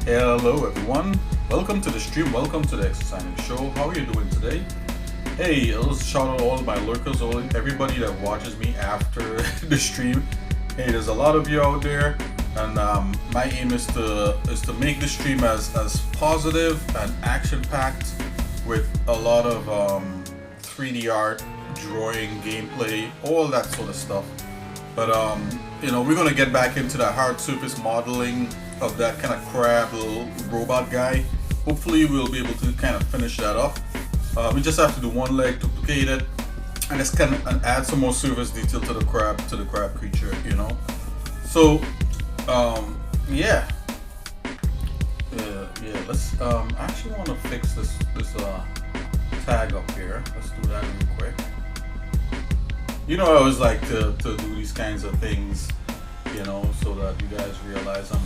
Hello everyone, welcome to the stream, welcome to the Exercising Show. How are you doing today? Hey, let's shout out all my lurkers, everybody that watches me after the stream. Hey, there's a lot of you out there, and my aim is to make the stream as positive and action-packed with a lot of 3D art, drawing, gameplay, all that sort of stuff. But you know, we're gonna get back into the hard surface modeling of that kind of crab little robot guy. Hopefully we'll be able to kind of finish that off. We just have to do one leg, duplicate it, and just kind of add some more surface detail to the crab creature, you know. So yeah, let's I actually want to fix this tag up here. Let's do that real quick. You know, I always like to do these kinds of things, you know, so that you guys realize I'm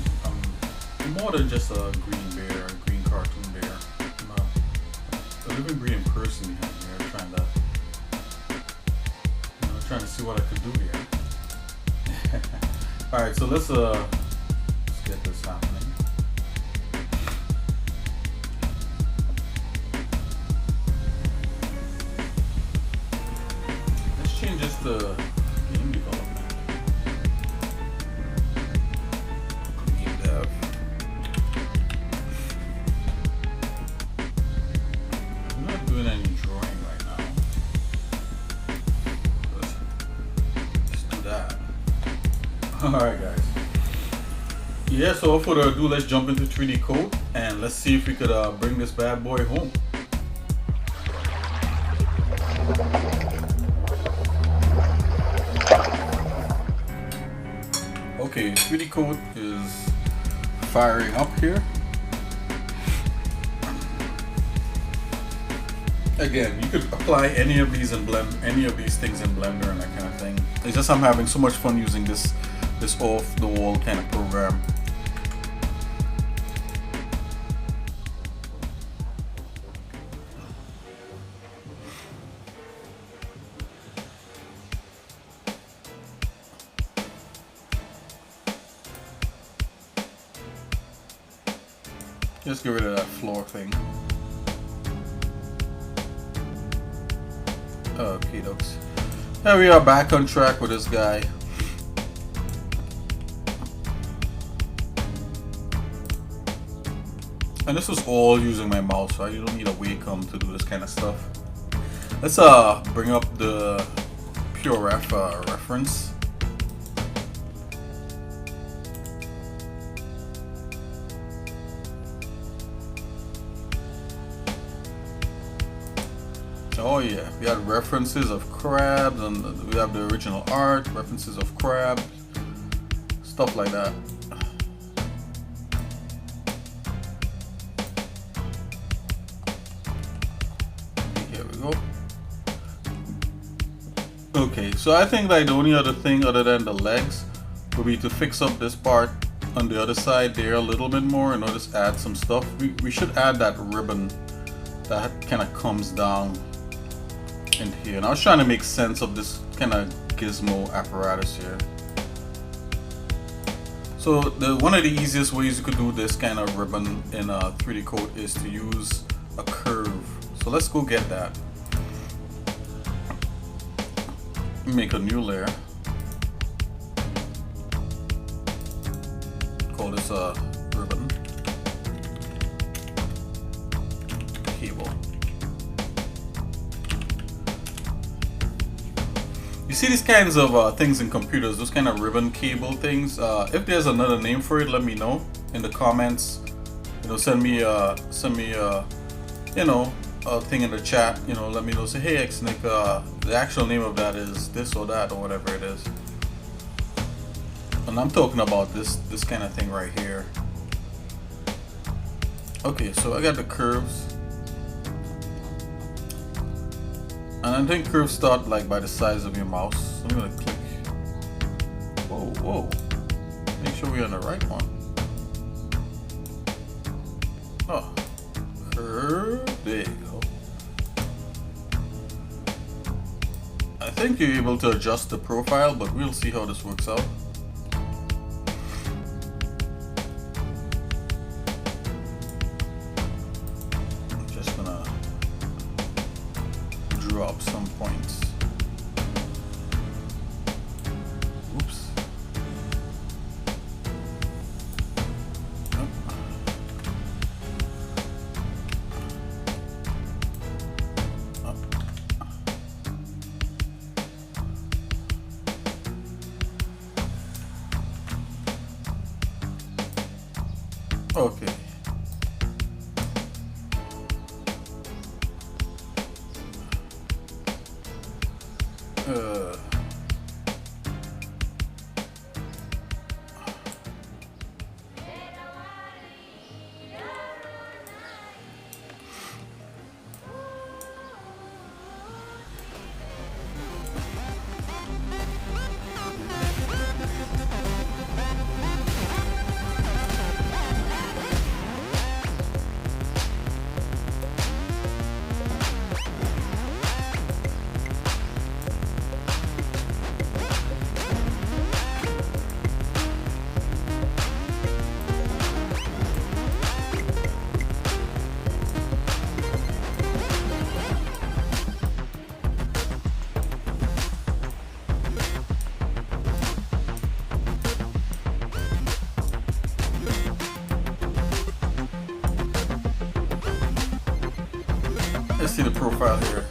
more than just a green bear, a green cartoon bear. I'm a living, breathing person here, trying to see what I could do here. All right, so let's get this happening. Let's change this to game development. Game dev. I'm not doing any drawing right now. Let's do that. Alright guys. Yeah, so without further ado, let's jump into 3DCoat and let's see if we could bring this bad boy home. Okay, 3DCoat is firing up here. Again, you could apply any of these things in Blender and that kind of thing. It's just I'm having so much fun using this off-the-wall kind of program. Just get rid of that floor thing. Okay, dokes. There we are, back on track with this guy. And this was all using my mouse, right? You don't need a Wacom to do this kind of stuff. Let's bring up the Pure Ref reference. Oh yeah, we had references of crabs, and we have the original art, references of crabs, stuff like that. Here we go. Okay, so I think like the only other thing other than the legs would be to fix up this part on the other side there a little bit more and just add some stuff. We should add that ribbon that kind of comes down in here. And I was trying to make sense of this kind of gizmo apparatus here. So one of the easiest ways you could do this kind of ribbon in a 3DCoat is to use a curve. So let's go get that. Make a new layer. Call this a ribbon cable. You see these kinds of things in computers, those kind of ribbon cable things. If there's another name for it, let me know in the comments. You know, send me you know, a thing in the chat. You know, let me know. Say, hey, Xnick, the actual name of that is this or that or whatever it is. And I'm talking about this kind of thing right here. Okay, so I got the curves. And I think curves start like by the size of your mouse. So I'm gonna click. Whoa, whoa. Make sure we're on the right one. Oh, curve. There you go. I think you're able to adjust the profile, but we'll see how this works out. Drop some points. Oops. Okay. Let's see the profile here.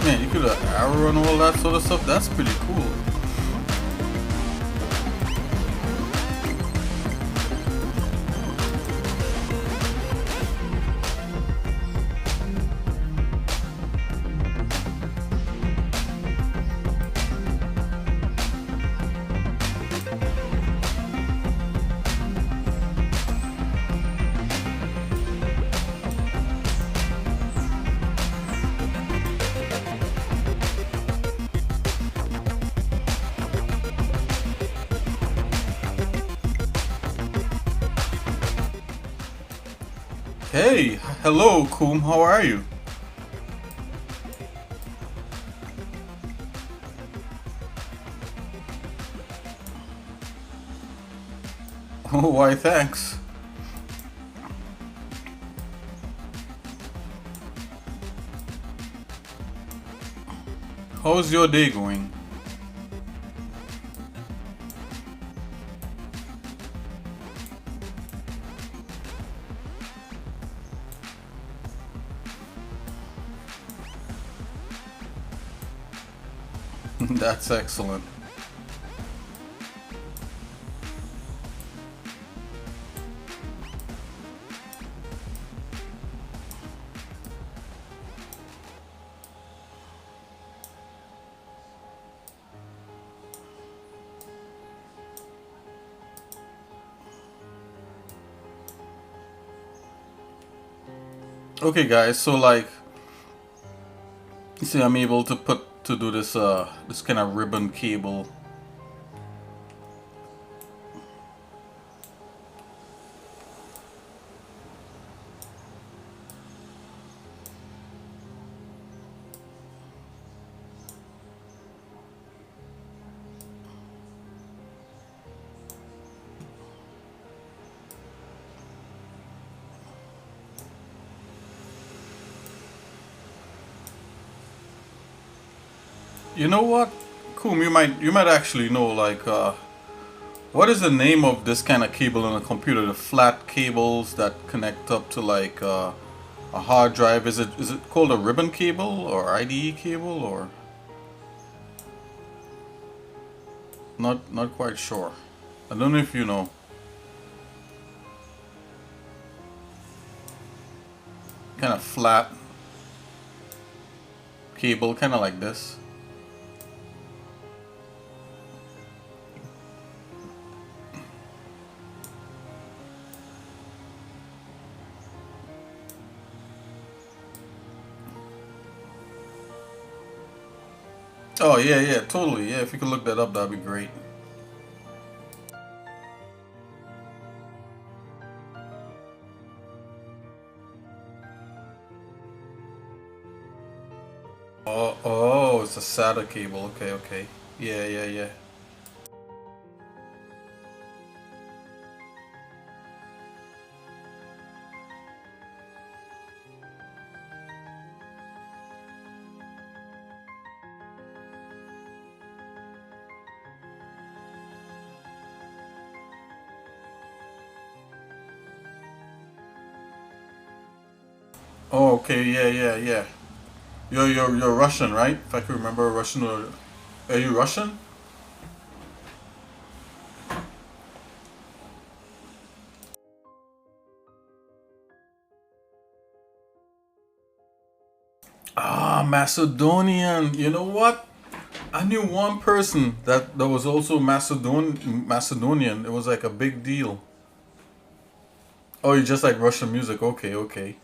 Man, you could have arrow and all that sort of stuff. That's pretty cool. Hey, hello, Koom, how are you? Oh, why, thanks. How's your day going? That's excellent. Okay, guys. So like, you see, I'm able to do this this kind of ribbon cable. You know what, Kum? You might actually know like what is the name of this kind of cable on a computer? The flat cables that connect up to like a hard drive. Is it called a ribbon cable or IDE cable or not quite sure. I don't know if you know. Kind of flat cable, kind of like this. Oh yeah, yeah, totally. Yeah, if you could look that up, that'd be great. Oh, oh, it's a SATA cable. Okay, okay. Yeah, yeah, yeah. Oh, okay. Yeah, yeah, yeah. You're Russian, right? If I can remember Russian. Or, are you Russian? Ah, Macedonian. You know what? I knew one person that was also Macedonian. It was like a big deal. Oh, you just like Russian music? Okay, okay.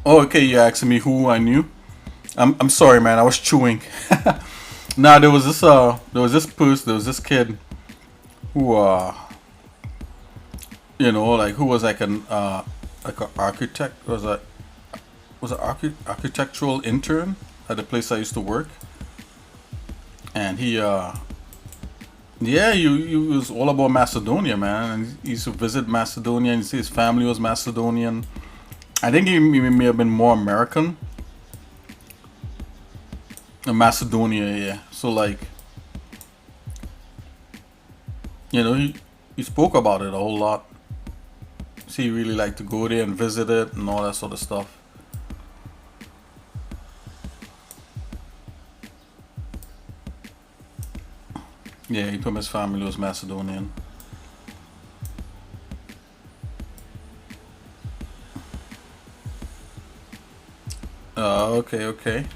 Oh, okay. You're asking me who I knew. I'm sorry, man. I was chewing. Nah, there was this kid who who was like an architect, was an architectural intern at the place I used to work, and he was all about Macedonia, man, and he used to visit Macedonia, and his family was Macedonian. I think he may have been more American. Macedonia, yeah. So like, he spoke about it a whole lot. So he really liked to go there and visit it and all that sort of stuff. Yeah, he told me his family was Macedonian. Okay, okay.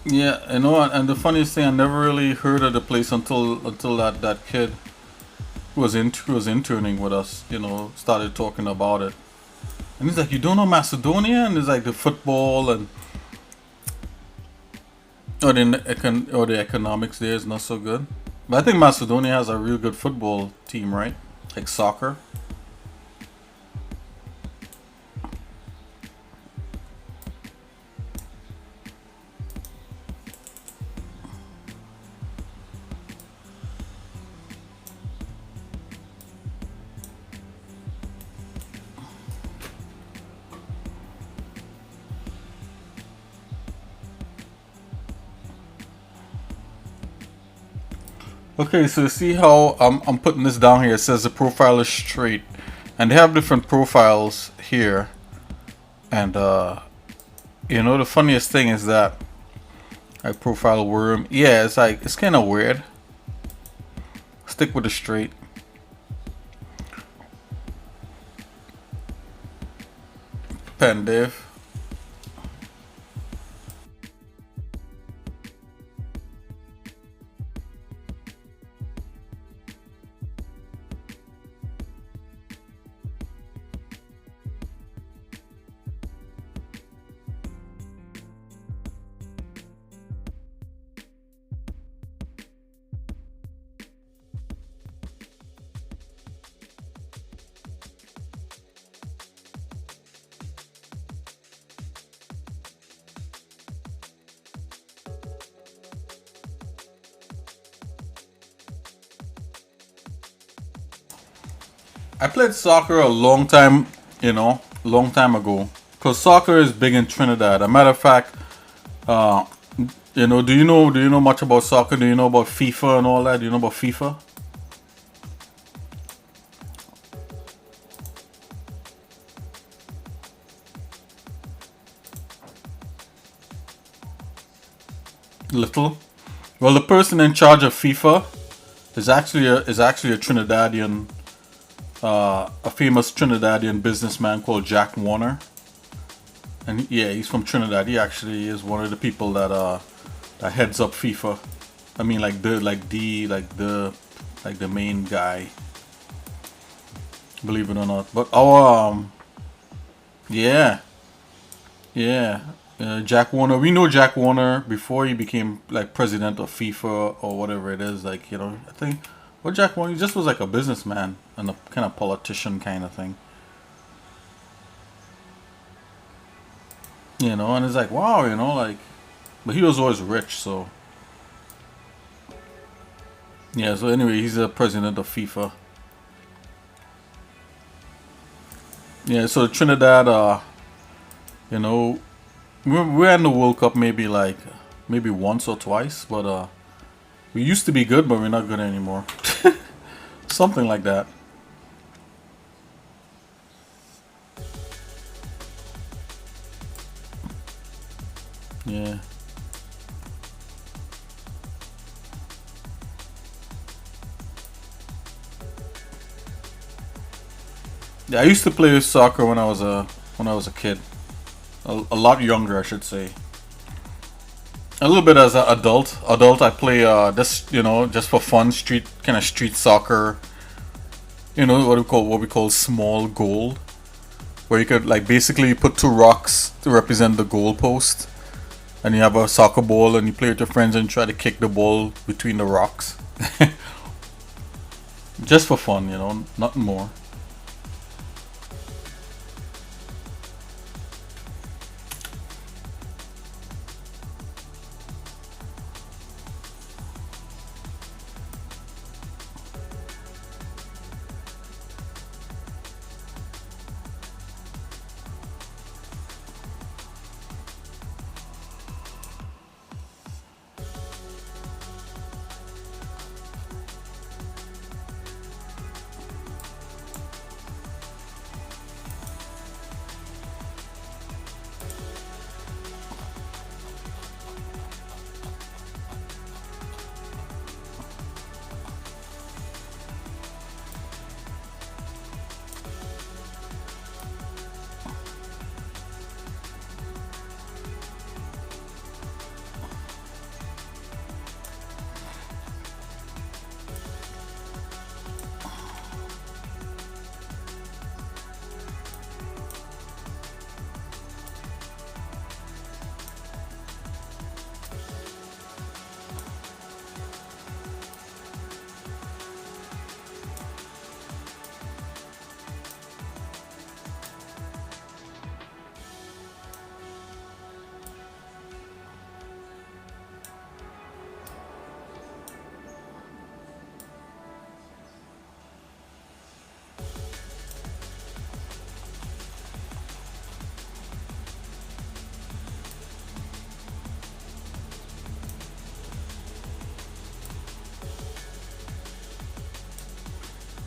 Yeah, I know, and the funniest thing, I never really heard of the place until that kid who was interning with us, started talking about it. And he's like, "You don't know Macedonia?" And it's like the football and Or the economics there is not so good. But I think Macedonia has a real good football team, right? Like soccer. Okay, so you see how I'm putting this down here. It says the profile is straight, and they have different profiles here. And you know, the funniest thing is that I profile worm. Yeah, it's like it's kind of weird. Stick with the straight. Pen div. I played soccer a long time, you know, long time ago. Cause soccer is big in Trinidad. A matter of fact, uh, you know, do you know much about soccer? Do you know about FIFA and all that? Do you know about FIFA? Little. Well, the person in charge of FIFA is actually a Trinidadian, a famous Trinidadian businessman called Jack Warner. And yeah, he's from Trinidad. He actually is one of the people that heads up FIFA. I mean, like the main guy. Believe it or not. But our yeah, yeah, Jack Warner. We know Jack Warner before he became like president of FIFA or whatever it is. Like, you know, I think what Jack Warner, he just was like a businessman and a kind of politician kind of thing. You know, and it's like, wow, you know, like, but he was always rich, so yeah. So anyway, he's the president of FIFA. Yeah, so Trinidad, you know, we're in the World Cup maybe once or twice, but we used to be good, but we're not good anymore. Something like that. Yeah. Yeah, I used to play soccer when I was a kid. A lot younger, I should say. A little bit as an adult. I play just, you know, just for fun, street soccer. You know what we call small goal, where you could like basically put two rocks to represent the goal post, and you have a soccer ball, and you play with your friends and try to kick the ball between the rocks. Just for fun, you know, nothing more.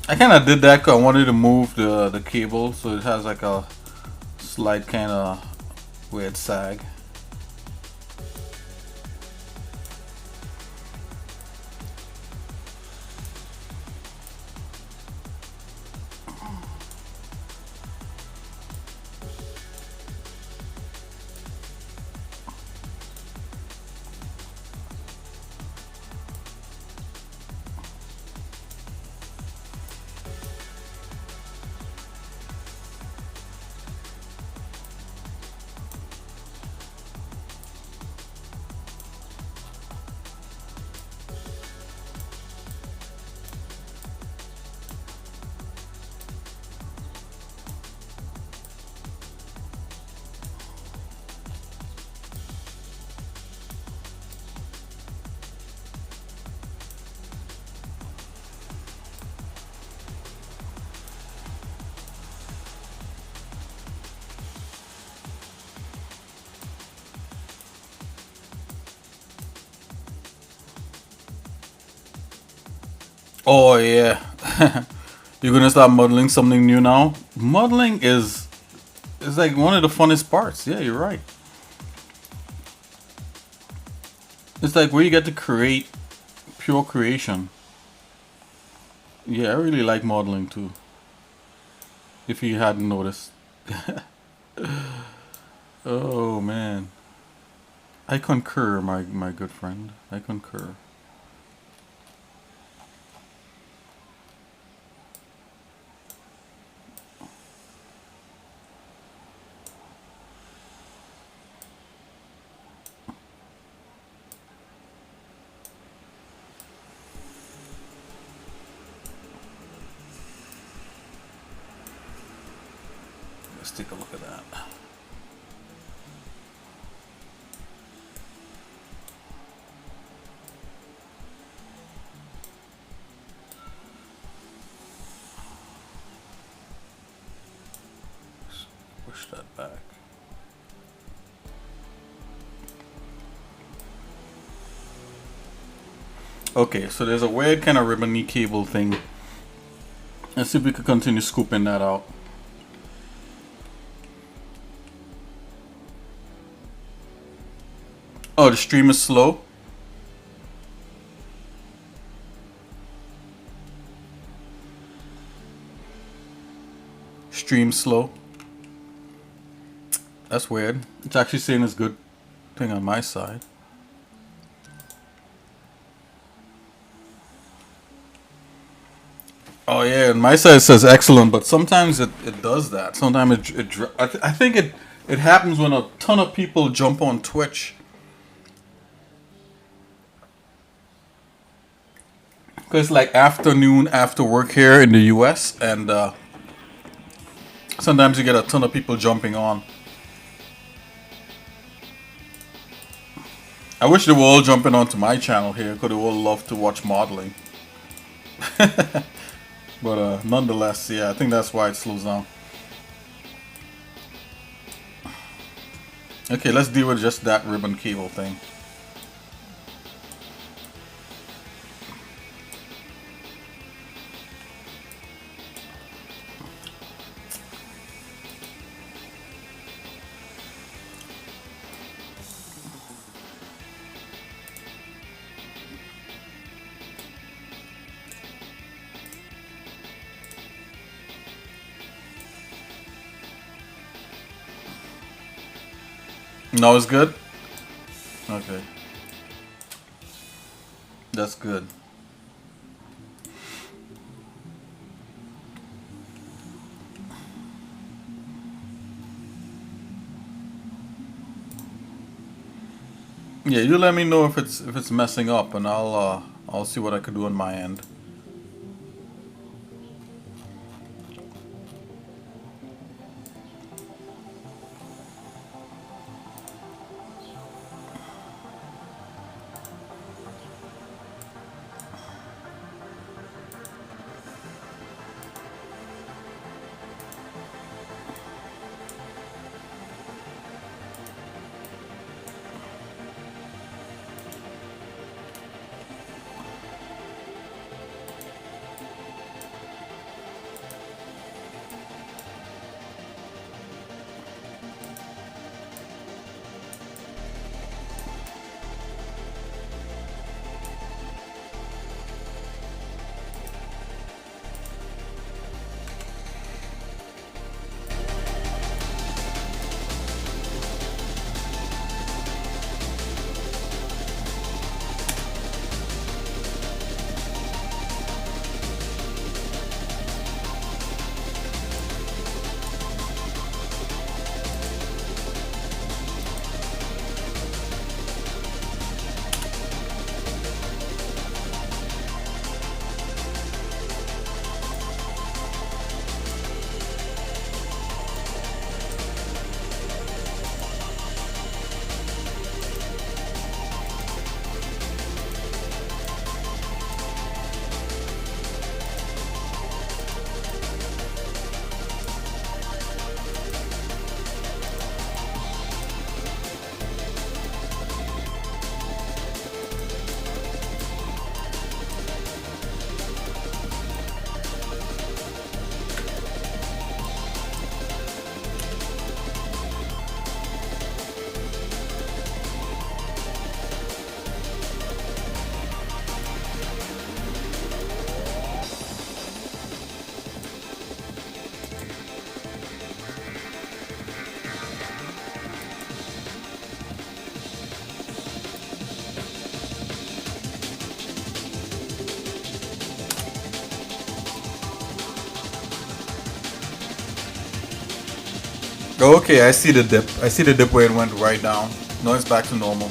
I kind of did that because I wanted to move the cable so it has like a slight kind of weird sag. Oh yeah. You're gonna start modeling something new now? Modeling is like one of the funnest parts. Yeah, you're right. It's like where you get to create pure creation. Yeah, I really like modeling too. If you hadn't noticed. Oh man. I concur, my good friend. I concur. Let's take a look at that. Push that back. Okay, so there's a weird kind of ribbony cable thing. Let's see if we can continue scooping that out. Oh, the stream is slow. Stream slow. That's weird. It's actually saying it's good thing on my side. Oh yeah, and my side says excellent, but sometimes it does that. Sometimes I think it happens when a ton of people jump on Twitch. Because like afternoon after work here in the US, and sometimes you get a ton of people jumping on. I wish they were all jumping onto my channel here because they all love to watch modeling. But nonetheless, yeah, I think that's why it slows down. Okay, let's deal with just that ribbon cable thing. No, it's good? Okay. That's good. Yeah, you let me know if it's messing up, and I'll see what I can do on my end. Okay, I see the dip. I see the dip where it went right down. Now it's back to normal.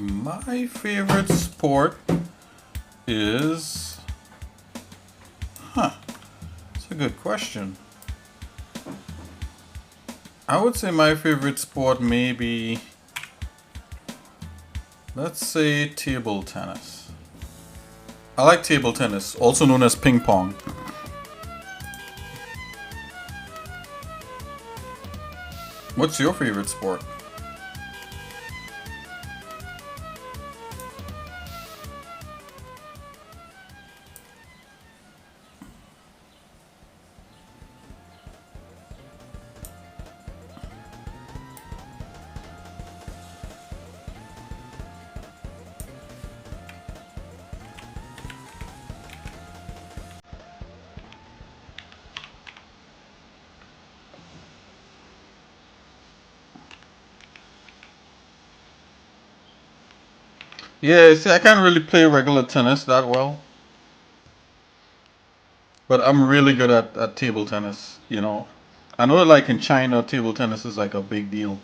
My favorite sport is... Huh. That's a good question. I would say my favorite sport may be... Let's say table tennis. I like table tennis, also known as ping pong. What's your favorite sport? Yeah, see, I can't really play regular tennis that well, but I'm really good at table tennis, you know. I know like in China, table tennis is like a big deal.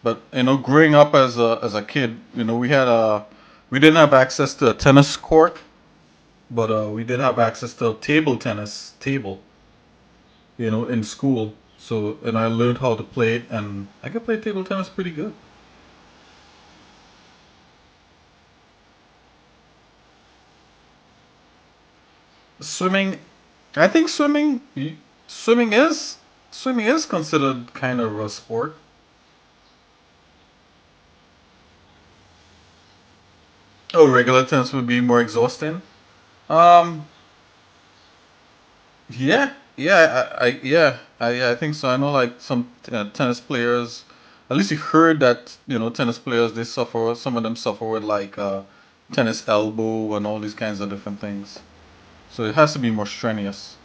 But you know, growing up as a kid, you know, we didn't have access to a tennis court, but we did have access to a table tennis table, you know, in school. So and I learned how to play it, and I could play table tennis pretty good. Swimming, I think swimming is swimming is considered kind of a sport. Oh, regular tennis would be more exhausting. Um, yeah, I think so. I know like some tennis players. At least you heard that you know tennis players they suffer. Some of them suffer with like tennis elbow and all these kinds of different things. So it has to be more strenuous.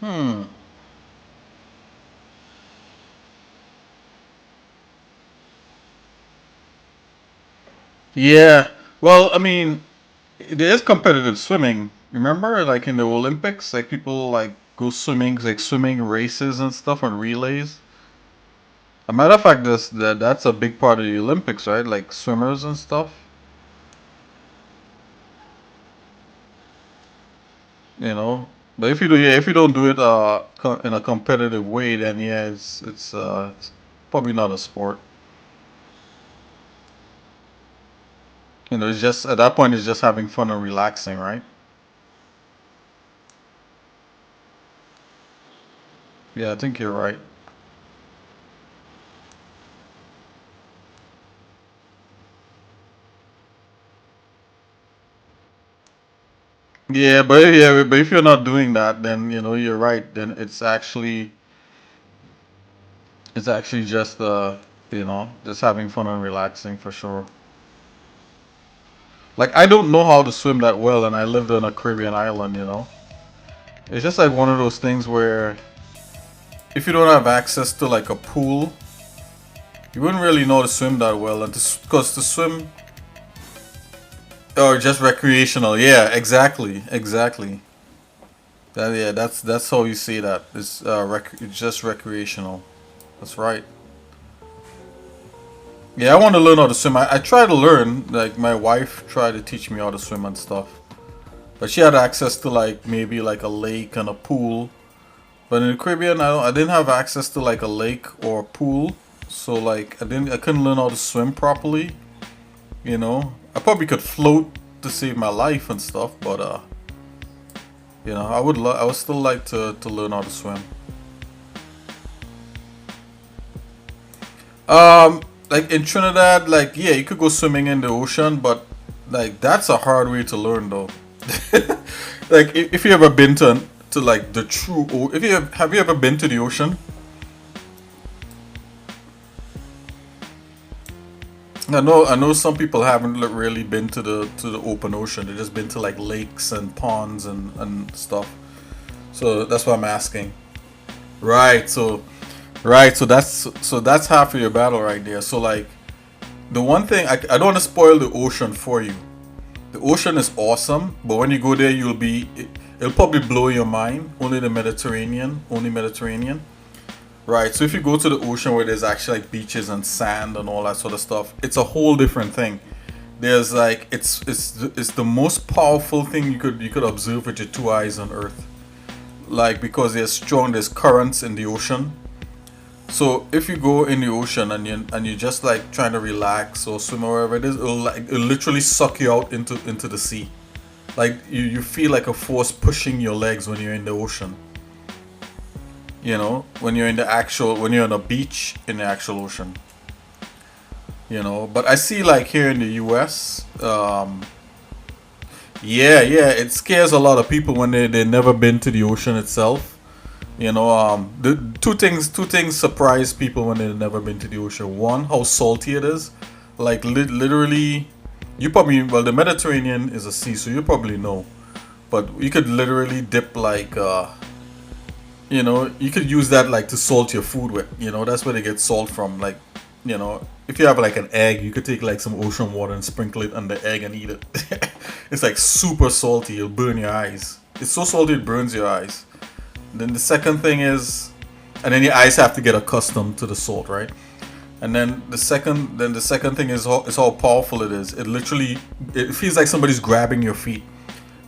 Hmm. Yeah. Well, I mean, there is competitive swimming. Remember, like in the Olympics, like people like go swimming, like swimming races and stuff on relays. A matter of fact, that's a big part of the Olympics, right? Like swimmers and stuff. You know. But if you do, yeah, if you don't do it in a competitive way, then yeah, it's probably not a sport. You know, it's just at that point, it's just having fun and relaxing, right? Yeah, I think you're right. But if you're not doing that, then you know you're right. Then it's actually just you know just having fun and relaxing for sure. Like I don't know how to swim that well, and I lived on a Caribbean island. You know, it's just like one of those things where if you don't have access to like a pool, you wouldn't really know to swim that well, and because to swim or just recreational. Yeah, exactly. That's how you see that. It's just recreational. That's right. Yeah, I want to learn how to swim. I try to learn. Like my wife tried to teach me how to swim and stuff, but she had access to like maybe like a lake and a pool. But in the Caribbean, I didn't have access to like a lake or a pool, so like I couldn't learn how to swim properly. You know, I probably could float to save my life and stuff, but you know, I would still like to learn how to swim. Um, like in Trinidad, like yeah, you could go swimming in the ocean, but like that's a hard way to learn though. Like if you ever been to like the true, if you have you ever been to the ocean? I know some people haven't really been to the open ocean. They've just been to like lakes and ponds and stuff. So that's why I'm asking. Right. So that's half of your battle right there. So like the one thing I don't want to spoil the ocean for you. The ocean is awesome, but when you go there, it'll probably blow your mind. Only the Mediterranean, only Mediterranean. Right. So if you go to the ocean where there's actually like beaches and sand and all that sort of stuff, it's a whole different thing. There's like it's the most powerful thing you could observe with your two eyes on Earth. Like because there's currents in the ocean. So if you go in the ocean and you just like trying to relax or swim or wherever it is, it'll literally suck you out into the sea. Like you feel like a force pushing your legs when you're in the ocean. When you're on a beach in the actual ocean. But I see like here in the US, yeah, it scares a lot of people when they never been to the ocean itself. The two things surprise people when they've never been to the ocean. One, how salty it is. Like literally, the Mediterranean is a sea, so you probably know. But you could literally dip like you could use that like to salt your food with. That's where they get salt from. Like, if you have like an egg, you could take like some ocean water and sprinkle it on the egg and eat it. It's like super salty. It'll burn your eyes. It's so salty it burns your eyes. Then the second thing is, and then your eyes have to get accustomed to the salt, right? And then the second thing is how powerful it is. It feels like somebody's grabbing your feet.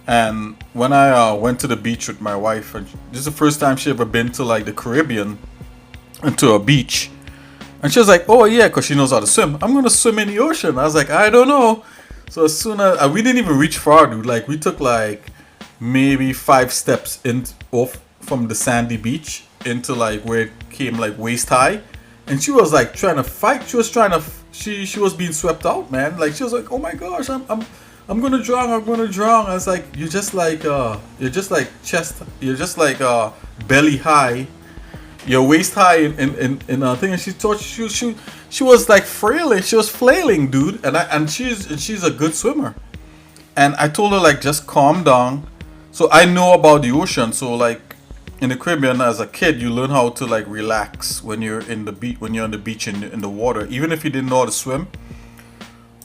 And when I went to the beach with my wife, and this is the first time she ever been to like the Caribbean and to a beach, and she was like, "Oh yeah," because she knows how to swim. I'm gonna swim in the ocean. I was like, "I don't know." So as soon as we didn't even reach far, dude. Like we took like maybe 5 steps in off from the sandy beach into like where it came like waist high, and she was like trying to fight. She was trying to. She was being swept out, man. Like she was like, "Oh my gosh, I'm gonna drown. I'm gonna drown." I was like, "You're just like chest. You're just like belly high. Your waist high in a thing." And she thought she was like frailing. She was flailing, dude. And she's a good swimmer. And I told her like just calm down. So I know about the ocean. So like in the Caribbean, as a kid, you learn how to like relax when you're on the beach in the water, even if you didn't know how to swim.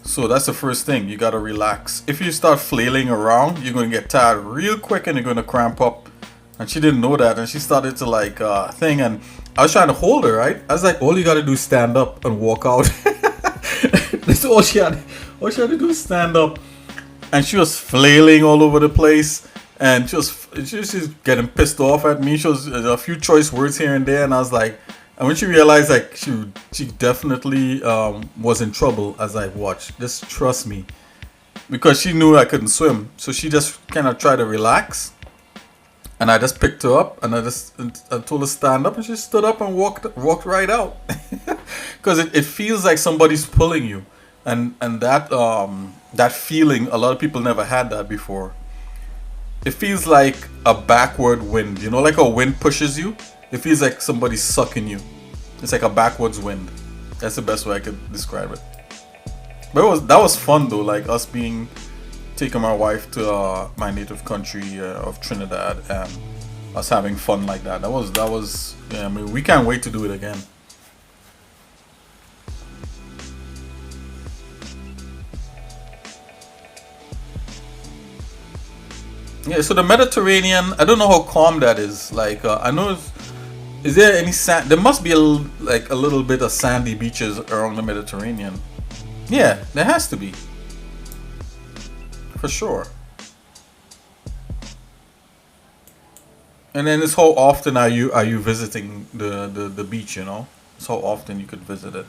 So that's the first thing. You gotta relax. If you start flailing around, you're gonna get tired real quick and you're gonna cramp up. And she didn't know that, and she started to like thing. And I was trying to hold her, right? I was like, all you gotta do is stand up and walk out. That's all she had. All she had to do is stand up. And she was flailing all over the place, and she was getting pissed off at me. She was a few choice words here and there, and I was like. And when she realized like she definitely was in trouble as I watched, just trust me, because she knew I couldn't swim, so she just kind of tried to relax, and I just picked her up and I told her stand up, and she stood up and walked right out, because it feels like somebody's pulling you, and that feeling, a lot of people never had that before. It feels like a backward wind, like a wind pushes you. It feels like somebody's sucking you. It's like a backwards wind. That's the best way I could describe it. But that was fun though, like us taking my wife to my native country of Trinidad, and us having fun like that. That was yeah. I mean, we can't wait to do it again. Yeah. So the Mediterranean, I don't know how calm that is. Like I know. Is there any sand? There must be like a little bit of sandy beaches around the Mediterranean. Yeah, there has to be, for sure. And then it's how often are you visiting the beach? It's how often you could visit it.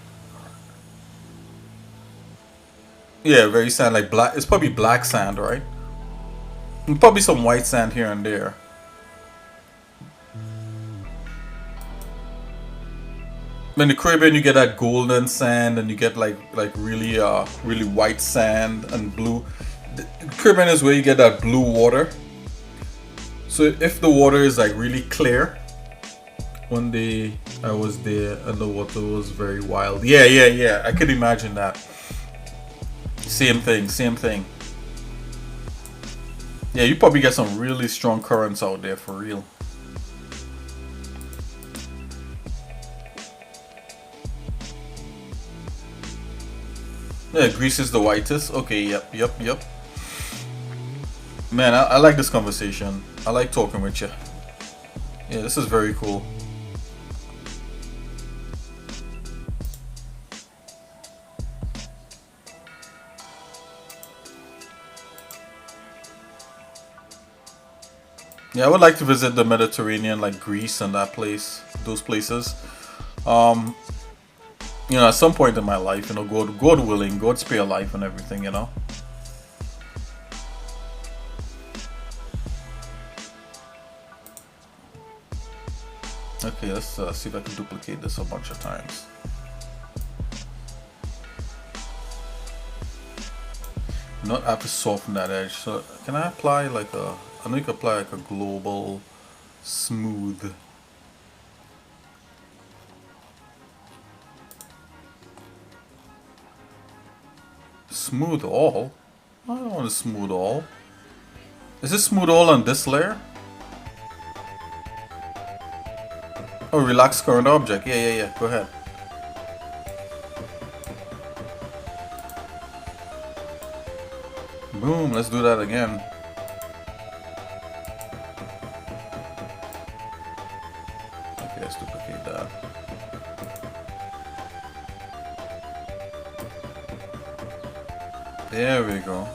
Yeah, very sand, like black. It's probably black sand, right? And probably some white sand here and there. In the Caribbean, you get that golden sand, and you get like really really white sand and blue. The Caribbean is where you get that blue water. So if the water is like really clear, one day I was there and the water was very wild. Yeah. I could imagine that. Same thing. Yeah, you probably get some really strong currents out there for real. Yeah, Greece is the whitest. Okay, yep. Man, I like this conversation. I like talking with you. Yeah, this is very cool. Yeah, I would like to visit the Mediterranean, like Greece and those places. You know, at some point in my life, you know, God willing, God spare life and everything, you know. Okay, let's see if I can duplicate this a bunch of times. Not have to soften that edge. So can I apply like I know you can apply like a global smooth. Smooth all? I don't want to smooth all. Is this smooth all on this layer? Oh, relax current object. Yeah. Go ahead. Boom, let's do that again. Okay, let's duplicate that. There we go.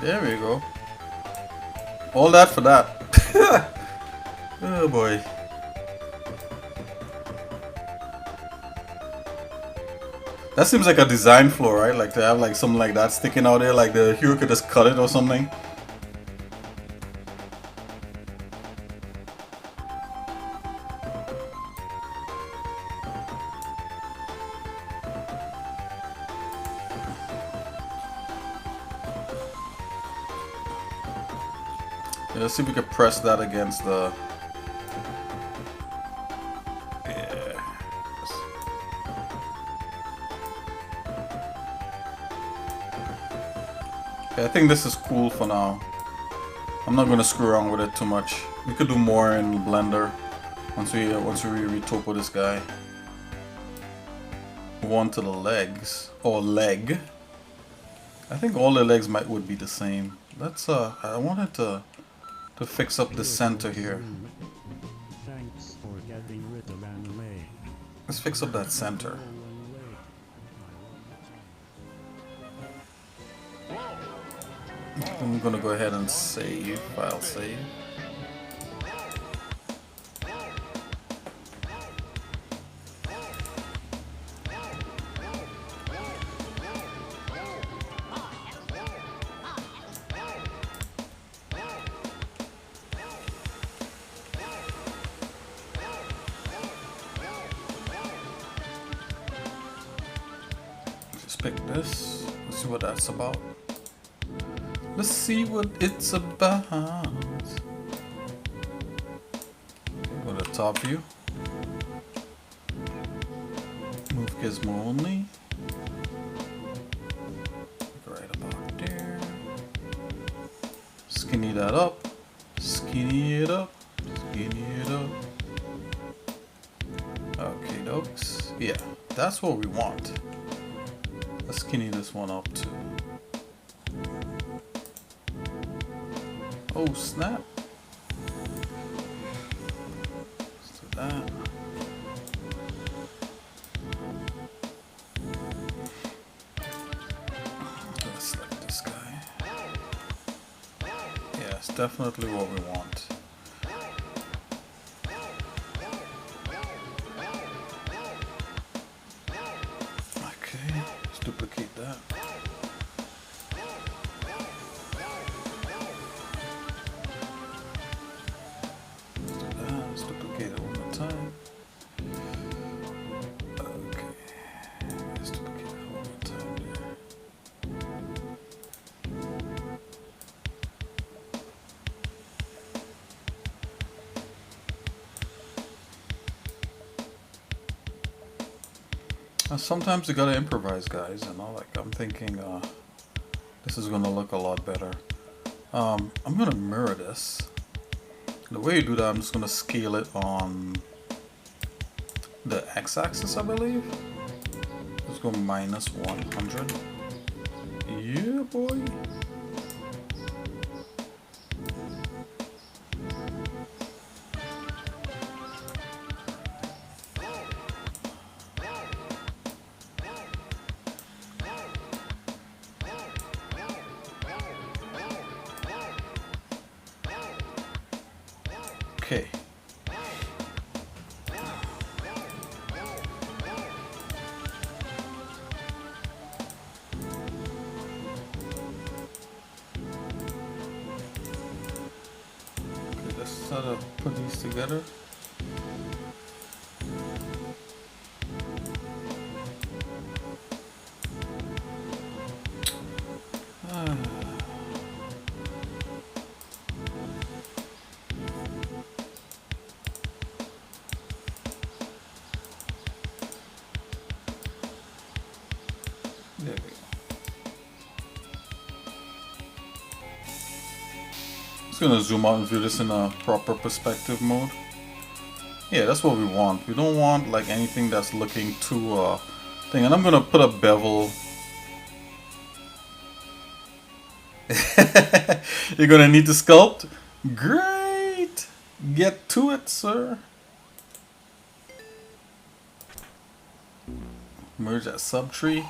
There we go. All that for that. Oh boy. That seems like a design flaw, right? Like to have like something like that sticking out there, like the hero could just cut it or something. Let's see if we can press that against the... Yeah. Okay, I think this is cool for now. I'm not gonna screw around with it too much. We could do more in Blender once we retopo this guy. Move on to the legs or leg. I think all the legs would be the same. Let's I wanted to fix up the center here. Thanks for getting rid of anime. Let's fix up that center. I'm gonna go ahead and save, file save. Pick this. Let's see what that's about. Let's see what it's about. Go to top view. Gizmo only. Right about there. Skinny that up. Skinny it up. Skinny it up. Okay, dokes. Yeah, that's what we want. Let's skinny this one up too. Oh snap. Let's do that. Let's select this guy. Yeah, it's definitely what we want. Okay, let's duplicate that. Let's duplicate it one more time. Okay, let's duplicate it one more time there. Sometimes you gotta improvise, guys, you know, like I'm thinking this is gonna look a lot better. I'm gonna mirror this. The way you do that, I'm just gonna scale it on the x-axis, I believe. Let's go minus 100. Yeah, boy. Okay. Let's sort of put these together. There we go. Just gonna zoom out and view this in a proper perspective mode. Yeah, that's what we want. We don't want like anything that's looking too thing. And I'm gonna put a bevel. You're gonna need to sculpt? Great! Get to it, sir. Merge that subtree.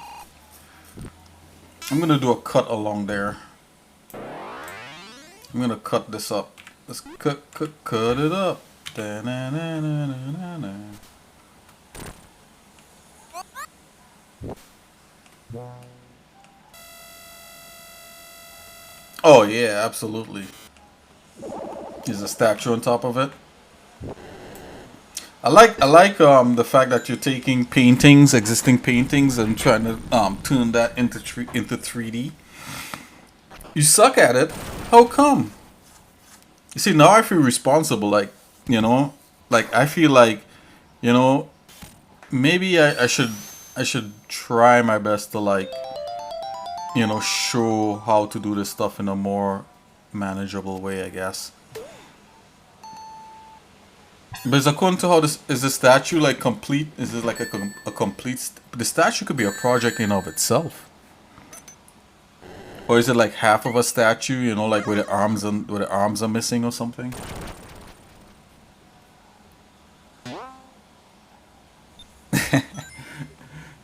I'm gonna do a cut along there. I'm gonna cut this up. Let's cut it up. Da-na-na-na-na-na-na. Oh yeah, absolutely. There's a statue on top of it. I like the fact that you're taking paintings, existing paintings, and trying to turn that into 3D. You suck at it. How come? You see, now I feel responsible. Like, you know, like I feel like, you know, maybe I should try my best to, like, you know, show how to do this stuff in a more manageable way, I guess. But is according to how this is the statue like complete? Is it like a complete? The statue could be a project in of itself, or is it like half of a statue? You know, like where the arms are missing or something.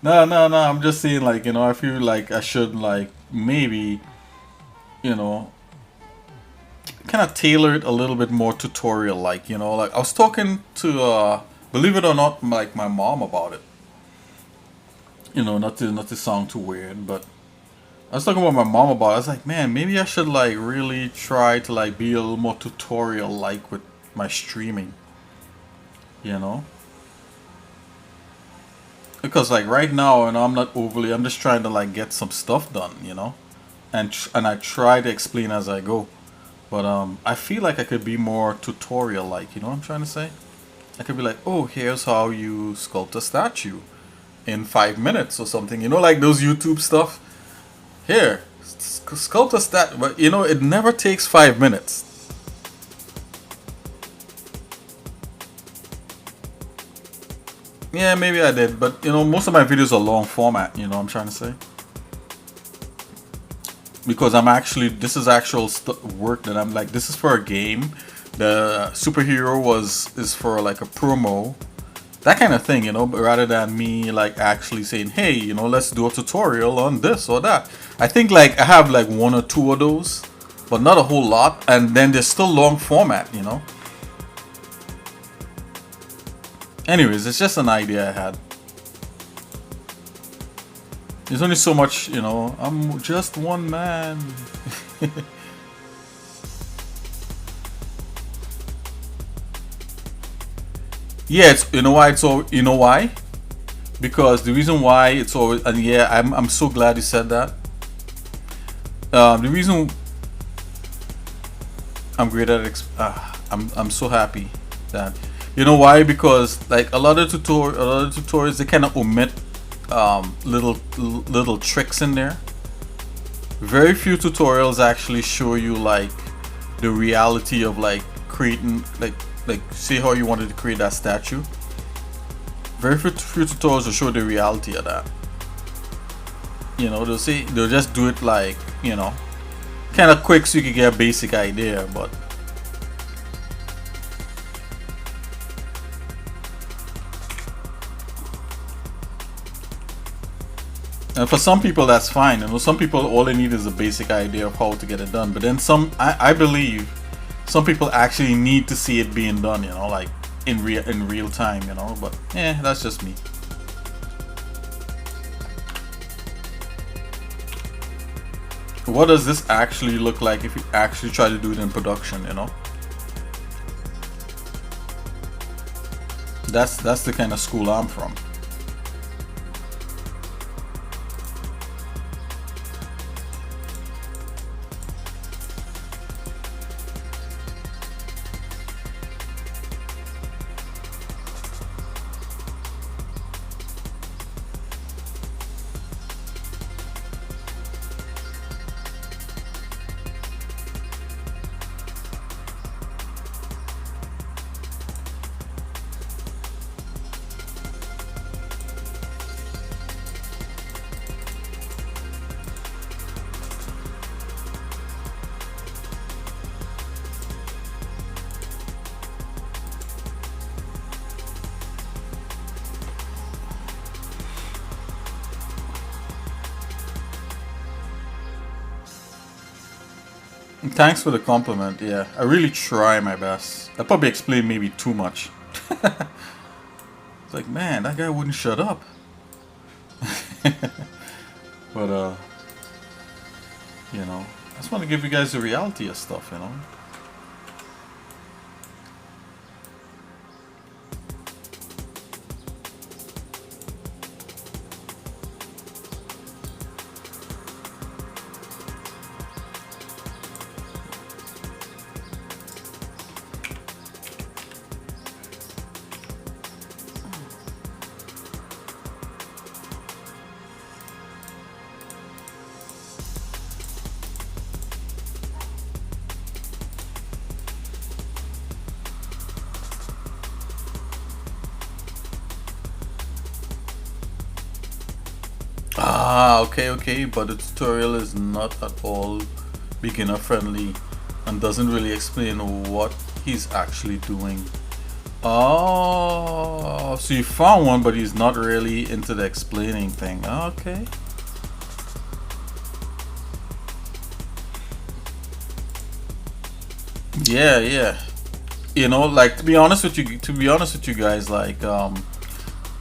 No. I'm just saying, like, you know, I feel like I should, like, maybe, you know, kind of tailor it a little bit more tutorial like, you know. Like I was talking to believe it or not, like my mom about it, you know, not to sound too weird, but I was talking about my mom about it. I was like, man, maybe I should like really try to like be a little more tutorial like with my streaming, you know, because like right now, and I'm not overly, I'm just trying to like get some stuff done, you know, and I try to explain as I go. But I feel like I could be more tutorial-like, you know what I'm trying to say? I could be like, oh, here's how you sculpt a statue in 5 minutes or something. You know, like those YouTube stuff. Here, sculpt a stat, but you know, it never takes 5 minutes. Yeah, maybe I did, but you know, most of my videos are long format, you know what I'm trying to say? Because I'm actually, this is actual work that I'm like, this is for a game. The superhero is for like a promo, that kind of thing, you know, but rather than me like actually saying, hey, you know, let's do a tutorial on this or that. I think like I have like 1 or 2 of those, but not a whole lot, and then they're still long format, you know. Anyways, it's just an idea I had. There's only so much, you know, I'm just one man. Yeah, it's, you know why it's all, you know why? Because the reason why it's always, and yeah, I'm so glad you said that. The reason I'm great at I'm so happy that, you know why? Because like a lot of tutorials, they kind of omit little tricks in there. Very few tutorials actually show you like the reality of like creating like say how you wanted to create that statue. Very few tutorials will show the reality of that. You know, they'll just do it like, you know, kind of quick so you can get a basic idea, but and for some people that's fine. You know, some people all they need is a basic idea of how to get it done. But then I believe some people actually need to see it being done. You know, like in real time. You know, but yeah, that's just me. What does this actually look like if you actually try to do it in production? You know, that's the kind of school I'm from. Thanks for the compliment. Yeah, I really try my best. I probably explained maybe too much. It's like, man, that guy wouldn't shut up. But you know, I just want to give you guys the reality of stuff, you know. Ah, okay, but the tutorial is not at all beginner friendly and doesn't really explain what he's actually doing. Oh, so you found one, but he's not really into the explaining thing. Okay. Yeah. You know, like to be honest with you guys, like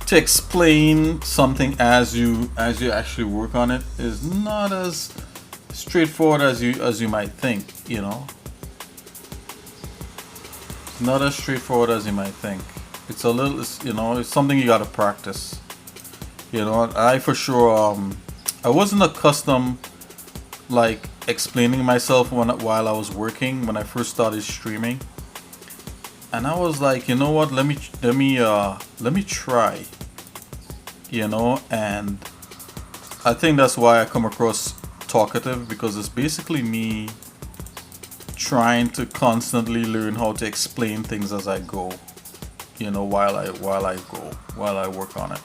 to explain something as you actually work on it is not as straightforward as you might think, you know. Not as straightforward as you might think. It's a little, you know, it's something you gotta practice. You know, I for sure I wasn't accustomed like explaining myself while I was working when I first started streaming. And I was like, you know what, let me try. you know, and I think that's why I come across talkative, because it's basically me trying to constantly learn how to explain things as I go, you know, while I work on it,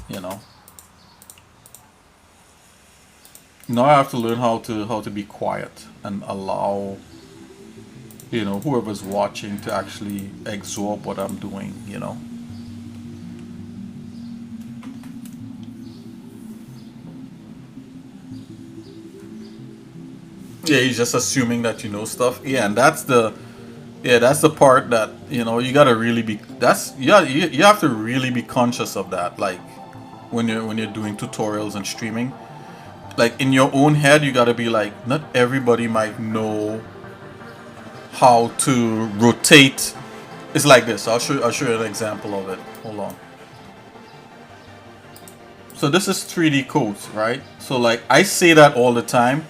you know. Now I have to learn how to be quiet and allow, you know, whoever's watching to actually absorb what I'm doing, you know. Yeah, he's just assuming that you know stuff. Yeah, and that's the part that, you know, you gotta really be, that's, yeah, you have to really be conscious of that, like when you're doing tutorials and streaming. Like in your own head, you gotta be like, not everybody might know how to rotate. It's like this. I'll show you an example of it. Hold on. So this is 3DCoat, right? So like I say that all the time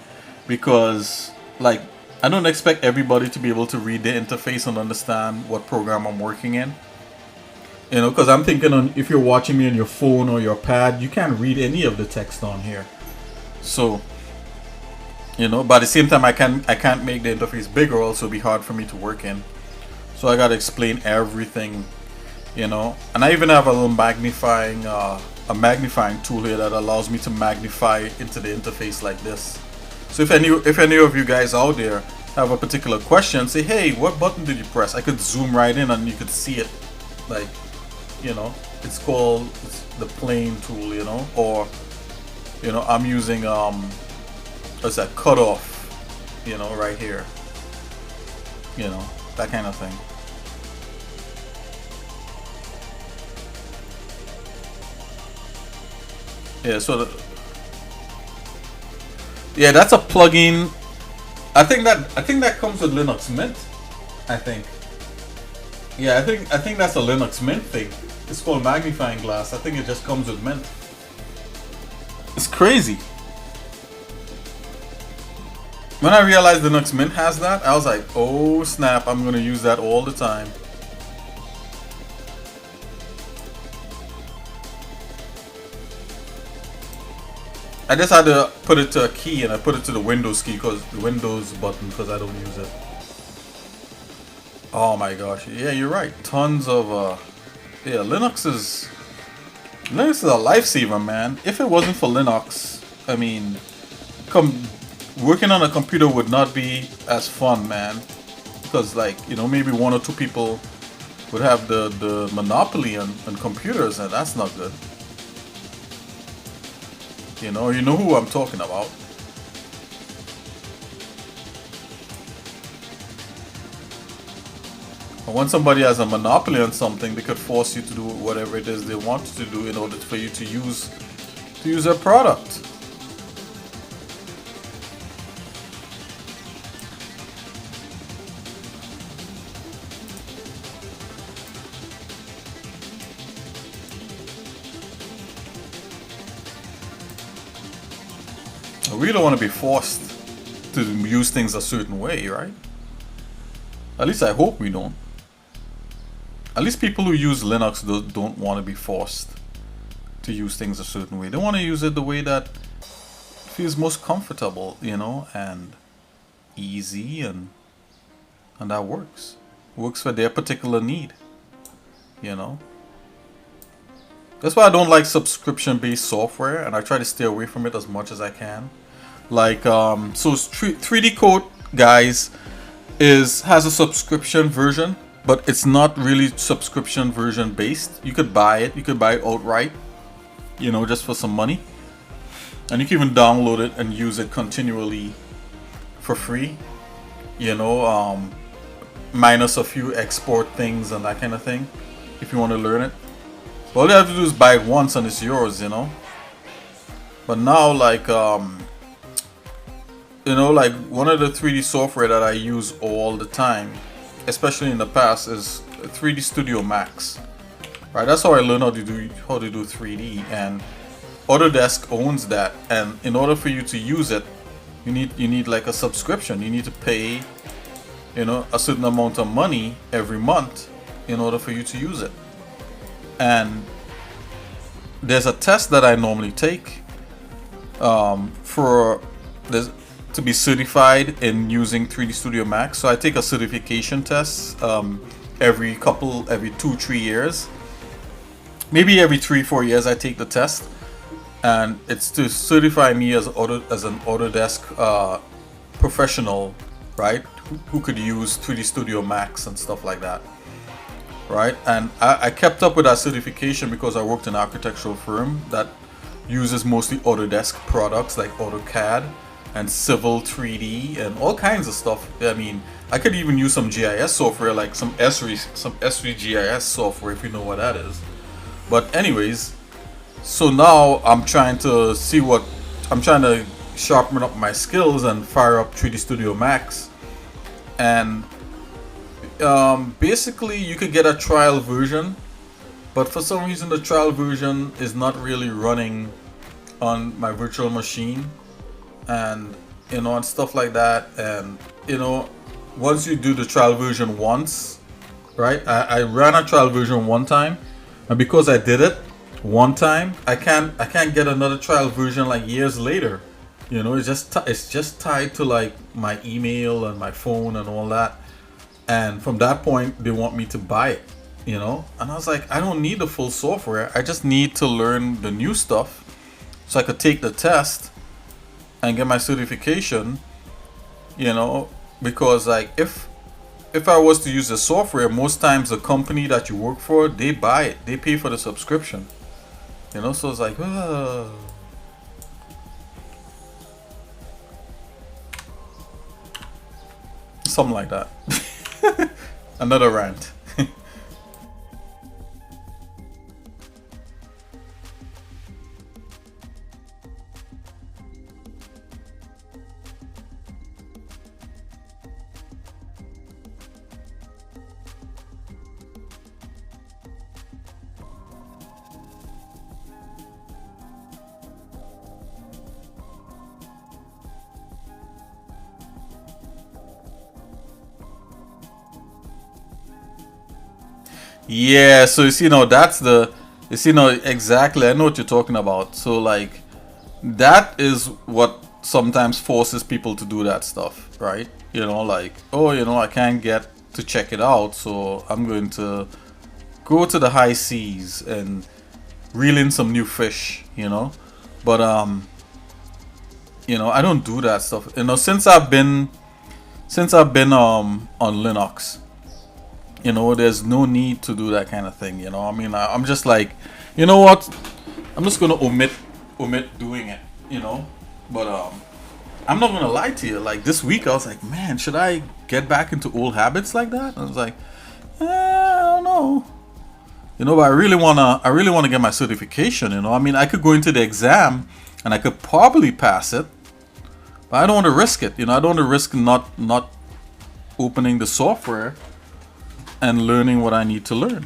because like I don't expect everybody to be able to read the interface and understand what program I'm working in. You know, because I'm thinking on, if you're watching me on your phone or your pad, you can't read any of the text on here. So, you know, but at the same time, I can't make the interface bigger. Also, it'd be hard for me to work in. So I gotta explain everything, you know. And I even have a little magnifying tool here that allows me to magnify into the interface like this. So if any of you guys out there have a particular question, say, hey, what button did you press? I could zoom right in and you could see it, like, you know. It's the plane tool, you know, or, you know, I'm using what's that, cutoff, you know, right here, you know, that kind of thing. Yeah, so yeah, that's a plugin. I think that comes with Linux Mint. I think. Yeah, I think that's a Linux Mint thing. It's called magnifying glass. I think it just comes with Mint. It's crazy. When I realized Linux Mint has that, I was like, oh snap, I'm gonna use that all the time. I just had to put it to a key, and I put it to the Windows key, because the Windows button, because I don't use it. Oh my gosh, yeah, you're right. Tons of yeah, Linux is a lifesaver, man. If it wasn't for Linux, I mean, working on a computer would not be as fun, man. Because, like, you know, maybe one or two people would have the monopoly on computers, and that's not good. You know who I'm talking about. And when somebody has a monopoly on something, they could force you to do whatever it is they want to do in order for you to use their product. We don't want to be forced to use things a certain way, right? At least I hope we don't. At least people who use Linux don't want to be forced to use things a certain way. They want to use it the way that feels most comfortable, you know, and easy, and that works. Works for their particular need, you know. That's why I don't like subscription-based software, and I try to stay away from it as much as I can. Like, so 3DCoat, guys, has a subscription version, but it's not really subscription version based. You could buy it outright, you know, just for some money. And you can even download it and use it continually for free, you know, minus a few export things and that kind of thing, if you want to learn it. All you have to do is buy it once and it's yours, you know. But now, like, you know, like, one of the 3D software that I use all the time, especially in the past, is 3D Studio Max. Right, that's how I learned how to do 3D, and Autodesk owns that. And in order for you to use it, you need like a subscription. You need to pay, you know, a certain amount of money every month in order for you to use it. And there's a test that I normally take for this to be certified in using 3D Studio Max. So I take a certification test every 2-3 years, maybe every 3-4 years. I take the test, and it's to certify me as an Autodesk professional, right? Who could use 3D Studio Max and stuff like that, right? And I kept up with that certification because I worked in an architectural firm that uses mostly Autodesk products like AutoCAD and Civil 3D and all kinds of stuff. I mean, I could even use some GIS software like some S3 GIS software, if you know what that is. But anyways, so now I'm trying to sharpen up my skills and fire up 3D Studio Max. And basically you could get a trial version, but for some reason the trial version is not really running on my virtual machine, and and stuff like that. And once you do the trial version once, right? I ran a trial version one time, and because I did it one time, I can't get another trial version like years later. It's just tied to like my email and my phone and all that. And from that point, they want me to buy it, And I was like, I don't need the full software. I just need to learn the new stuff so I could take the test and get my certification, because like if I was to use the software, most times the company that you work for, they buy it. They pay for the subscription, so it's like, something like that. Another rant. Yeah, so exactly. I know what you're talking about. So like, that is what sometimes forces people to do that stuff, right? Like, oh, I can't get to check it out, so I'm going to go to the high seas and reel in some new fish, But I don't do that stuff. Since I've been on Linux. There's no need to do that kind of thing. I mean, I'm just like, you know what? I'm just gonna omit doing it. But I'm not gonna lie to you. Like this week, I was like, man, should I get back into old habits like that? I was like, I don't know. But I really wanna get my certification. I mean, I could go into the exam and I could probably pass it, but I don't want to risk it. I don't want to risk not opening the software and learning what I need to learn.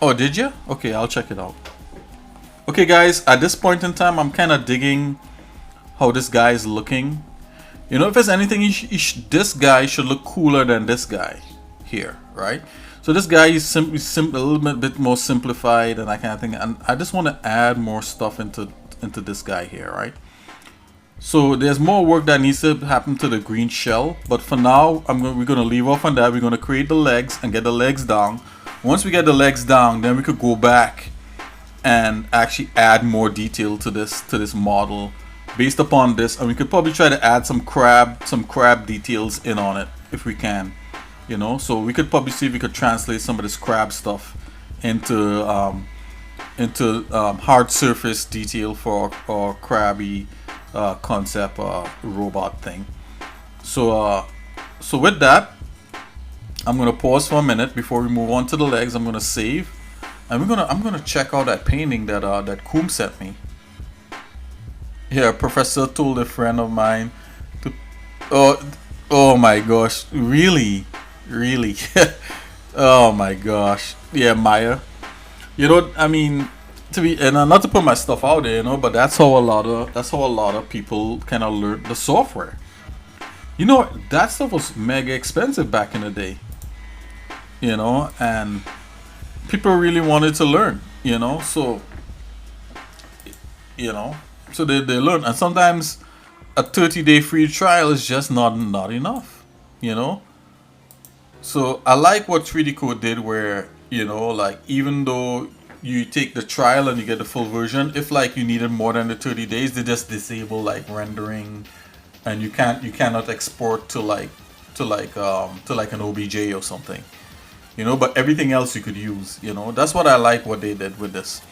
Oh, did you? Okay, I'll check it out. Okay, guys, at this point in time, I'm kind of digging how this guy is looking. If there's anything, this guy should look cooler than this guy here, right? So this guy is a little bit more simplified and that kind of thing. And I just want to add more stuff into this guy here, right? So there's more work that needs to happen to the green shell, but for now we're going to leave off on that. We're going to create the legs and get the legs down. Once we get the legs down, then we could go back and actually add more detail to this model based upon this, and we could probably try to add some crab details in on it if we can, so we could probably see if we could translate some of this crab stuff into hard surface detail for our crabby concept robot thing. So with that, I'm gonna pause for a minute before we move on to the legs. I'm gonna save, and I'm gonna check out that painting that Koom sent me. Yeah, Professor told a friend of mine to. Oh my gosh! Really? Oh my gosh! Yeah, Maya. I mean, not to put my stuff out there, but that's how a lot of people kind of learn the software. You know, that stuff was mega expensive back in the day, you know, and people really wanted to learn, you know, so, you know, so they learn. And sometimes a 30-day free trial is just not enough, you know. So I like what 3DCoat did where, you know, like even though you take the trial and you get the full version, if like you needed more than the 30 days, they just disable like rendering and you cannot export to like an OBJ or something. You know, but everything else you could use, you know. That's what I like what they did with this.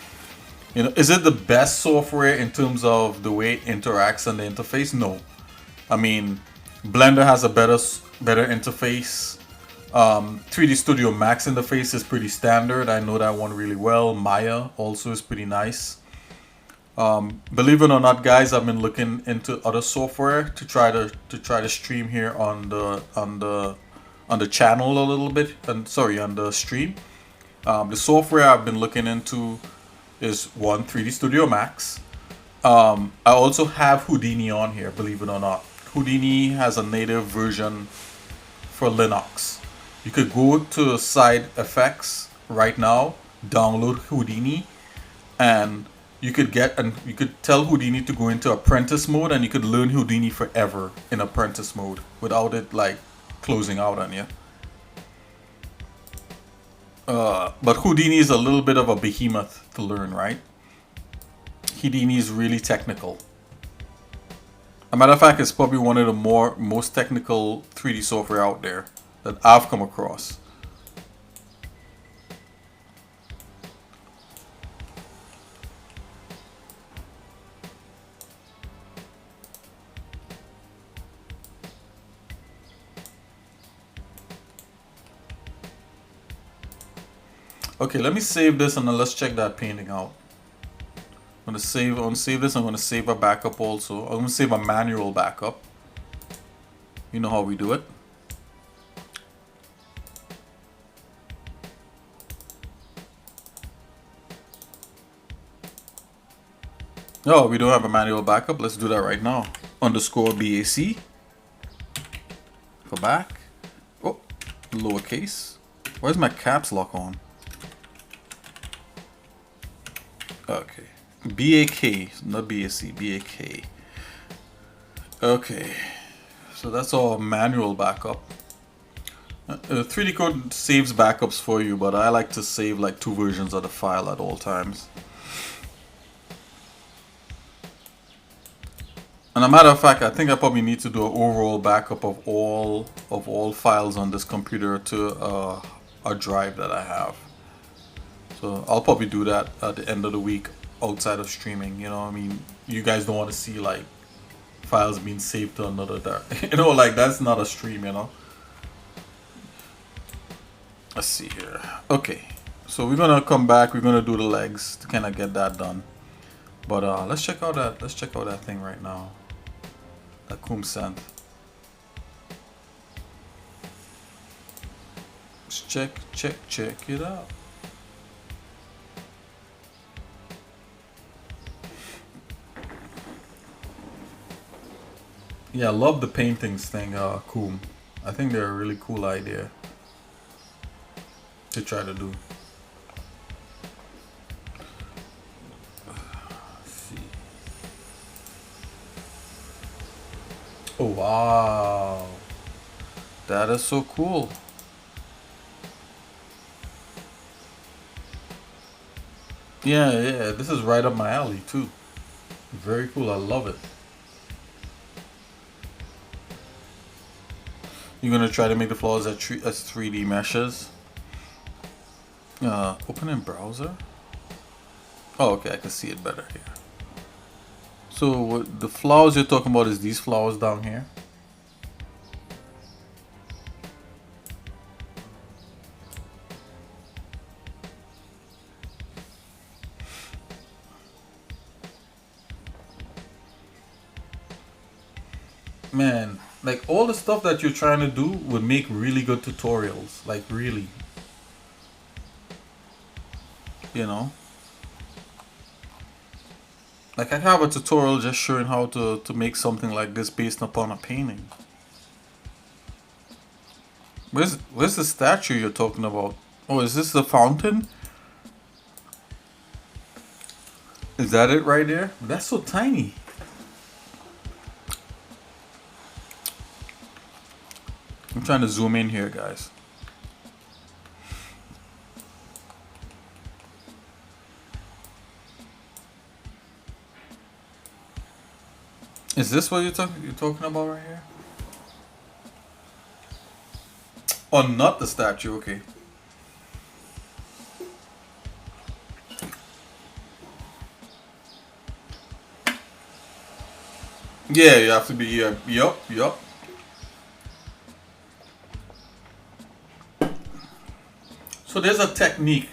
You know, is it the best software in terms of the way it interacts on the interface? No. I mean, Blender has a better interface. 3D Studio Max interface is pretty standard. I know that one really well. Maya also is pretty nice. Believe it or not, guys, I've been looking into other software to try to stream here on the channel a little bit. And sorry, on the stream. The software I've been looking into is 3D Studio Max. I also have Houdini on here, believe it or not. Houdini has a native version for Linux. You could go to Side Effects right now, download Houdini, and you could tell Houdini to go into apprentice mode, and you could learn Houdini forever in apprentice mode without it like closing out on you. But Houdini is a little bit of a behemoth to learn, right? Houdini is really technical. As a matter of fact, it's probably one of the most technical 3D software out there that I've come across. Okay, let me save this and then let's check that painting out. I want to save this. I'm going to save a backup also. I'm going to save a manual backup. You know how we do it. No, we don't have a manual backup. Let's do that right now. Underscore BAC for back. Oh, lowercase. Where's my caps lock on? Okay. BAK, not BAC, BAK. Okay. So that's all manual backup. 3DCoat saves backups for you, but I like to save like 2 versions of the file at all times. And a matter of fact, I think I probably need to do an overall backup of all files on this computer to a drive that I have. So I'll probably do that at the end of the week outside of streaming. You know, I mean, you guys don't want to see like files being saved to another, you know, like that's not a stream, you know. Let's see here. Okay, so we're gonna come back. We're gonna do the legs to kind of get that done. But let's check out that thing right now. That Coom sent. Let's check it out. Yeah, I love the paintings thing, Coom. I think they're a really cool idea to try to do. Oh wow, that is so cool. Yeah, this is right up my alley too. Very cool, I love it. You're gonna try to make the flaws as 3D meshes. Open in browser. Oh, okay, I can see it better here. So what the flowers you're talking about is these flowers down here. Man, like all the stuff that you're trying to do would make really good tutorials, like really. You know? Like I have a tutorial just showing how to make something like this based upon a painting. Where's the statue you're talking about? Oh, is this the fountain? Is that it right there? That's so tiny. I'm trying to zoom in here, guys. Is this what you're talking about right here? Oh, not the statue. Okay. Yeah, you have to be. Yup. So there's a technique.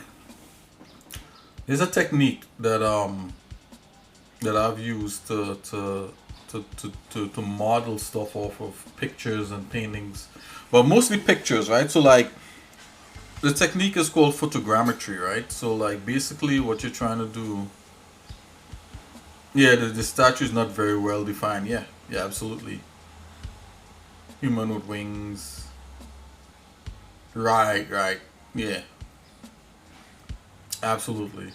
There's a technique that I've used to model stuff off of pictures and paintings, but mostly pictures, right? So like the technique is called photogrammetry, right? So like basically what you're trying to do. Yeah, the statue is not very well defined. Yeah, absolutely. Human with wings. Right. Yeah, absolutely.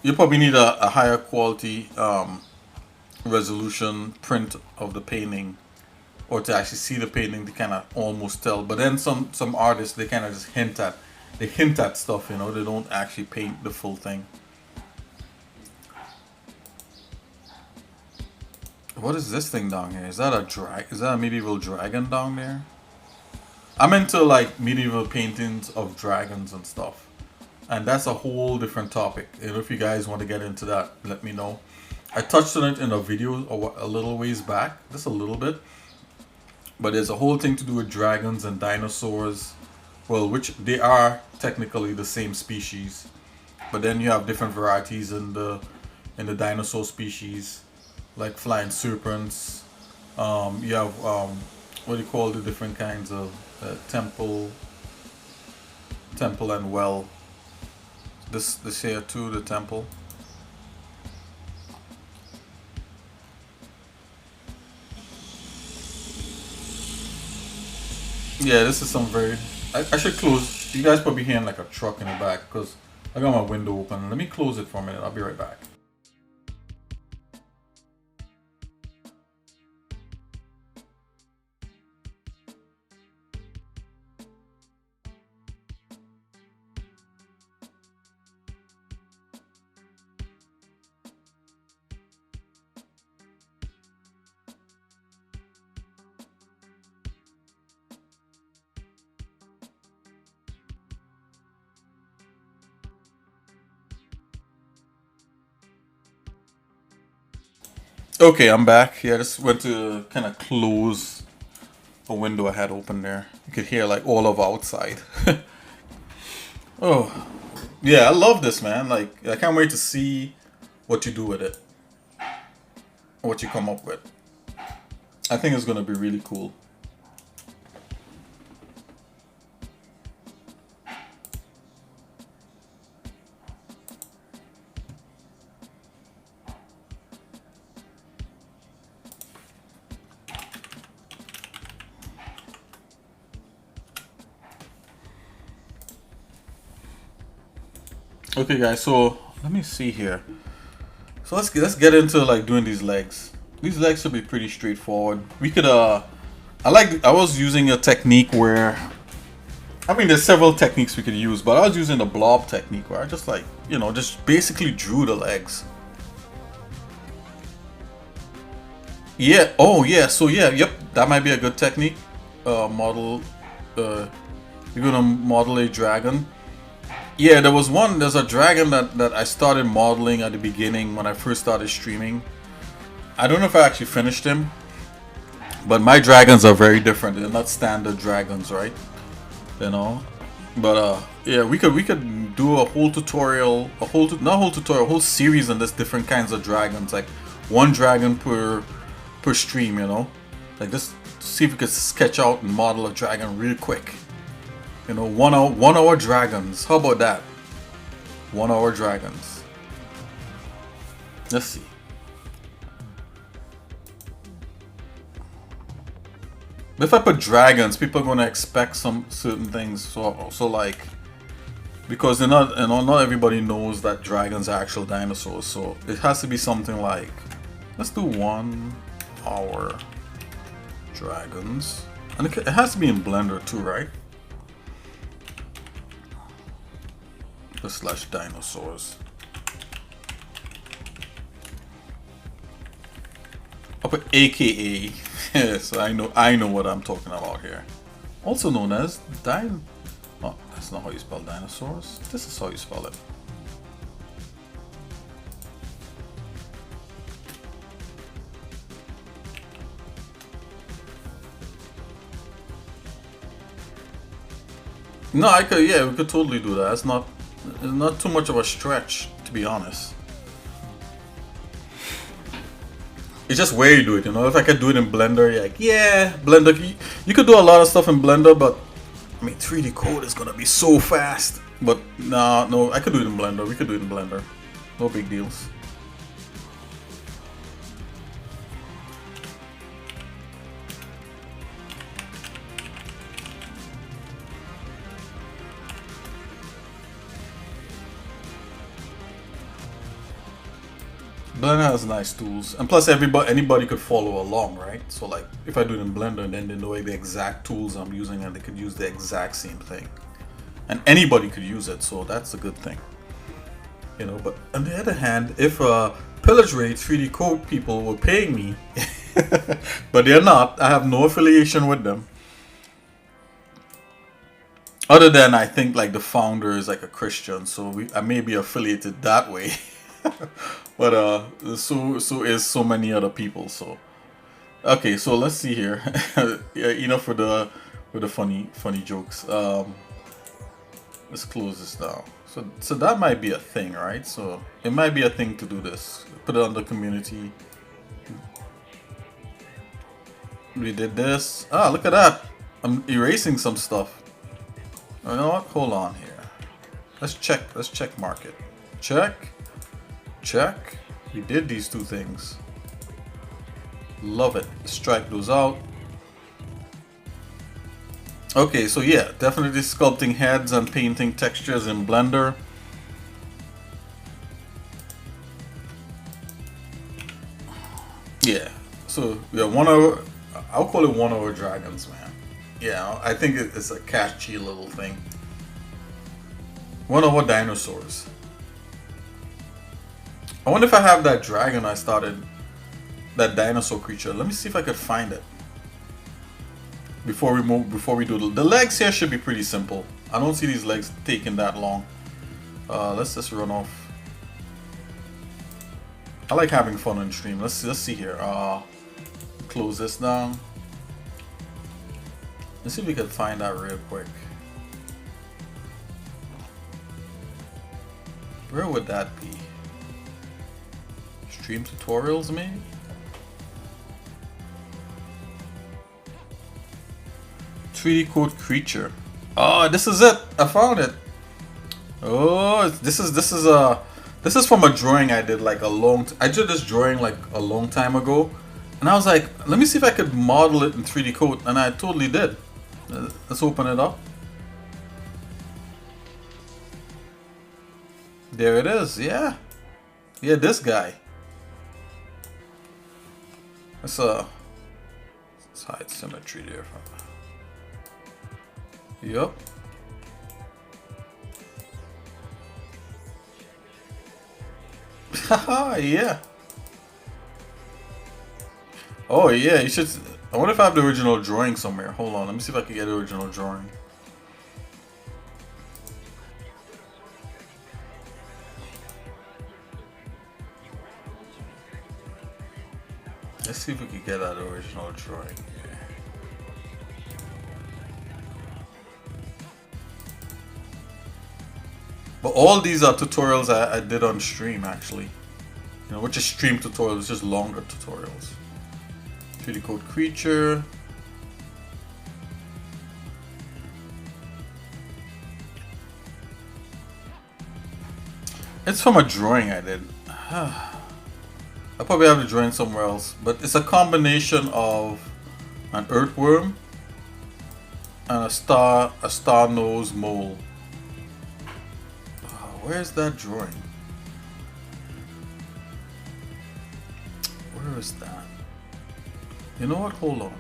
You probably need a higher quality resolution print of the painting, or to actually see the painting to kind of almost tell. But then some artists, they kind of just hint at stuff, you know. They don't actually paint the full thing. What is this thing down here? Is that Is that a medieval dragon down there? I'm into like medieval paintings of dragons and stuff, and that's a whole different topic. And if you guys want to get into that, let me know. I touched on it in a video a little ways back, just a little bit. But there's a whole thing to do with dragons and dinosaurs. Well, which they are technically the same species, but then you have different varieties in the dinosaur species, like flying serpents. You have what do you call the different kinds of temple and well. This here too, the temple. Yeah, this is some very. I should close. You guys probably hearing like a truck in the back because I got my window open. Let me close it for a minute. I'll be right back. Okay, I'm back. Yeah, I just went to kind of close a window I had open there. You could hear like all of outside. Oh, yeah, I love this, man. Like, I can't wait to see what you do with it, what you come up with. I think it's gonna be really cool. Okay, guys. So let me see here. So let's get into like doing these legs. These legs should be pretty straightforward. We could I was using a technique where I mean there's several techniques we could use, but I was using the blob technique where I just like, you know, just basically drew the legs. Yeah, oh yeah, so yeah, yep, that might be a good technique. Model you're gonna model a dragon. Yeah, there's a dragon that I started modeling at the beginning when I first started streaming. I don't know if I actually finished him, but my dragons are very different. They're not standard dragons, right? You know. But yeah, we could do a whole tutorial, not whole tutorial, a whole series on this different kinds of dragons, like one dragon per stream, you know. Like just see if we could sketch out and model a dragon real quick. You know, 1 hour dragons. How about that? 1 hour dragons. Let's see. But if I put dragons, people are gonna expect some certain things. So like, because they're not, you know, not everybody knows that dragons are actual dinosaurs. So it has to be something like, let's do 1 hour dragons, and it has to be in Blender too, right? The slash dinosaurs. I'll put AKA. So I know what I'm talking about here. Also known as oh, that's not how you spell dinosaurs. This is how you spell it. No, I could, yeah, we could totally do that. It's not too much of a stretch, to be honest. It's just where you do it, you know. If I could do it in Blender, you're like, yeah, Blender. You could do a lot of stuff in Blender, but I mean, 3DCoat is gonna be so fast. But no, I could do it in Blender. We could do it in Blender. No big deals. Blender has nice tools, and plus anybody could follow along, right? So like, if I do it in Blender, then they know the exact tools I'm using, and they could use the exact same thing, and anybody could use it. So that's a good thing, you know. But on the other hand, if Pillage Raid 3DCoat people were paying me, but they're not, I have no affiliation with them. Other than I think like the founder is like a Christian, so I may be affiliated that way. But so is so many other people. So okay, so let's see here. Yeah, enough with the funny jokes. Let's close this down. So that might be a thing, right? So it might be a thing to do this. Put it on the community. We did this. Ah, look at that. I'm erasing some stuff. You know what? Hold on here. Let's check market. Check. We did these 2 things. Love it. Strike those out. Okay, so yeah, definitely sculpting heads and painting textures in Blender. Yeah, so yeah, 1 hour. I'll call it 1 hour dragons, man. Yeah, I think it's a catchy little thing. 1 hour dinosaurs. I wonder if I have that dragon I started, that dinosaur creature. Let me see if I could find it before we do the legs here. Should be pretty simple. I don't see these legs taking that long. Let's just run off. I like having fun on stream. Let's see here. Close this down. Let's see if we can find that real quick. Where would that be? Stream tutorials, maybe? .3DCoat creature. Oh, this is it. I found it. Oh, this is from a drawing I did like I did this drawing like a long time ago, and I was like, let me see if I could model it in 3DCoat, and I totally did. Let's open it up. There it is. Yeah, this guy. Let's hide symmetry there. Yup. Haha, yeah. Oh yeah, you should. I wonder if I have the original drawing somewhere. Hold on, let me see if I can get the original drawing. Let's see if we can get that original drawing here. But all these are tutorials I did on stream, actually. You know, which is stream tutorials, just longer tutorials. 3DCoat creature. It's from a drawing I did. I probably have the drawing somewhere else, but it's a combination of an earthworm and a star nose mole. Where's that drawing? Where is that? You know what? Hold on.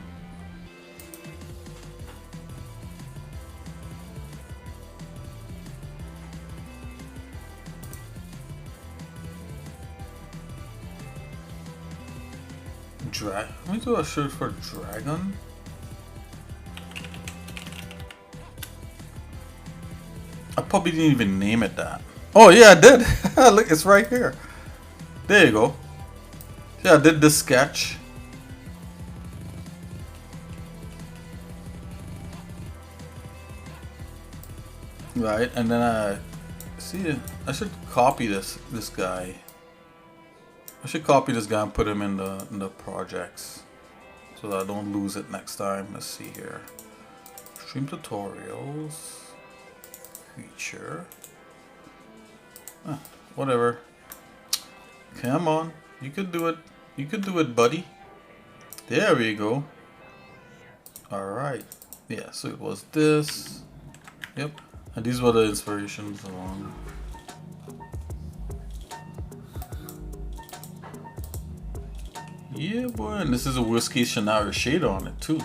Let me do a search for dragon. I probably didn't even name it that. Oh yeah, I did. Look, it's right here. There you go. Yeah, I did this sketch. Right, and then I see. I should copy this guy. I should copy this guy and put him in the projects so that I don't lose it next time. Let's see here. Stream tutorials. Creature. Whatever. Come on. You could do it. You could do it, buddy. There we go. Alright. Yeah, so it was this. Yep. And these were the inspirations along. Yeah, boy. And this is a worst case scenario shade on it, too.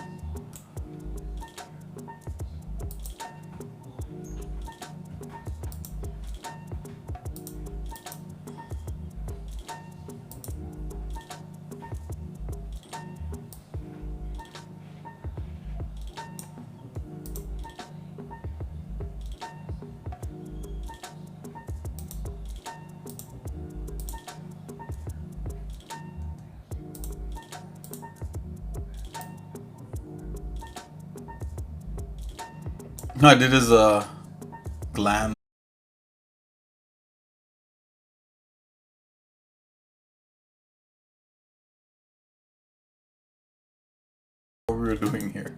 I did his gland. What we were doing here.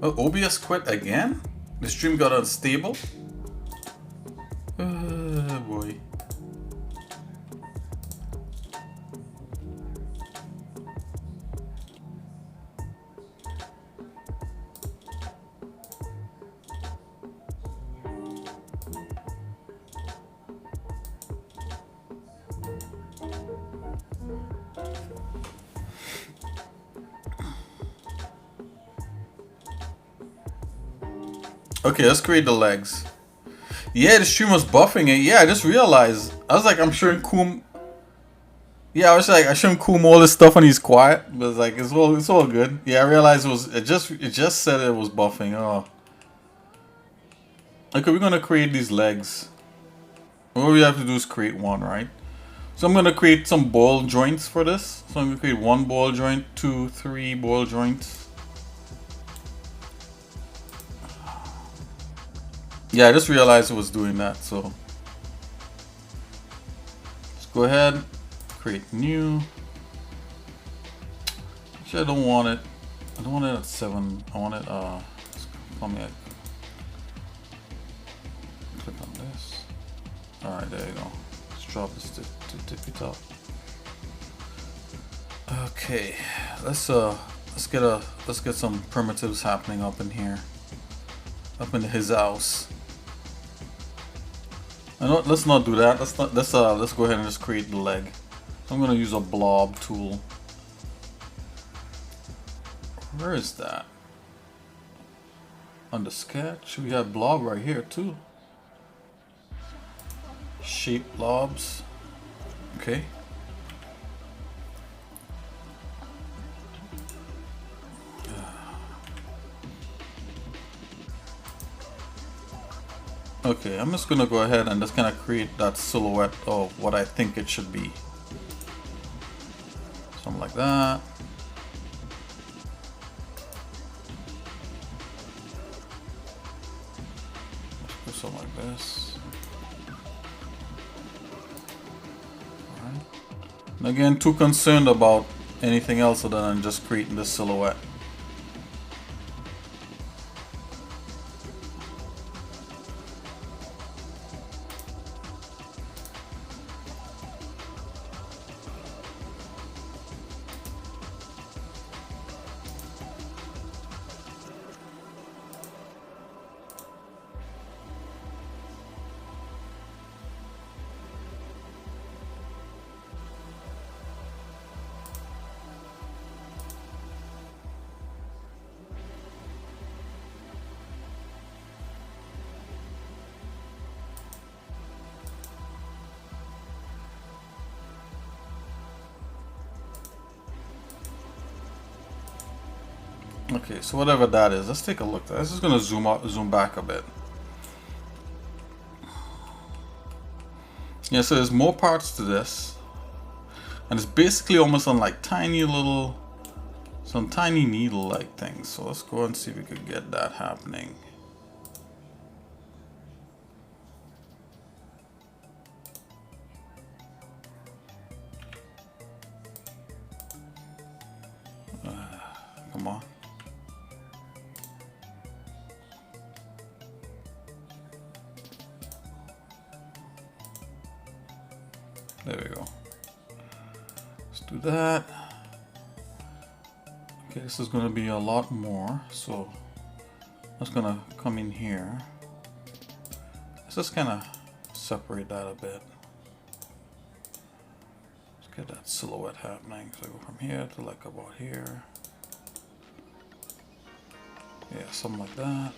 Oh, OBS quit again? The stream got unstable? Boy. Okay, let's create the legs. Yeah, the stream was buffing it. Yeah, I just realized. I was like, I'm showing Koom. Yeah, I was like, I showing Koom all this stuff when he's quiet, but it's like it's all good. Yeah, I realized it just said it was buffing. Oh. Okay, we're gonna create these legs. All we have to do is create one, right? So I'm gonna create some ball joints for this. So I'm gonna create one ball joint, 2, 3 ball joints. Yeah, I just realized it was doing that, so let's go ahead, create new. Actually, I don't want it at 7. I want it let me click on this. Alright, there you go. Let's drop this to tippy top. Okay, let's get some primitives happening up in here. Up in his house. Let's not do that. Let's go ahead and just create the leg. I'm gonna use a blob tool. Where is that? Under sketch, we got blob right here too. Shape blobs. Okay. Okay, I'm just gonna go ahead and just kind of create that silhouette of what I think it should be. Something like that. Let's do something like this. Alright. And again, too concerned about anything else other than just creating this silhouette. Okay, so whatever that is, let's take a look. This is gonna zoom back a bit. Yeah, so there's more parts to this, and it's basically almost on like tiny little, some tiny needle-like things. So let's go and see if we could get that happening. Come on. There we go. Let's do that. Okay, this is going to be a lot more. So that's going to come in here. Let's just kind of separate that a bit. Let's get that silhouette happening. So I go from here to like about here. Yeah, something like that.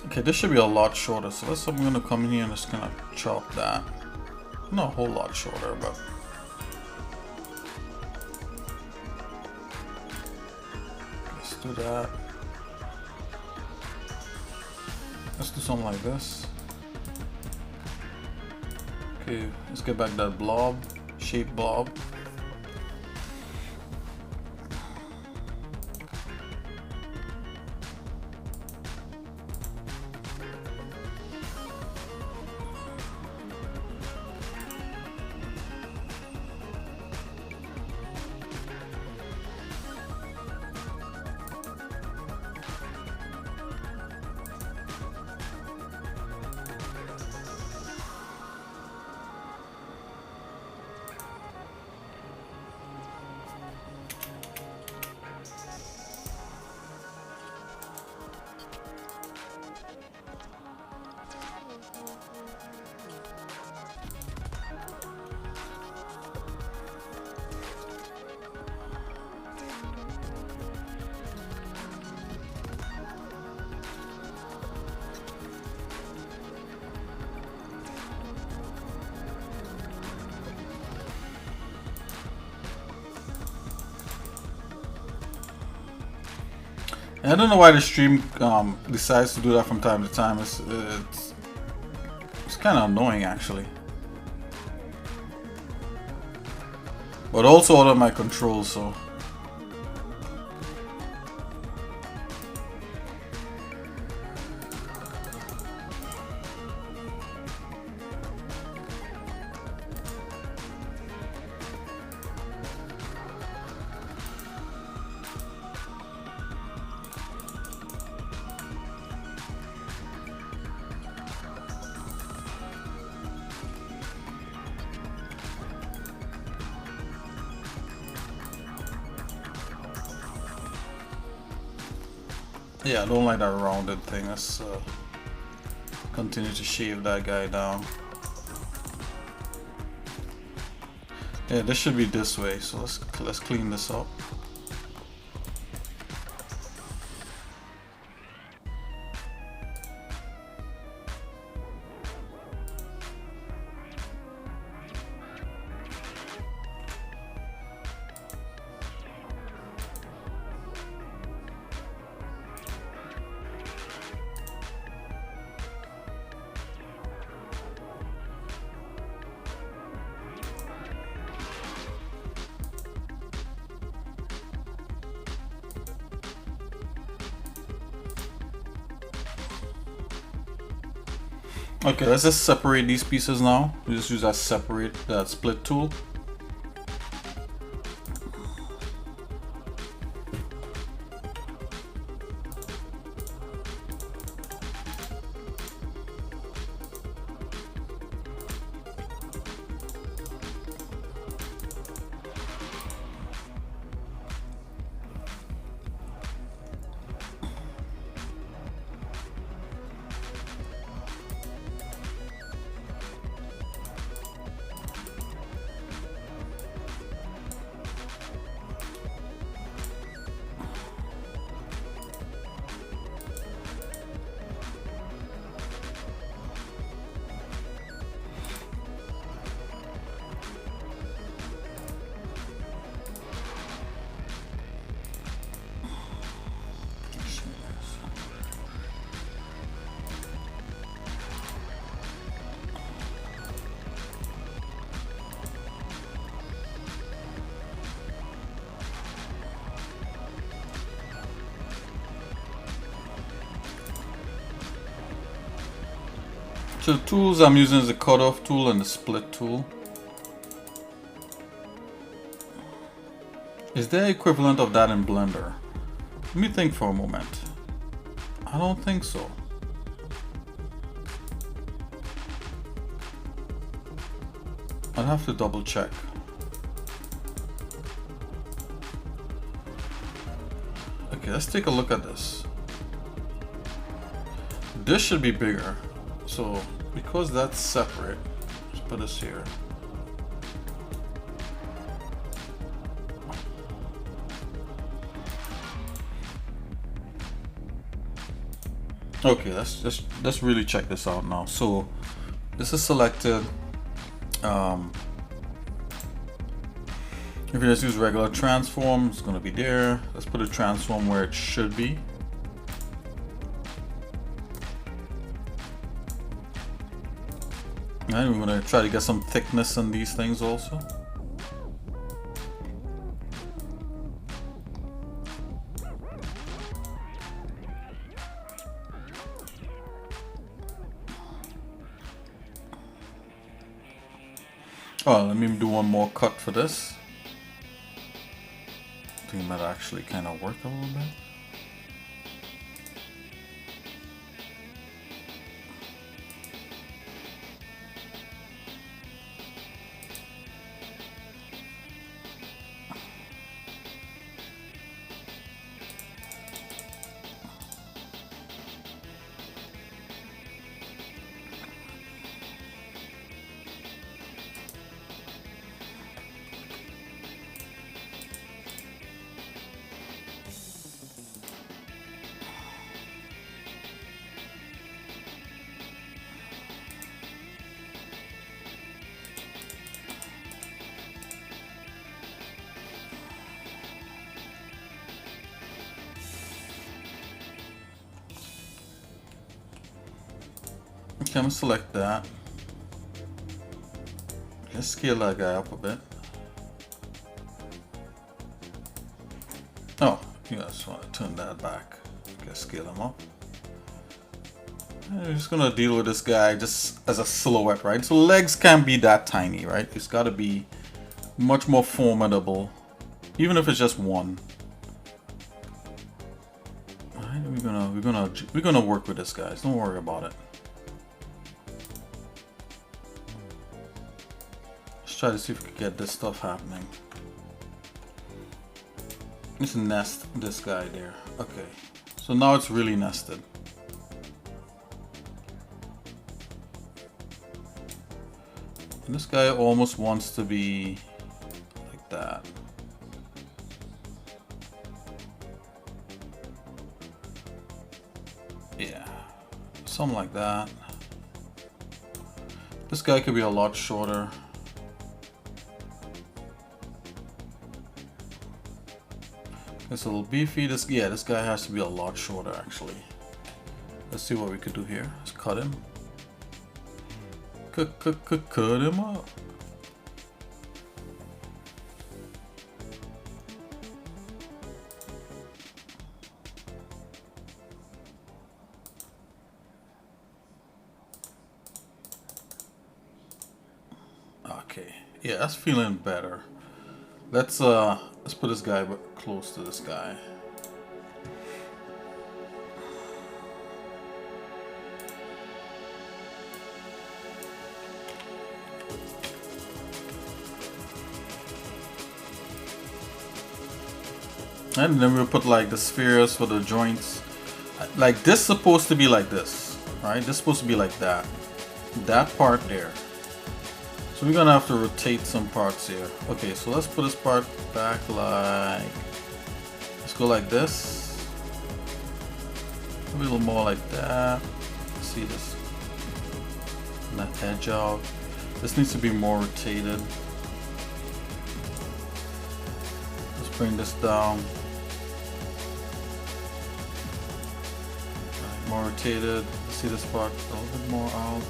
Okay, this should be a lot shorter, so I'm gonna come in here and just kind of chop that. Not a whole lot shorter, but let's do that. Let's do something like this. Okay, let's get back that blob, shape blob. I don't know why the stream decides to do that from time to time. It's kind of annoying actually, but also out of my control. So yeah, I don't like that rounded thing. Let's continue to shave that guy down. Yeah, this should be this way. So let's clean this up. Okay, let's just separate these pieces now. We just use that split tool. So the tools I'm using is the cutoff tool and the split tool. Is there equivalent of that in Blender? Let me think for a moment. I don't think so. I'd have to double check. Okay, let's take a look at this. This should be bigger. So because that's separate, let's put this here. Okay, let's really check this out now. So this is selected. If you just use regular transform, it's going to be there. Let's put a transform where it should be. And we're going to try to get some thickness in these things also. Oh, let me do one more cut for this. I think it might actually kind of work a little bit. Okay, I'm gonna select that. Let's scale that guy up a bit. Oh, yeah, I just want to turn that back. Okay, scale him up. I'm just gonna deal with this guy just as a silhouette, right? So legs can't be that tiny, right? It's gotta be much more formidable, even if it's just one. Alright, we're gonna work with this, guys. Don't worry about it. Try to see if we can get this stuff happening. Let's nest this guy there. Okay, so now it's really nested. And this guy almost wants to be like that. Yeah, something like that. This guy could be a lot shorter. It's a little beefy. This guy has to be a lot shorter actually. Let's see what we could do here. Let's cut him. Cut him up. Okay. Yeah, that's feeling better. Let's put this guy close to this guy. And then we'll put like the spheres for the joints. Like this is supposed to be like this, right? This is supposed to be like that. That part there. So we're gonna have to rotate some parts here. Okay, so let's put this part back like, let's go like this. A little more like that. See this, that edge out. This needs to be more rotated. Let's bring this down. Right, more rotated. See this part a little bit more out.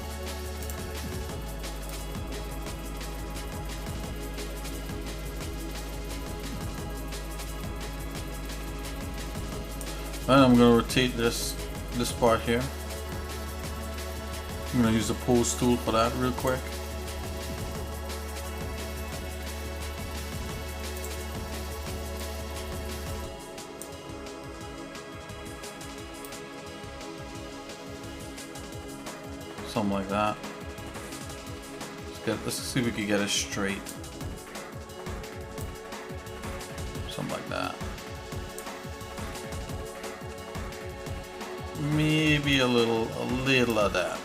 And I'm going to rotate this part here. I'm gonna use the pose tool for that real quick. Something like that. Let's see if we can get it straight. Something like that. Maybe a little of that.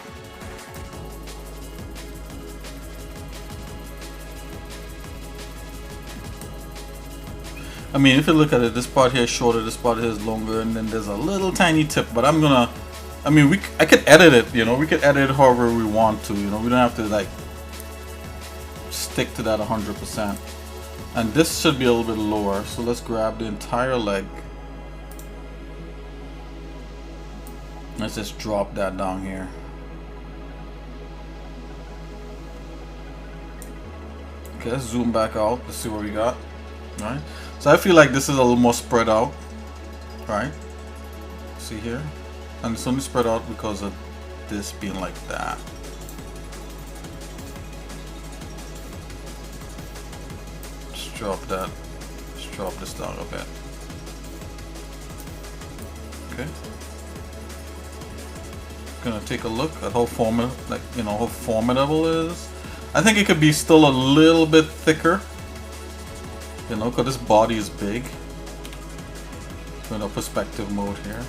I mean, if you look at it, this part here is shorter, this part here is longer, and then there's a little tiny tip. But I'm gonna, I mean, I could edit it. You know, we could edit it however we want to. You know, we don't have to like stick to that 100%. And this should be a little bit lower. So let's grab the entire leg. Let's just drop that down here. Okay, let's zoom back out. Let's see what we got. All right. So I feel like this is a little more spread out. All right. See here? And it's only spread out because of this being like that. Just drop that. Just drop this down a bit. Okay. Gonna take a look at how how formidable it is. I think it could be still a little bit thicker. You know, because this body is big. In a perspective mode here.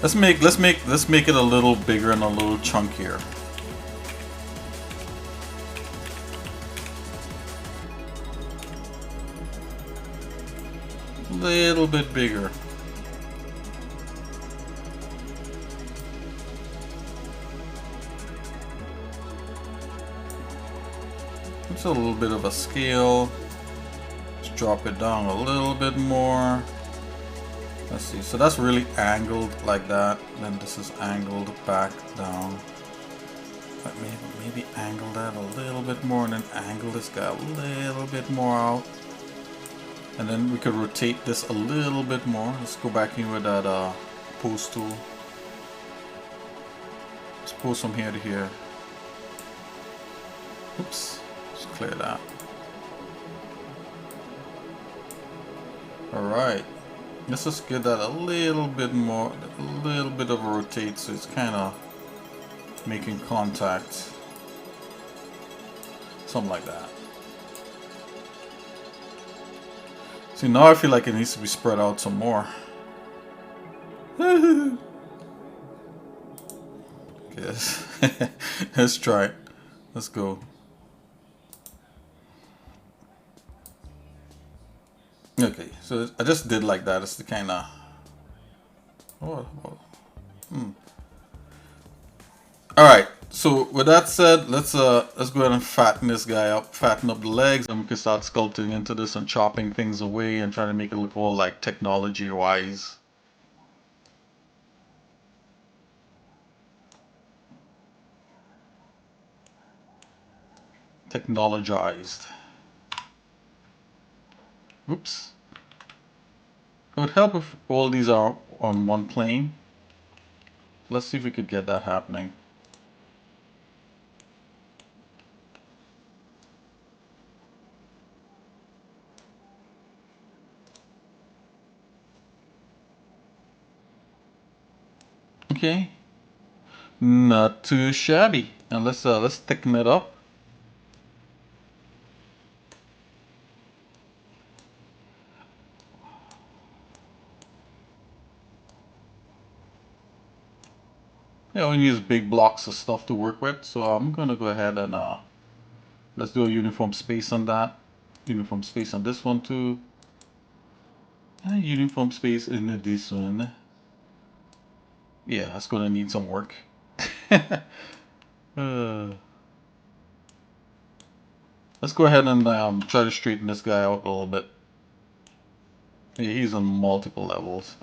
Let's make it a little bigger and a little chunkier. Little bit bigger. It's a little bit of a scale. Let's drop it down a little bit more. Let's see. So that's really angled like that. Then this is angled back down. But maybe angle that a little bit more, and then angle this guy a little bit more out. And then we could rotate this a little bit more. Let's go back in with that pose tool. Let's pose from here to here. Oops. Let's clear that. Alright. Let's just get that a little bit more, a little bit of a rotate so it's kind of making contact. Something like that. See, now I feel like it needs to be spread out some more. Yes. Let's try it. Let's go. Okay, so I just did like that. It's the kind of. All right. So with that said, let's go ahead and fatten this guy up, fatten up the legs, and we can start sculpting into this and chopping things away and trying to make it look all like technology-wise. Technologized. Oops. It would help if all these are on one plane. Let's see if we could get that happening. Okay. Not too shabby. And let's thicken it up. Yeah, we use big blocks of stuff to work with, so I'm gonna go ahead and let's do a uniform space on that. Uniform space on this one too. And a uniform space in this one. Yeah, that's gonna need some work. Let's go ahead and try to straighten this guy out a little bit. Yeah, he's on multiple levels.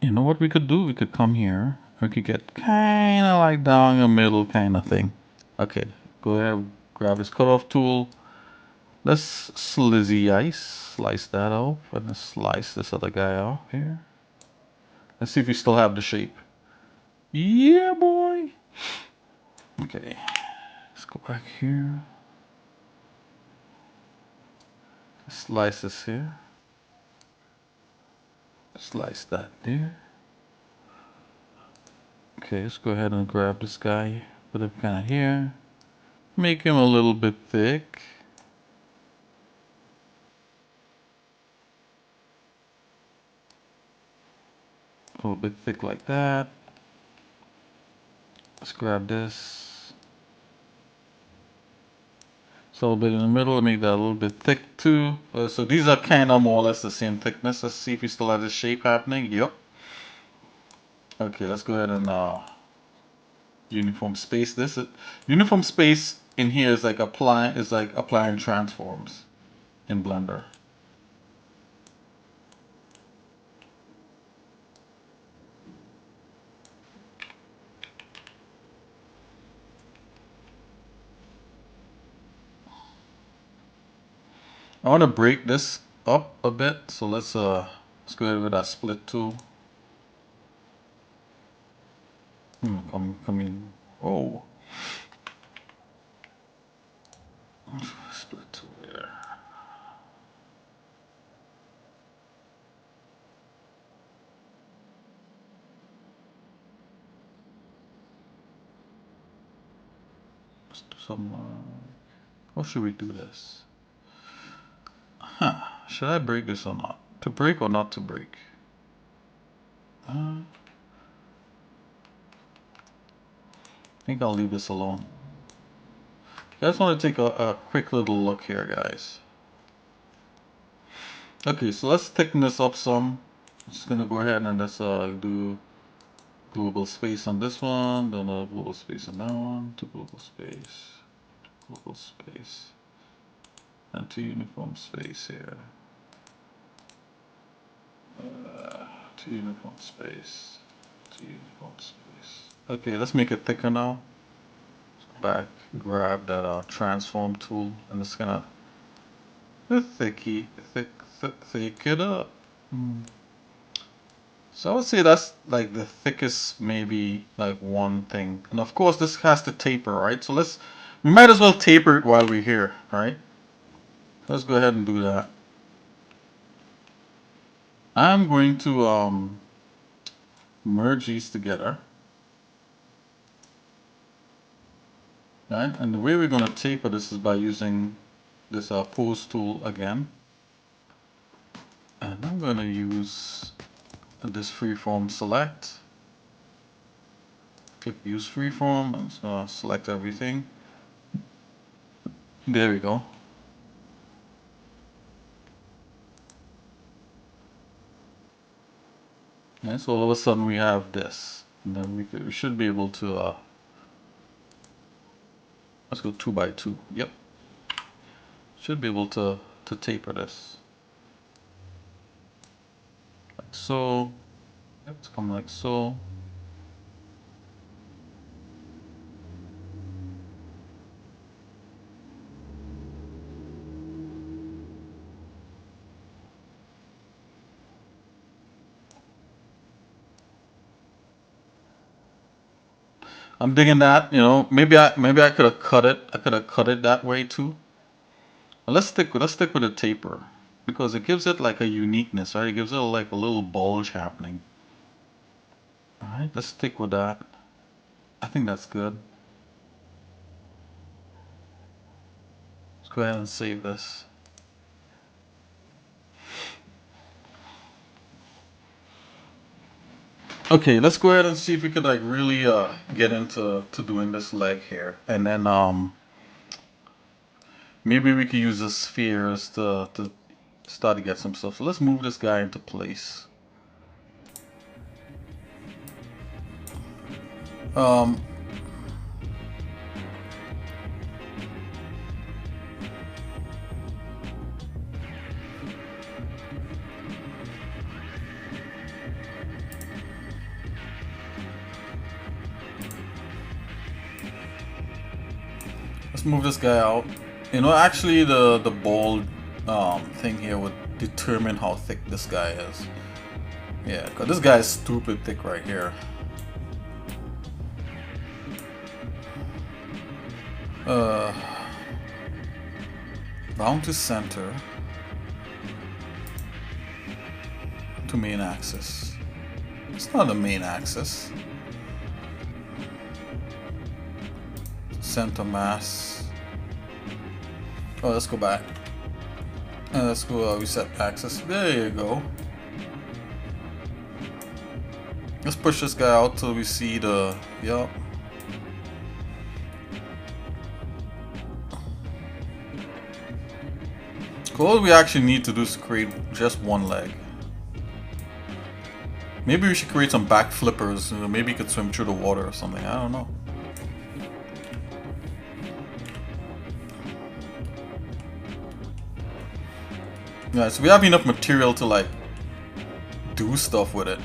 You know what we could do? We could come here. We could get kind of like down the middle kind of thing. Okay, Go ahead, grab his cutoff tool. Let's slizzy ice, slice that off, and then slice this other guy off here. Let's see if we still have the shape. Yeah, boy. Okay, let's go back here. Slice this here. Slice that there. Okay, let's go ahead and grab this guy. Put him kind of here. Make him a little bit thick. A little bit thick like that. Let's grab this. So a little bit in the middle, make that a little bit thick too. So these are kind of more or less the same thickness. Let's see if we still have this shape happening. Yep. Okay, let's go ahead and uniform space this. Uniform space in here is like applying transforms in Blender. I want to break this up a bit, so let's go ahead with that split tool. Come in. Oh, split tool there. Let's do some. How should we do this? Huh? Should I break this or not? To break or not to break? I think I'll leave this alone. I just want to take a quick little look here, guys. Okay, so let's thicken this up some. Just gonna go ahead and let's do global space on this one, then a global space on that one, to global space, and to uniform space here. To uniform space, to uniform space. Okay, let's make it thicker now. Back, grab that transform tool, and it's gonna thick it up. So I would say that's like the thickest, maybe like one thing. And of course, this has to taper, right? So we might as well taper it while we're here, right? Let's go ahead and do that. I'm going to merge these together. Right? And the way we're going to taper this is by using this pose tool again. And I'm going to use this freeform select. Click use freeform. I'm just going to select everything. There we go. And so all of a sudden we have this. And then we should be able to let's go 2 by 2. Yep. Should be able to taper this. Like so. Yep, it's come like so. I'm digging that, you know, maybe I could have cut it. I could have cut it that way too. But let's stick with a taper because it gives it like a uniqueness, right? It gives it like a little bulge happening. All right, let's stick with that. I think that's good. Let's go ahead and save this. Okay, let's go ahead and see if we could like really get into doing this leg here, and then maybe we could use the spheres to start to get some stuff. So let's move this guy into place. Um, Let's move this guy out. You know, actually the ball thing here would determine how thick this guy is. Yeah, because this guy is stupid thick right here. Bound to center. To main axis. It's not the main axis. Center mass. Oh, let's go back. And let's go reset axis. There you go. Let's push this guy out till we see the... Yup. All we actually need to do is create just one leg. Maybe we should create some back flippers. Maybe he could swim through the water or something. I don't know. Yeah, so we have enough material to like do stuff with it.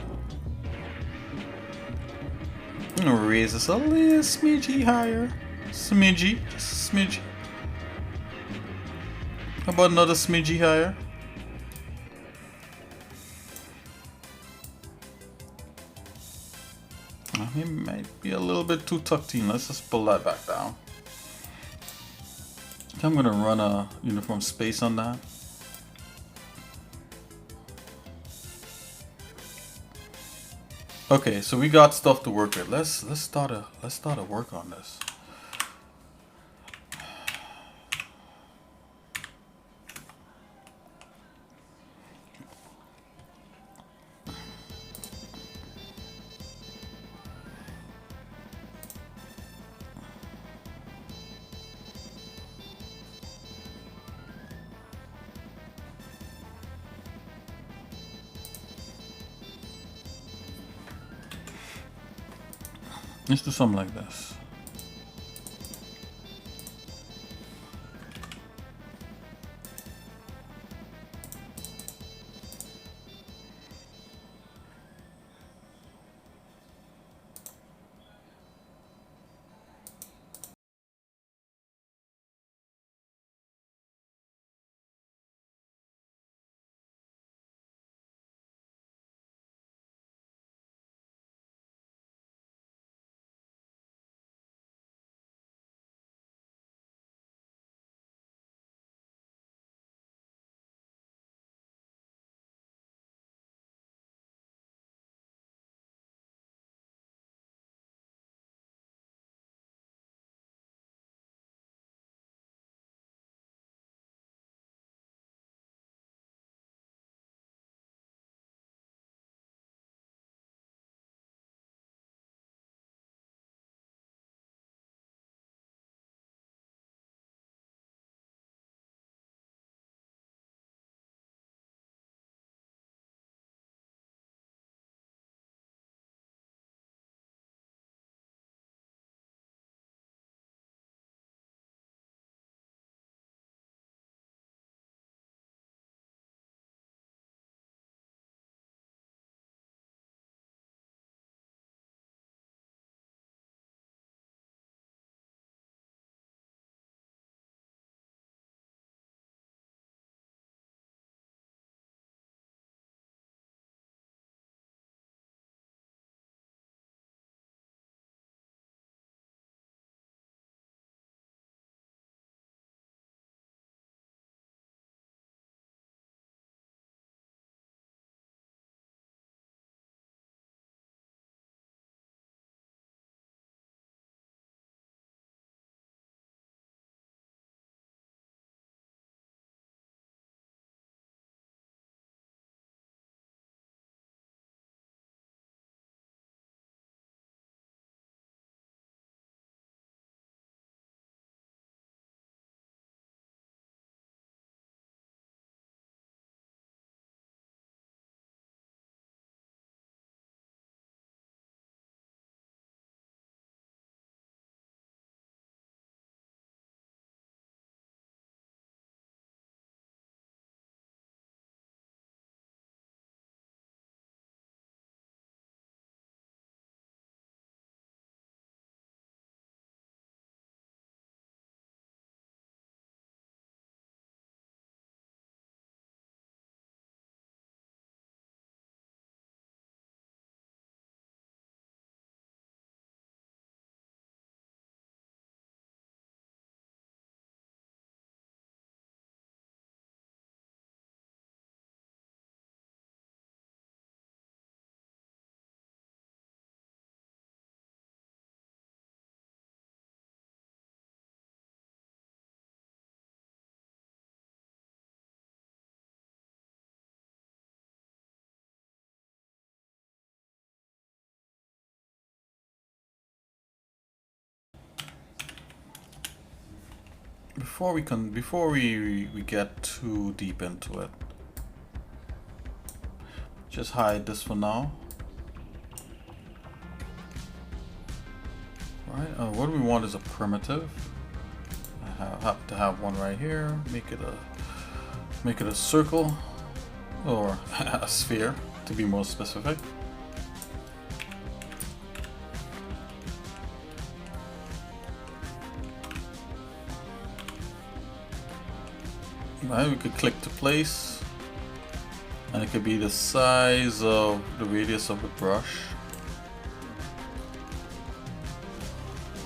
I'm gonna raise this a little smidgy higher. Smidgy, just a smidgy. How about another smidgy higher? It might be a little bit too tucked in. Let's just pull that back down. I think I'm gonna run a uniform space on that. Okay, so we got stuff to work with. Let's start a work on this. Let's do something like this. before we get too deep into it, just hide this for now. Right. What we want is a primitive. I have to have one right here. Make it a circle or a sphere, to be more specific. Right, we could click to place, and it could be the size of the radius of the brush.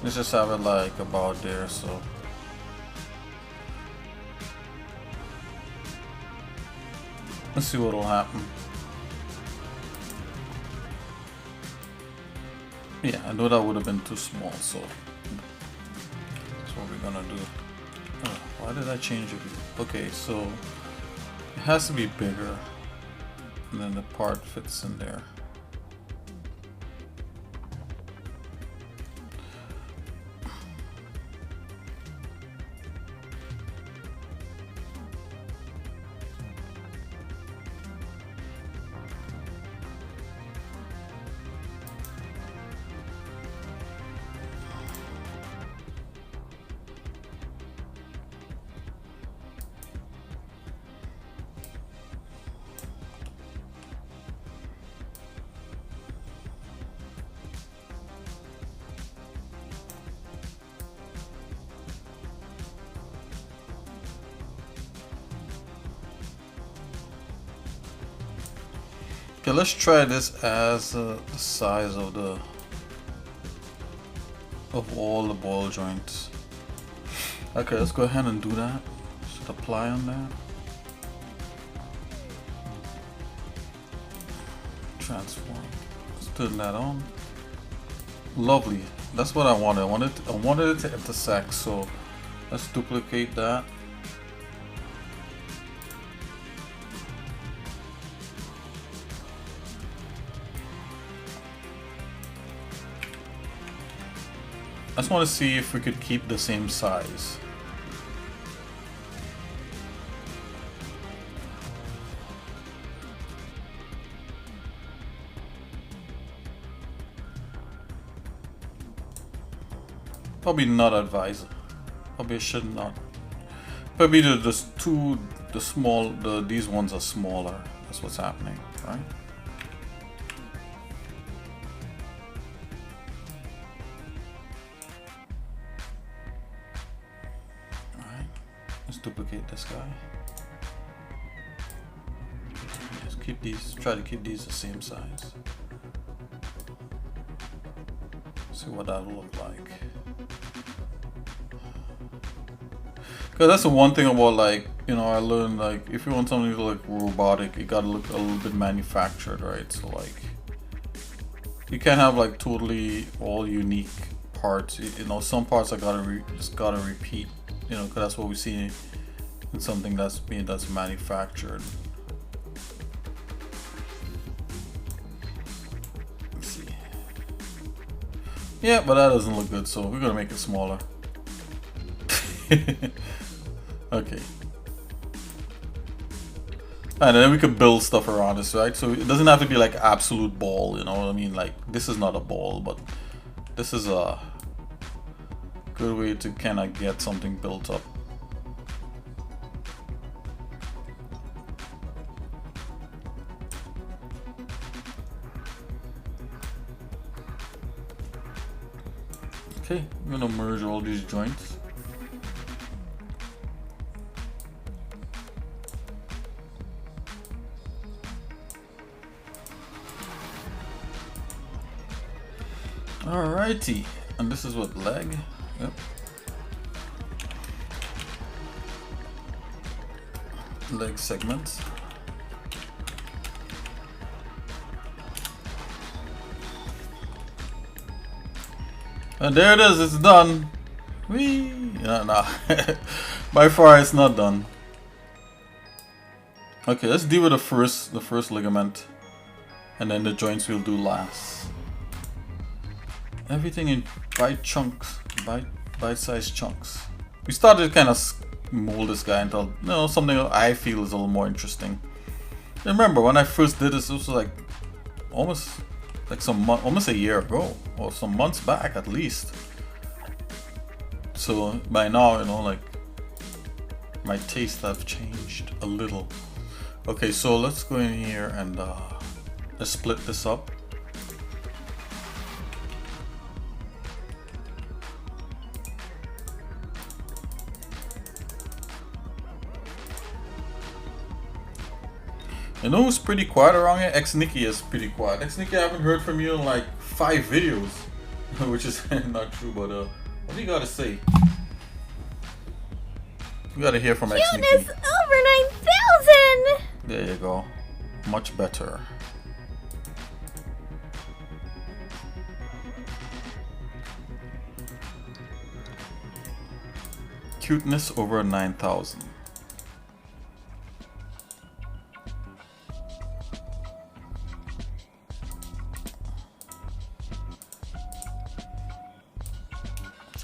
Let's just have it like about there, so. Let's see what'll happen. Yeah, I know that would have been too small, so that's what we're gonna do. Oh, why did I change it? Okay, so it has to be bigger, and then the part fits in there. Okay, let's try this as the size of all the ball joints. Okay, let's go ahead and do that. Just apply on that. Transform. Let's turn that on. Lovely. That's what I wanted. I wanted it to intersect. So let's duplicate that. I just want to see if we could keep the same size. Probably not advised. Probably I should not. Probably these ones are smaller. That's what's happening, right? Duplicate this guy. Just keep these, try to keep these the same size. See what that'll look like. Cause that's the one thing about, like, you know, I learned, like, if you want something to look robotic, it gotta look a little bit manufactured, right? So like, you can't have like totally all unique parts. You know, some parts I just gotta repeat. You know, because that's what we see in something that's manufactured. Let's see. Yeah, but that doesn't look good, so we're gonna make it smaller. Okay. And then we could build stuff around this, right? So it doesn't have to be like absolute ball, you know what I mean? Like, this is not a ball, but this is a good way to kind of get something built up. Okay, I'm gonna merge all these joints. Alrighty, and this is what leg. Yep. Leg segments. And there it is, it's done. Whee! No. By far it's not done. Okay, let's deal with the first ligament. And then the joints we'll do last. Everything in bite chunks, bite-sized chunks. we started to kind of mold this guy into, you know, something I feel is a little more interesting. Remember when I first did this, this was like almost like almost a year ago, or some months back at least. So by now, you know, like my tastes have changed a little. Okay, so let's go in here and let's split this up. You know who's pretty quiet around here? X-Nicky is pretty quiet. X-Nicky, I haven't heard from you in like 5 videos. Which is not true, but what do you gotta say? We gotta hear from X-Nicky. Cuteness over 9,000! There you go. Much better. Cuteness over 9,000.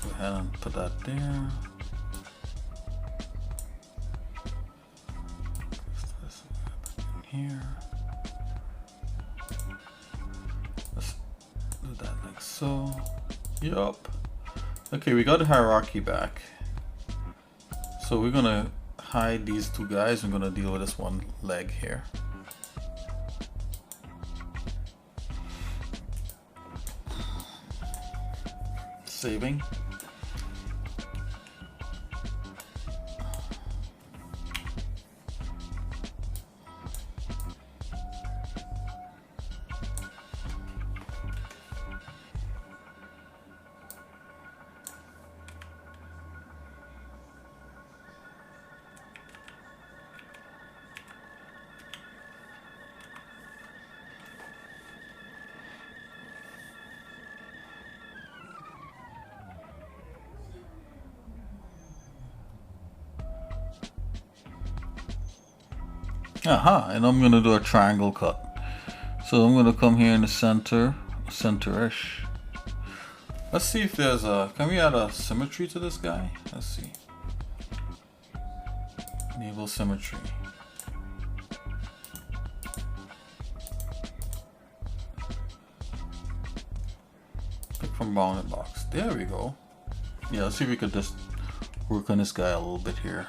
Go ahead and put that there. Here. Let's do that like so. Yup. Okay, we got the hierarchy back. So we're gonna hide these 2 guys. We're gonna deal with this one leg here. Saving. Aha, and I'm gonna do a triangle cut. So I'm gonna come here in the center-ish. Let's see if there's a, can we add a symmetry to this guy? Let's see. Enable symmetry. Pick from bounded box. There we go. Yeah, let's see if we could just work on this guy a little bit here.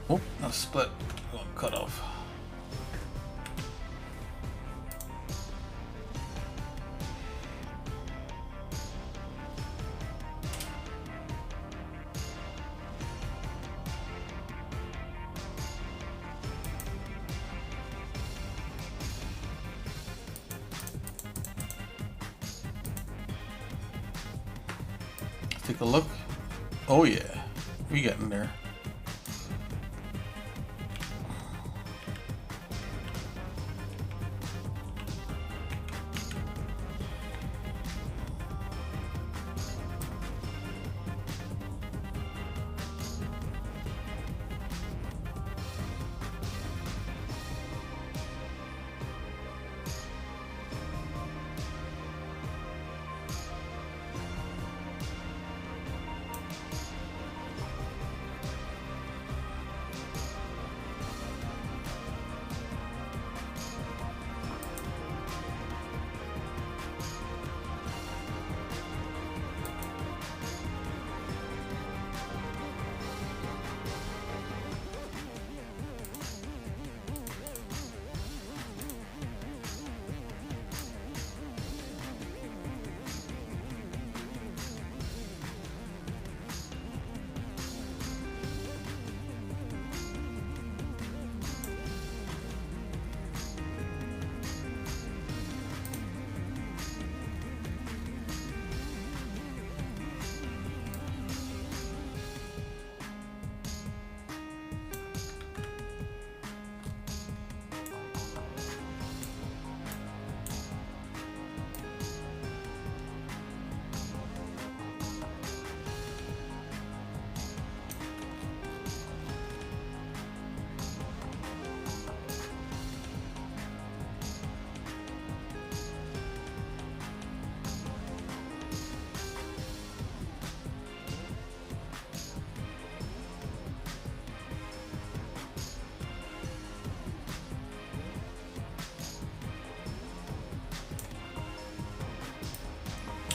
Oh, no, split. Cut off. Take a look. Oh yeah, we getting there.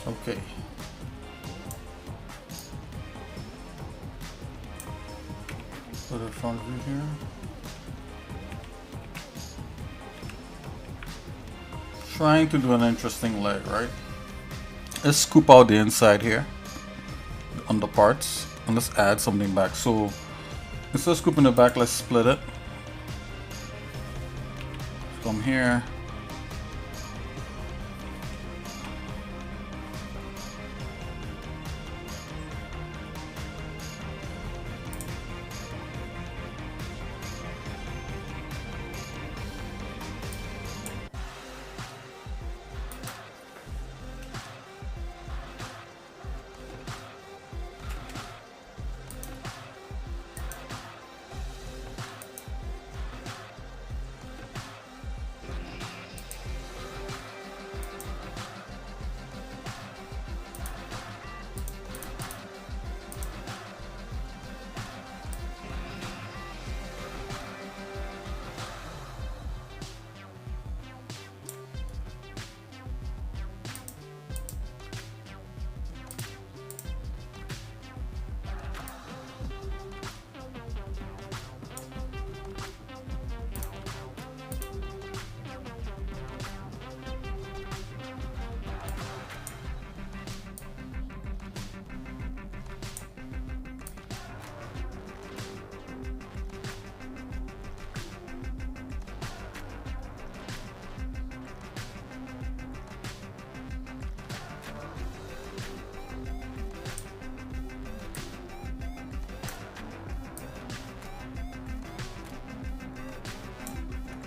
Okay. Put it front view here. Trying to do an interesting leg, right? Let's scoop out the inside here on the parts and let's add something back. So instead of scooping it back, let's split it. From here.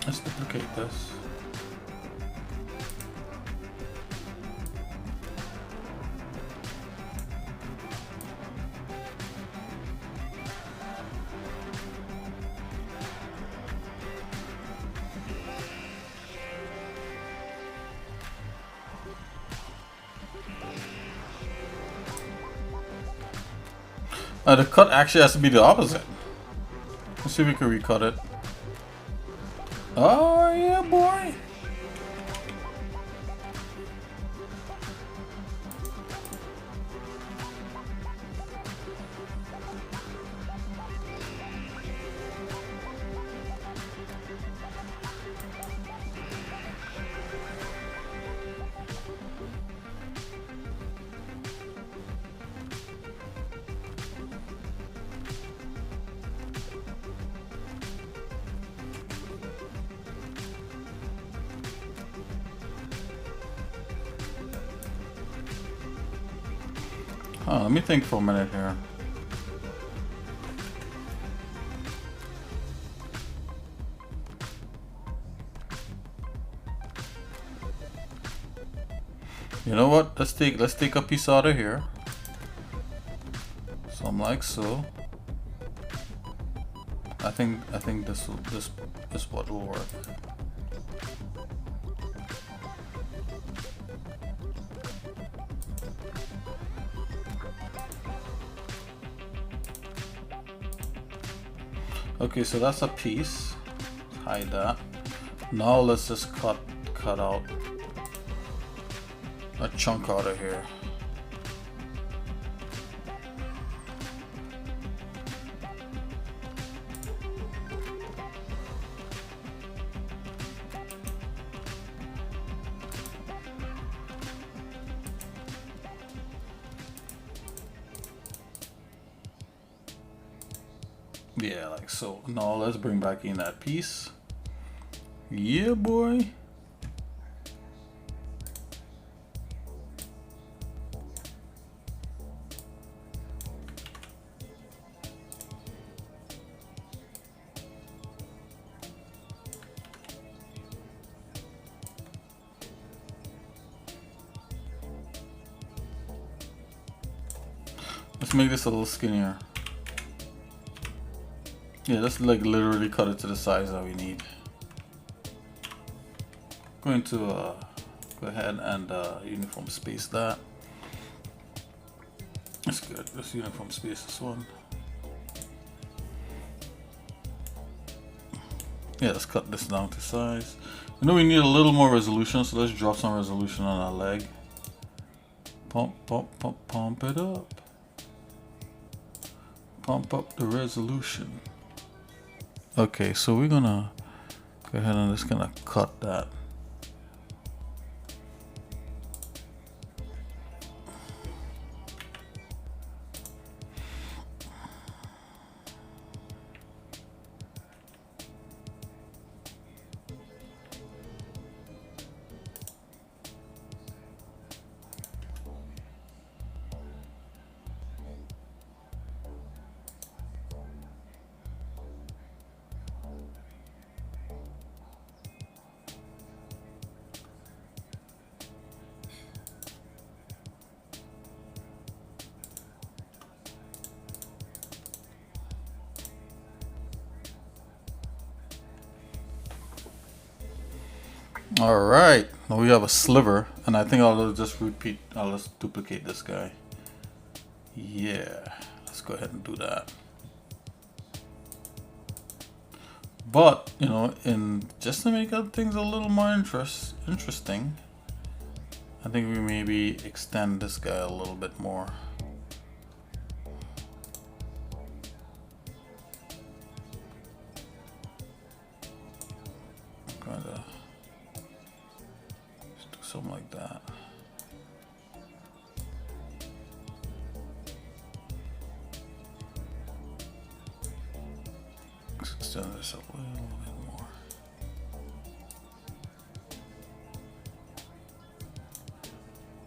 Let's duplicate this. The cut actually has to be the opposite. Let's see if we can recut it. Oh yeah, boy. Let me think for a minute here. You know what? Let's take a piece out of here. Something like so. I think this what will work. Okay, so that's a piece. Hide that. Now let's just cut out a chunk out of here. Yeah, like so. Now let's bring back in that piece. Yeah, boy. Let's make this a little skinnier. Yeah, let's like literally cut it to the size that we need. Going to go ahead and uniform space that. That's good. Let's uniform space this one. Yeah, let's cut this down to size. You know we need a little more resolution, so let's drop some resolution on our leg. Pump it up. Pump up the resolution. Okay, so we're gonna go ahead and just gonna cut that. All right, now we have a sliver, and I think I'll just repeat. I'll just duplicate this guy. Yeah, let's go ahead and do that. But you know, in just to make things a little more interesting, I think we maybe extend this guy a little bit more. Something like that. Let's extend this a little bit more.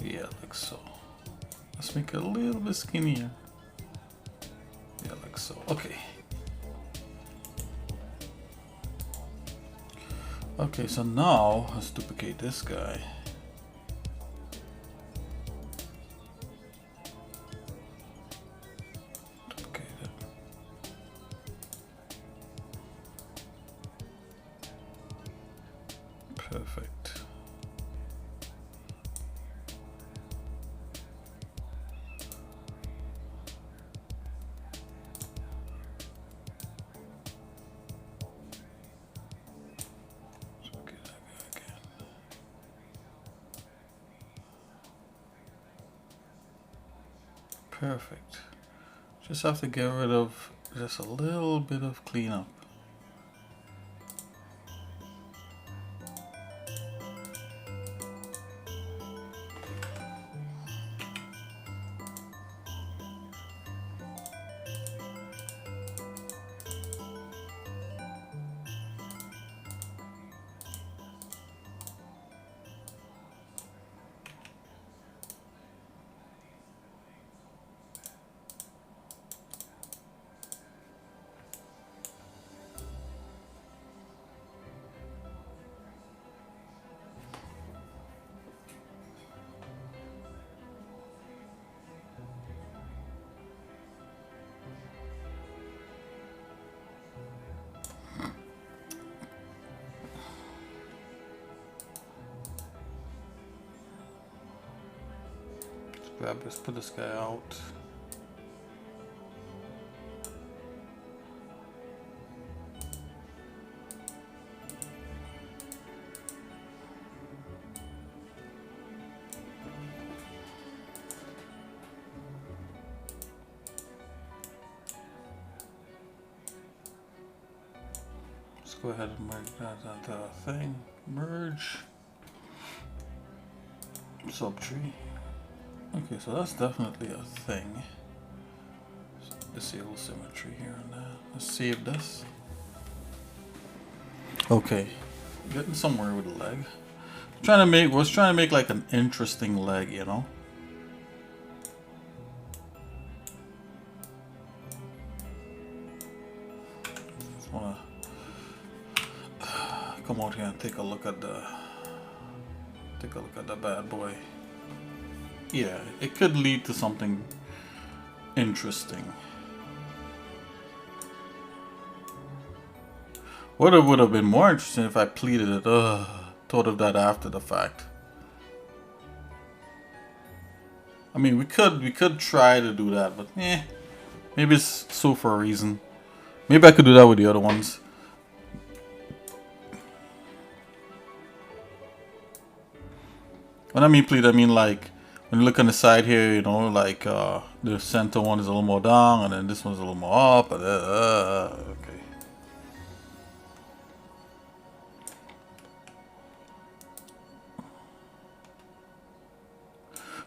Yeah, like so. Let's make it a little bit skinnier. Yeah, like so. Okay. Okay, so now let's duplicate this guy. Perfect. Okay, that guy again. Perfect. Just have to get rid of just a little bit of cleanup. Let's put this guy out. Let's go ahead and merge that thing. Merge. Subtree. Okay, so that's definitely a thing. Disable symmetry here and there. Let's save this. Okay, getting somewhere with the leg. Was trying to make like an interesting leg, you know. Just wanna come out here and take a look at the bad boy. Yeah, it could lead to something interesting. What it would have been more interesting if I pleated it. Thought of that after the fact. I mean, we could try to do that, but maybe it's so for a reason. Maybe I could do that with the other ones. When I mean pleat, I mean like when you look on the side here, you know, like the center one is a little more down, and then this one's a little more up. And okay.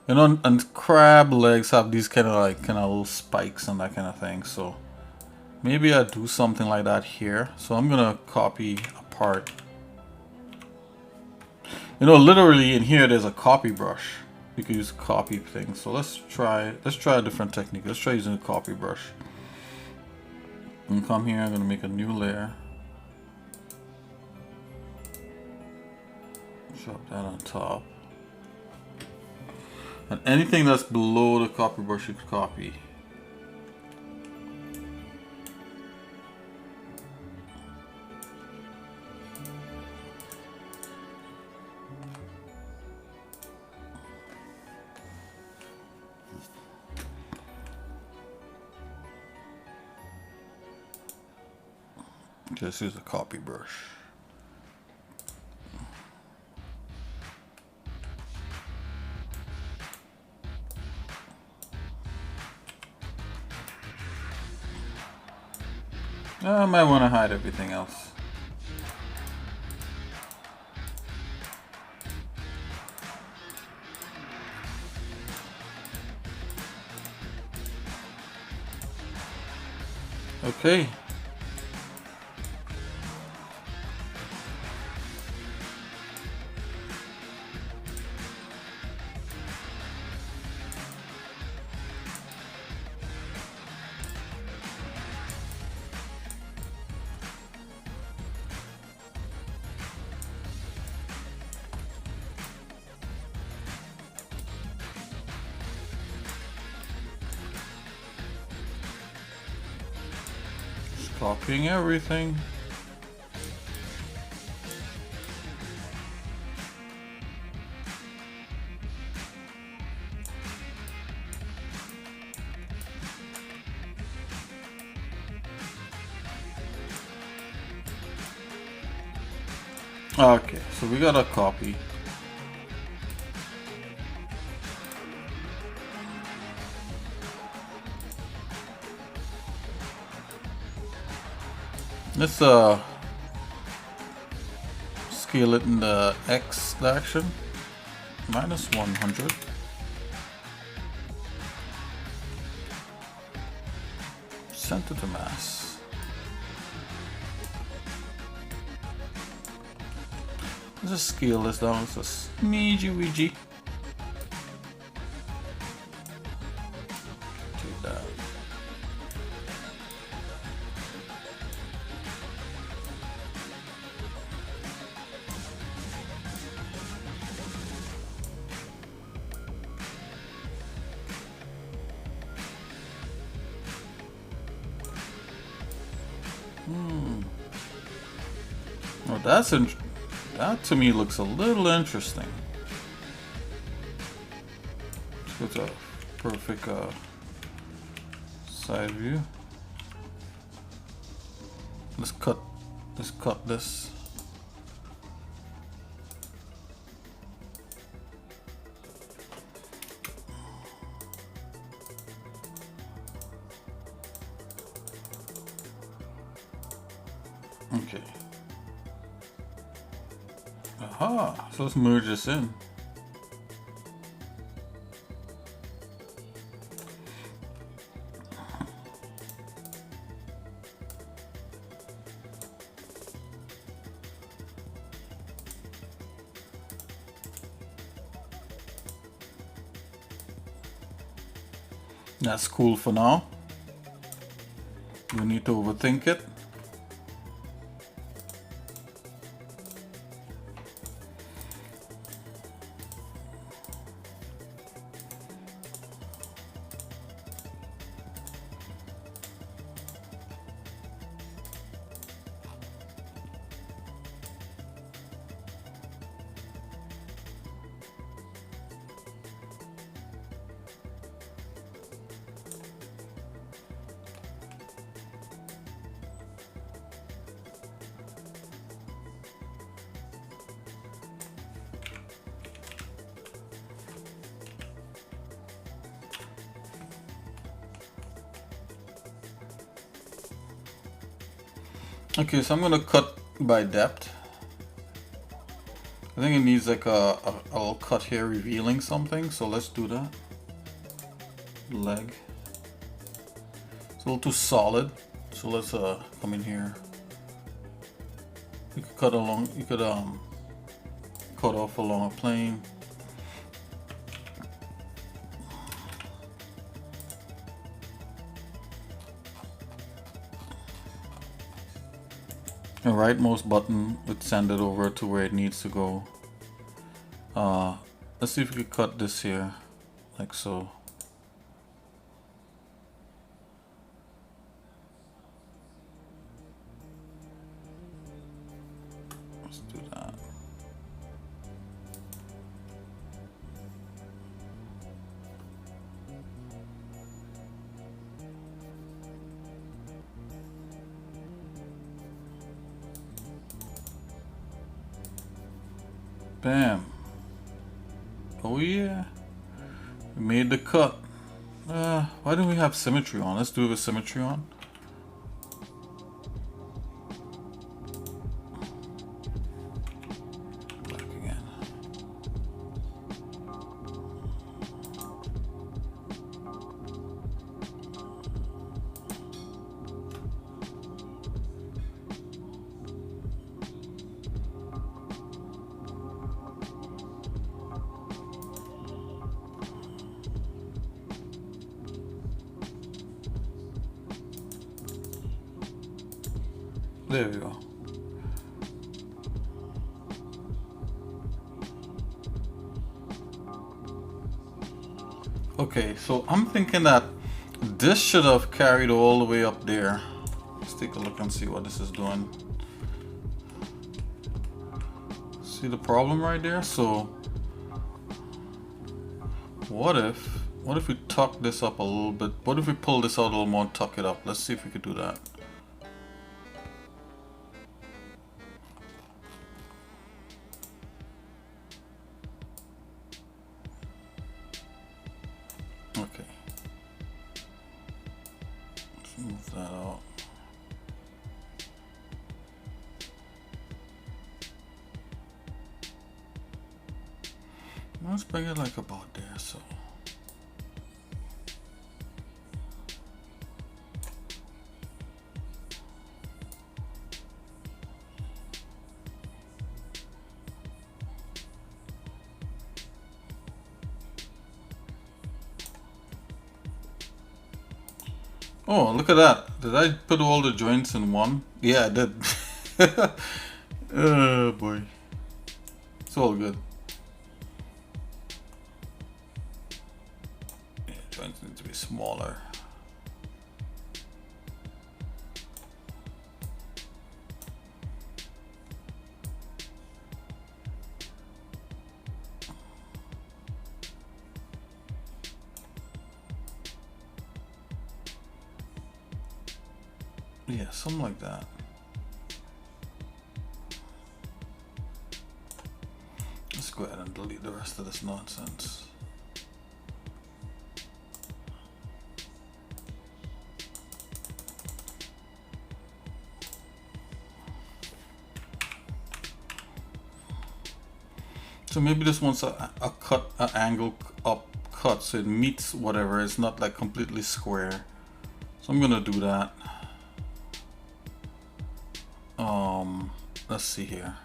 You know, and crab legs have these kind of little spikes and that kind of thing. So maybe I do something like that here. So I'm gonna copy a part. You know, literally in here there's a copy brush. You can use copy things. So let's try a different technique. Let's try using a copy brush. And come here, I'm gonna make a new layer. Drop that on top. And anything that's below the copy brush you can copy. Just use a copy brush. I might want to hide everything else. Okay. Copying everything. Okay, so we got a copy. Let's scale it in the X direction, minus 100. Center to mass. Let's just scale this down. It's a smidgy weegee. Take that. Well, that to me looks a little interesting. Let's go to a perfect side view. Let's cut this. Okay. Aha, so let's merge this in. That's cool for now. You need to overthink it. Okay, so I'm gonna cut by depth. I think it needs like a little cut here revealing something, so let's do that. Leg. It's a little too solid, so let's come in here. You could cut along, you could cut off along a plane. The rightmost button would send it over to where it needs to go. Let's see if we could cut this here, like so. Let's do that. Bam. Oh yeah. We made the cut. Why don't we have symmetry on? Let's do it with symmetry on. Back again. There we go. Okay, so I'm thinking that this should have carried all the way up there. Let's take a look and see what this is doing. See the problem right there? So what if we tuck this up a little bit? What if we pull this out a little more and tuck it up? Let's see if we could do that. Okay. Let's move that out. Let's bring it like about there, so. Oh, look at that. Did I put all the joints in one? Yeah, I did. Oh boy. It's all good. Yeah, joints need to be smaller. Yeah, something like that. Let's go ahead and delete the rest of this nonsense. So maybe this one's a cut, an angle up cut, so it meets whatever. It's not like completely square. So I'm gonna do that. Let's see here.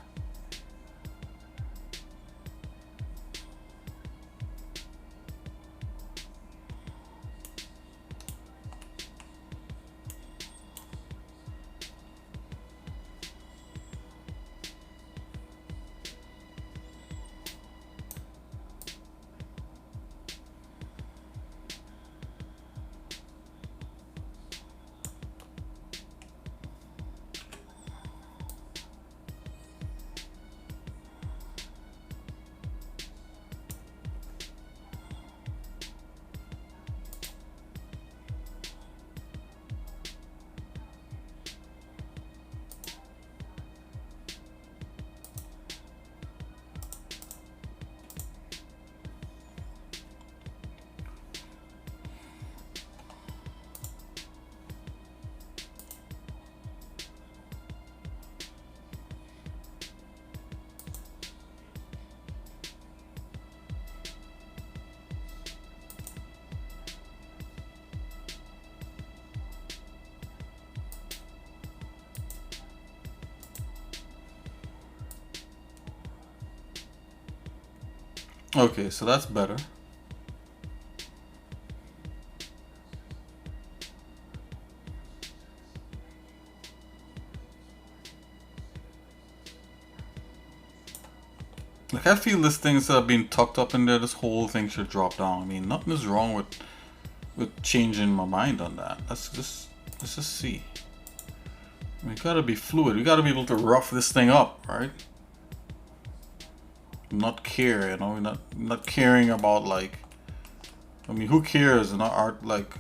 Okay, so that's better. Like, I feel this thing, instead of being tucked up in there, this whole thing should drop down. I mean, nothing is wrong with changing my mind on that. Let's just see. We gotta be fluid. We gotta be able to rough this thing up, right? Not care, you know, not caring about, like, I mean, who cares in art, like,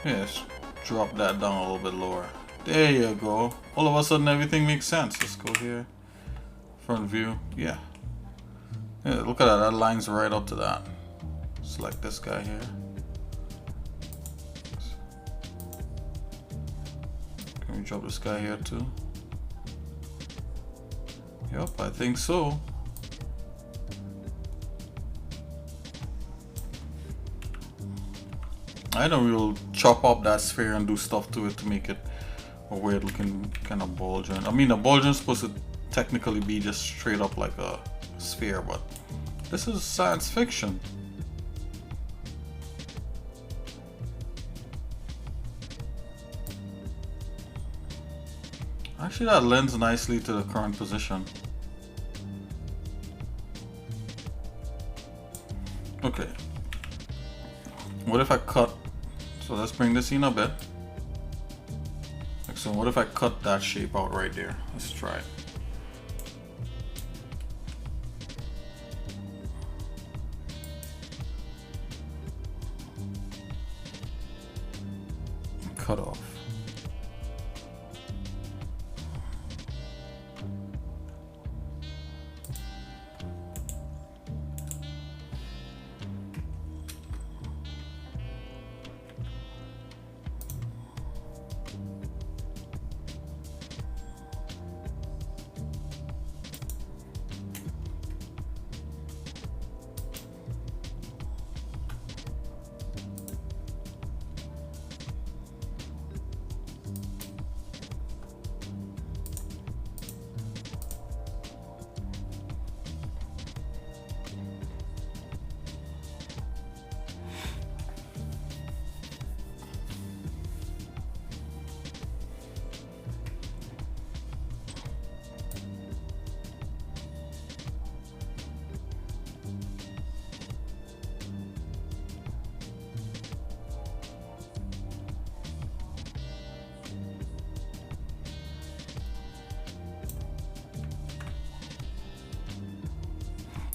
yes, drop that down a little bit lower. There you go. All of a sudden everything makes sense. Let's go here. Front view. Yeah. Yeah, look at that. That lines right up to that. Select this guy here. Can we drop this guy here too? Yep, I think so. I know we'll chop up that sphere and do stuff to it to make it a weird looking kind of ball joint. I mean, a ball joint is supposed to technically be just straight up like a sphere, but this is science fiction. Actually, that lends nicely to the current position. Okay. What if I cut? So let's bring this in a bit. So what if I cut that shape out right there? Let's try it. Cut off.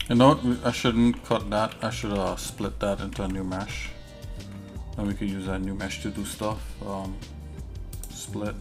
You know what? I shouldn't cut that. I should split that into a new mesh. And we could use that new mesh to do stuff. Split.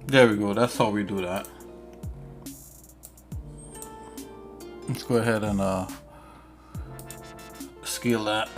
There we go, that's how we do that. Let's go ahead and scale that.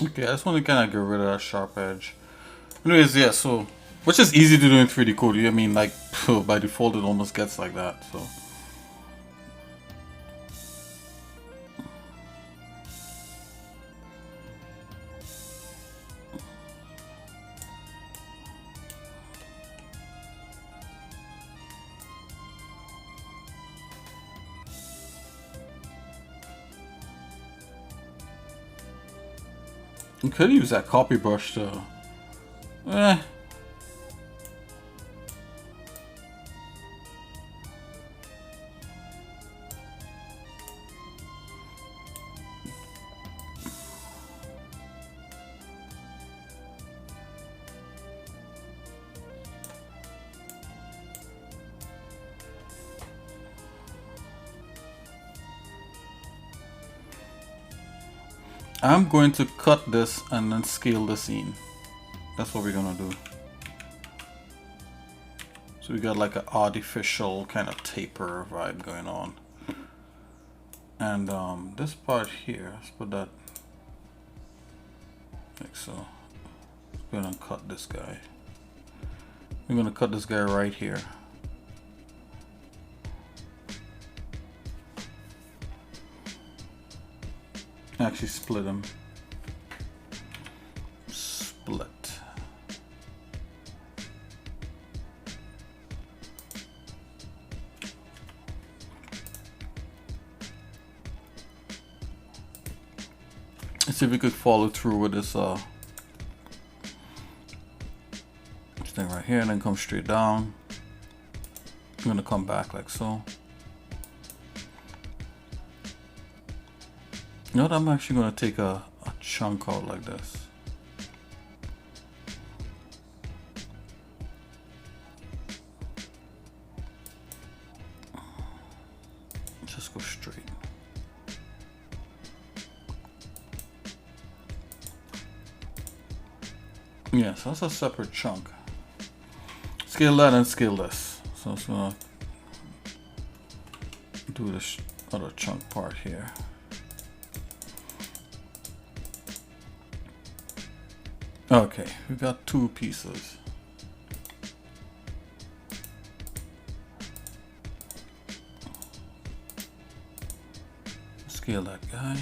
Okay, I just want to kind of get rid of that sharp edge. Anyways, yeah, so, which is easy to do in 3D Code. I mean, like, by default it almost gets like that, so. You could use that copy brush to, I'm going to cut this and then scale the scene. That's what we're gonna do. So we got like an artificial kind of taper vibe going on. And this part here, let's put that like so. We're gonna cut this guy. We're gonna cut this guy right here. Actually split him. Split. Let's see if we could follow through with this thing right here and then come straight down. I'm gonna come back like so. You know what, I'm actually gonna take a chunk out like this. Just go straight. Yeah, so that's a separate chunk. Scale that and scale this. So I'm just gonna do this other chunk part here. Okay, we got two pieces. Scale that guy.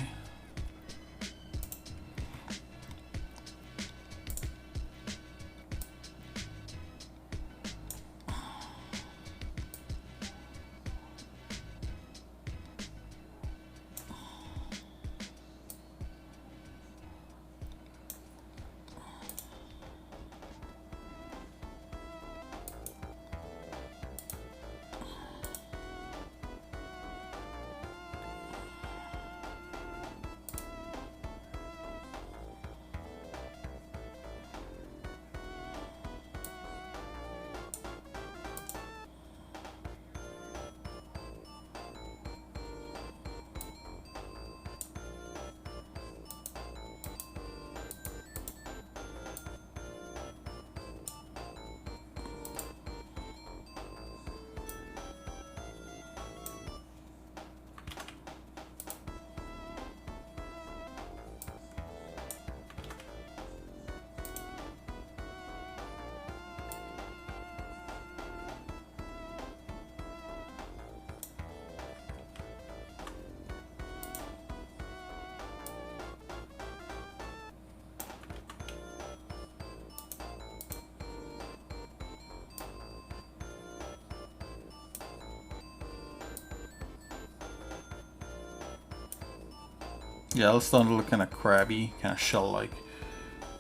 Yeah, it's starting to look kind of crabby, kind of shell-like.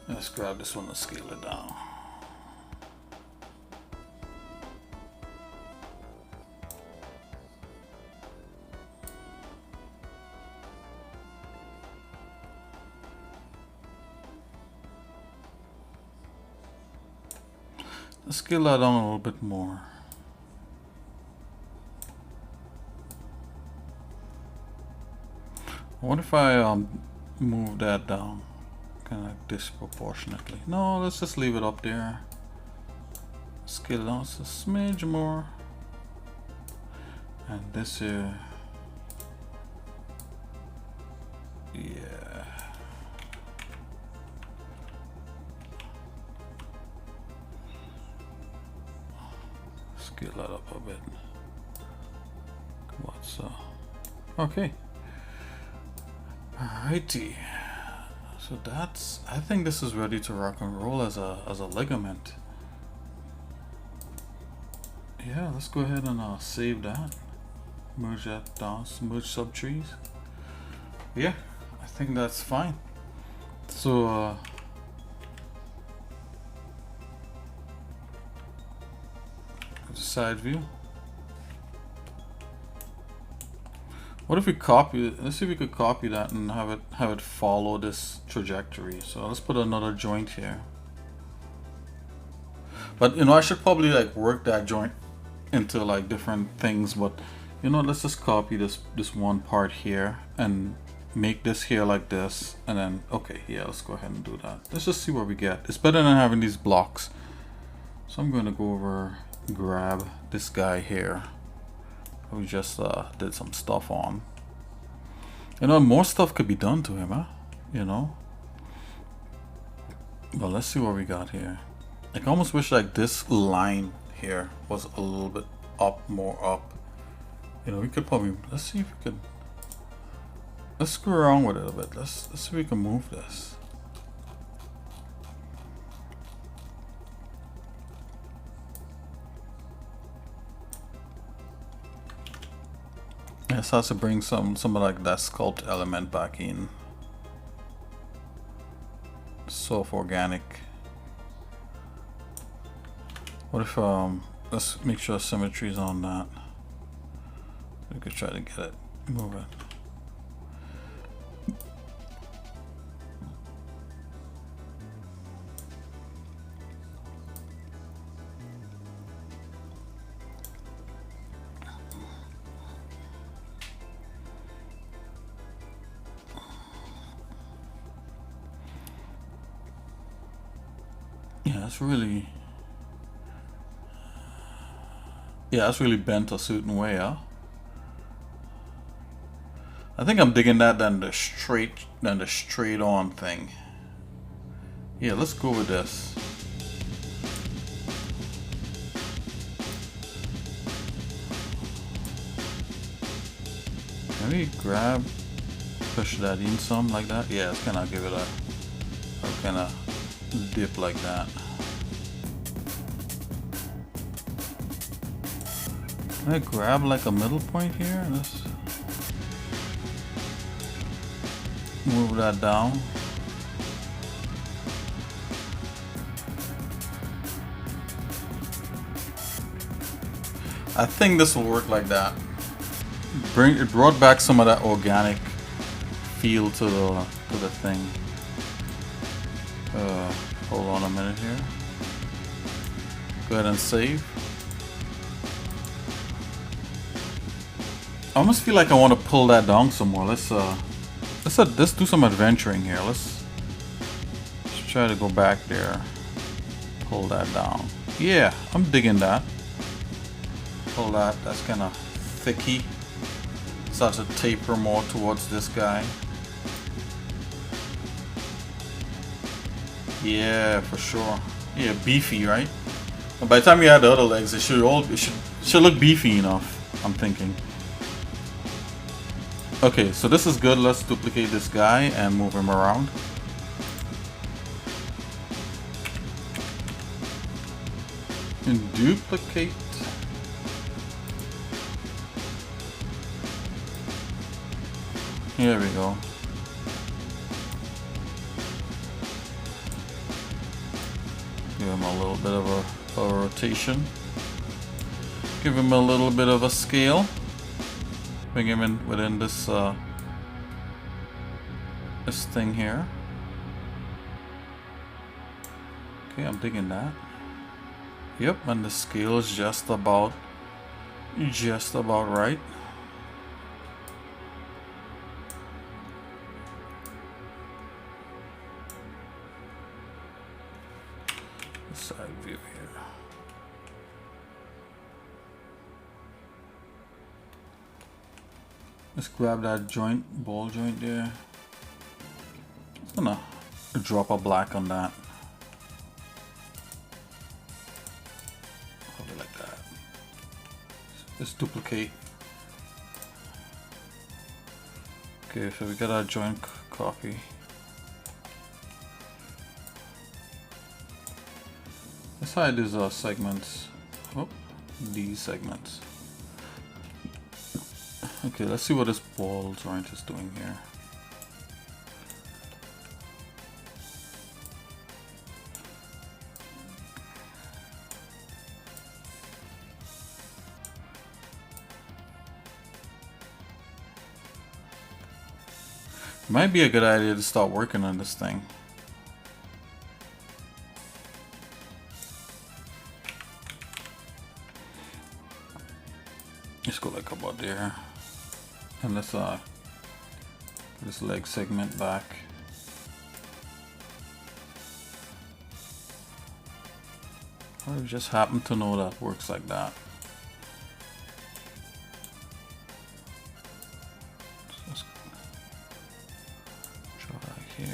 Let's grab this one and scale it down. Let's scale that down a little bit more. What if I move that down kind of disproportionately? No, let's just leave it up there. Scale it down just a smidge more. And this here, yeah. scale that up a bit. What's okay. Alrighty. So that's, I think this is ready to rock and roll as a ligament. Yeah, let's go ahead and save that. Merge that down, merge subtrees. Yeah, I think that's fine. So go to side view. What if we copy? Let's see if we could copy that and have it follow this trajectory. So let's put another joint here. But you know, I should probably like work that joint into like different things. But you know, let's just copy this one part here and make this here like this, and then okay, yeah, let's go ahead and do that. Let's just see what we get. It's better than having these blocks. So I'm going to go over, grab this guy here. We just did some stuff on. You know, more stuff could be done to him, huh? You know. But let's see what we got here. Like, I almost wish like this line here was a little bit up, more up. You know, we could probably, let's see if we could, let's screw around with it a bit. Let's see if we can move this. It has to bring some of like that sculpt element back in. Soft organic. What if let's make sure symmetry is on that. We could try to get it, move it. Yeah, that's really bent a certain way, huh? I think I'm digging that than the straight on thing. Yeah, let's go with this. Can we grab, push that in some like that? Yeah, it's gonna give it a kind of dip like that. Can I grab like a middle point here and just move that down? I think this will work like that. It brought back some of that organic feel to the thing. Hold on a minute here. Go ahead and save. I almost feel like I want to pull that down some more. Let's do some adventuring here. Let's try to go back there. Pull that down. Yeah, I'm digging that. Pull that. That's kind of thicky. Start to taper more towards this guy. Yeah, for sure. Yeah, beefy, right? And by the time you add the other legs, it should look beefy enough, I'm thinking. Okay, so this is good. Let's duplicate this guy and move him around. And duplicate. Here we go. Give him a little bit of a rotation. Give him a little bit of a scale. Bring him in within this this thing here. Okay, I'm digging that. Yep, and the scale is just about right. Side view here. Let's grab that joint, ball joint there. Just gonna drop a black on that. Probably like that. Let's duplicate. Okay, so we got our joint copy. Let's hide these segments. Oh, these segments. Okay, let's see what this ball joint is doing here. Might be a good idea to start working on this thing. Let's go like about there. And let's put this leg segment back. I just happen to know that works like that. Here.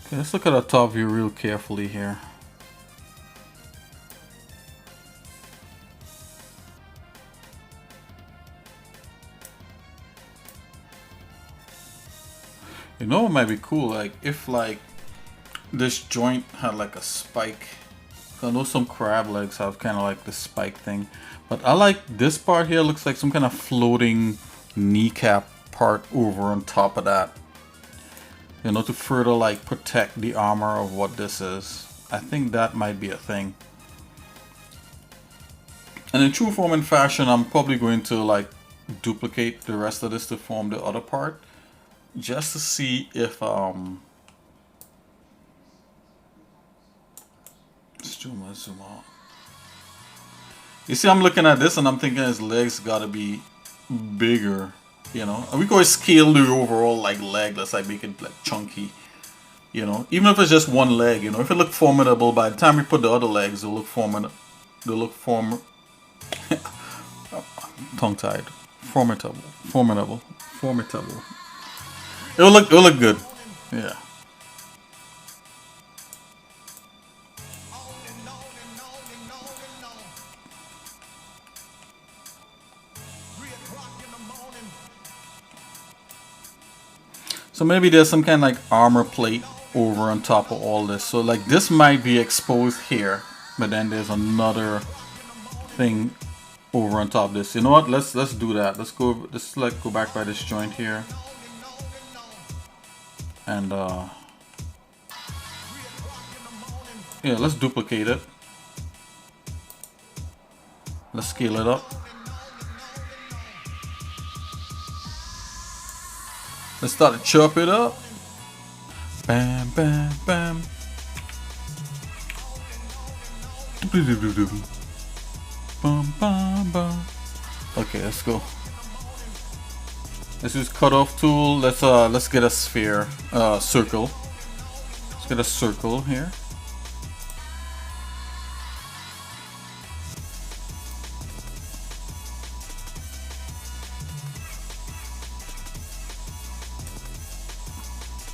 Okay, let's look at the top view real carefully here. You know what might be cool? Like if like this joint had like a spike. I know some crab legs have kind of like the spike thing, but I like this part here. Looks like some kind of floating kneecap part over on top of that. You know, to further like protect the armor of what this is. I think that might be a thing. And in true form and fashion, I'm probably going to like duplicate the rest of this to form the other part. Just to see if zoom out. You see, I'm looking at this and I'm thinking his legs gotta be bigger, you know. And we can always scale the overall like leg. Let's like make it like chunky, you know. Even if it's just one leg, you know. If it look formidable, by the time we put the other legs, they'll look formidable. They'll look tongue-tied. Formidable. It'll look good. Yeah. So maybe there's some kind of like armor plate over on top of all this. So like this might be exposed here, but then there's another thing over on top of this. You know what? Let's do that. Let's like go back by this joint here. And yeah, let's duplicate it. Let's scale it up. Let's start to chop it up. Bam, bam, bam. Bum, bum, bum. Okay, let's go. Let's use cutoff tool. Let's get a sphere, circle. Let's get a circle here.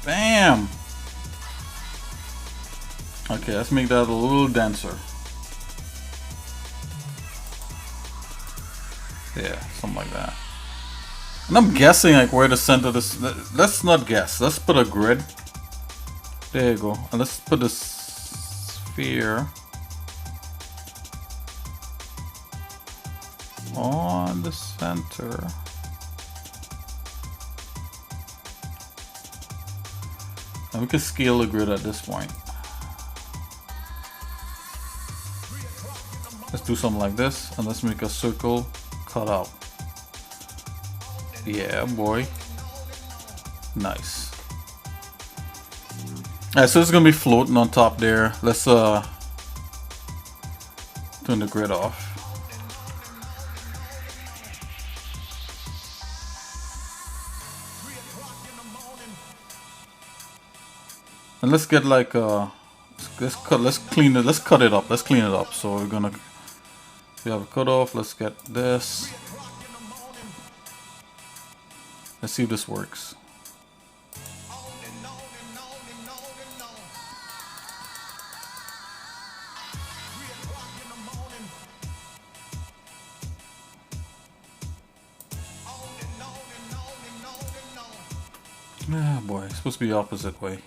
Bam. Okay, let's make that a little denser. Yeah, something like that. And I'm guessing like where the center of this. Let's not guess. Let's put a grid. There you go. And let's put a sphere on the center. And we can scale the grid at this point. Let's do something like this, and let's make a circle cut out. Yeah, boy. Nice. Alright, so it's gonna be floating on top there. Let's turn the grid off. And let's get like let's cut it up. Let's clean it up. So we're gonna We have a cutoff. Let's get this. Let's see if this works. Ah, boy, it's supposed to be the opposite way.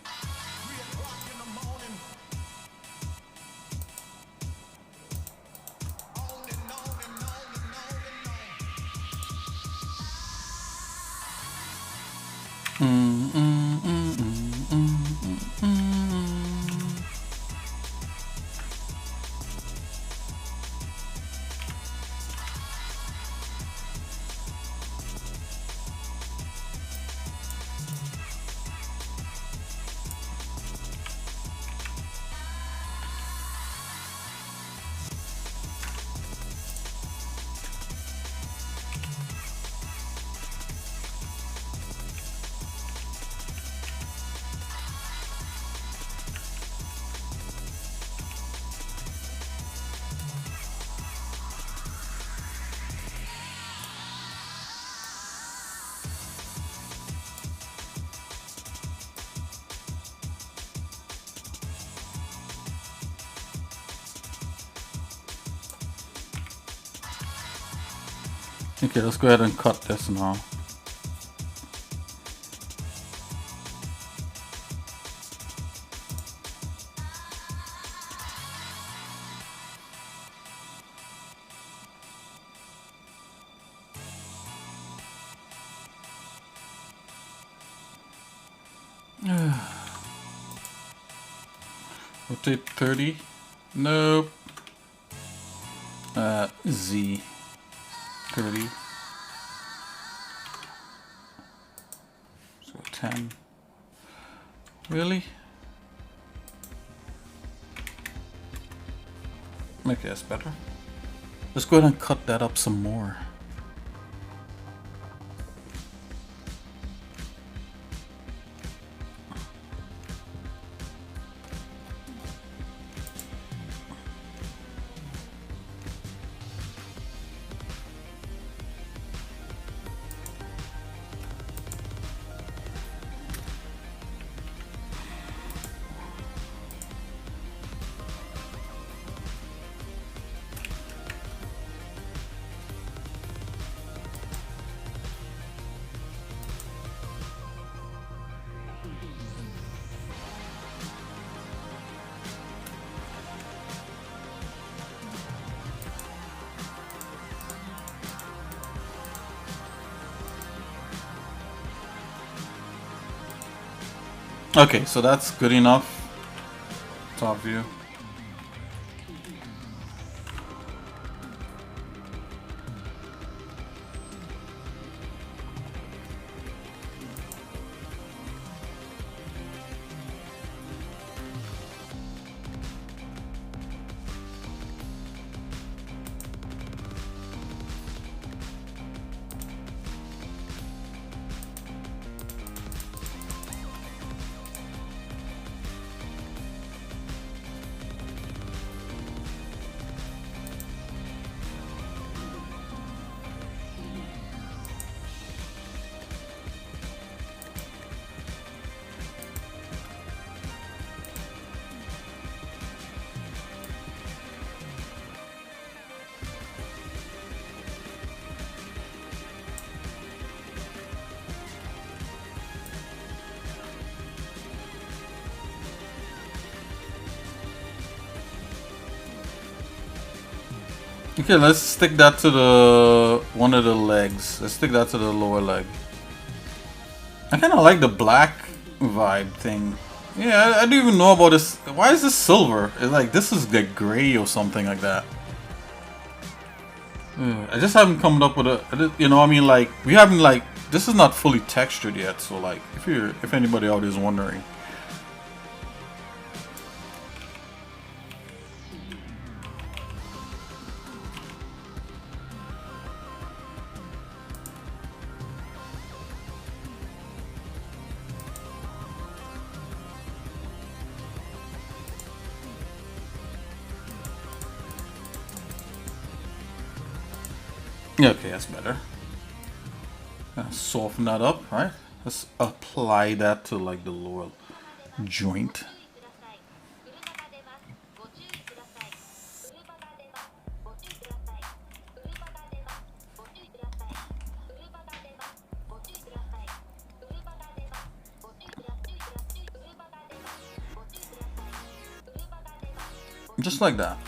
Okay, let's go ahead and cut this now. Rotate 30. Nope. Z 30. So 10. Really? Okay, that's better. Let's go ahead and cut that up some more. Okay, so that's good enough. Top view. Okay, let's stick that to the one of the legs. Let's stick that to the lower leg. I kind of like the black vibe thing. Yeah, I don't even know about this. Why is this silver? It's like this is like gray or something like that. I just haven't come up with a. You know, I mean, like we haven't like this is not fully textured yet. So like, if anybody out there is wondering. Okay, that's better. Soften that up, right? Let's apply that to like the lower joint. Just like that.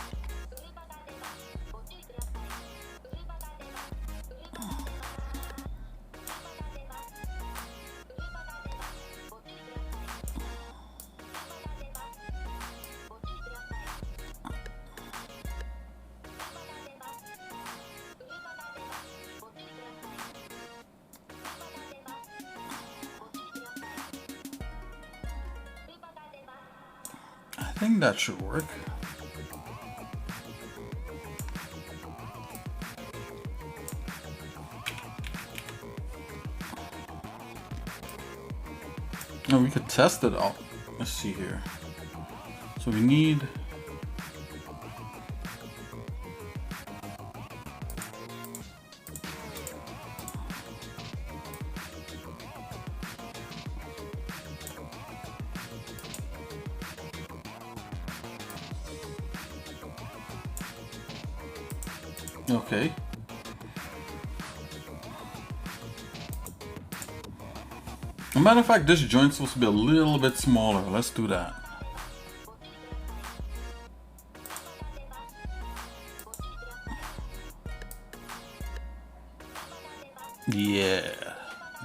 I think that should work. Now we could test it out. Let's see here. So we need okay. As a matter of fact, this joint's supposed to be a little bit smaller. Let's do that. Yeah,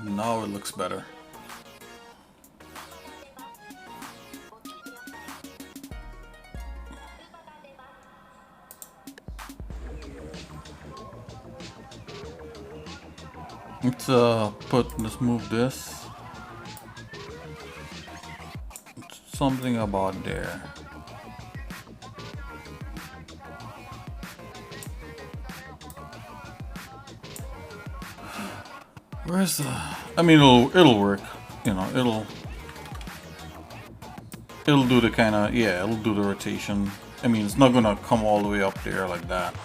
now it looks better. Let's move this. Something about there. Where's the? I mean, it'll work. You know, it'll do the kind of, yeah, it'll do the rotation. I mean, it's not gonna come all the way up there like that.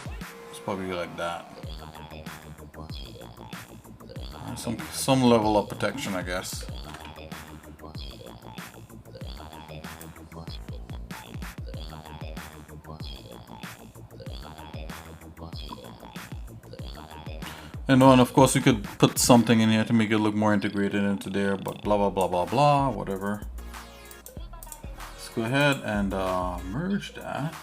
It's probably like that. Some level of protection, I guess. And of course, we could put something in here to make it look more integrated into there, but blah blah blah blah blah, whatever. Let's go ahead and merge that.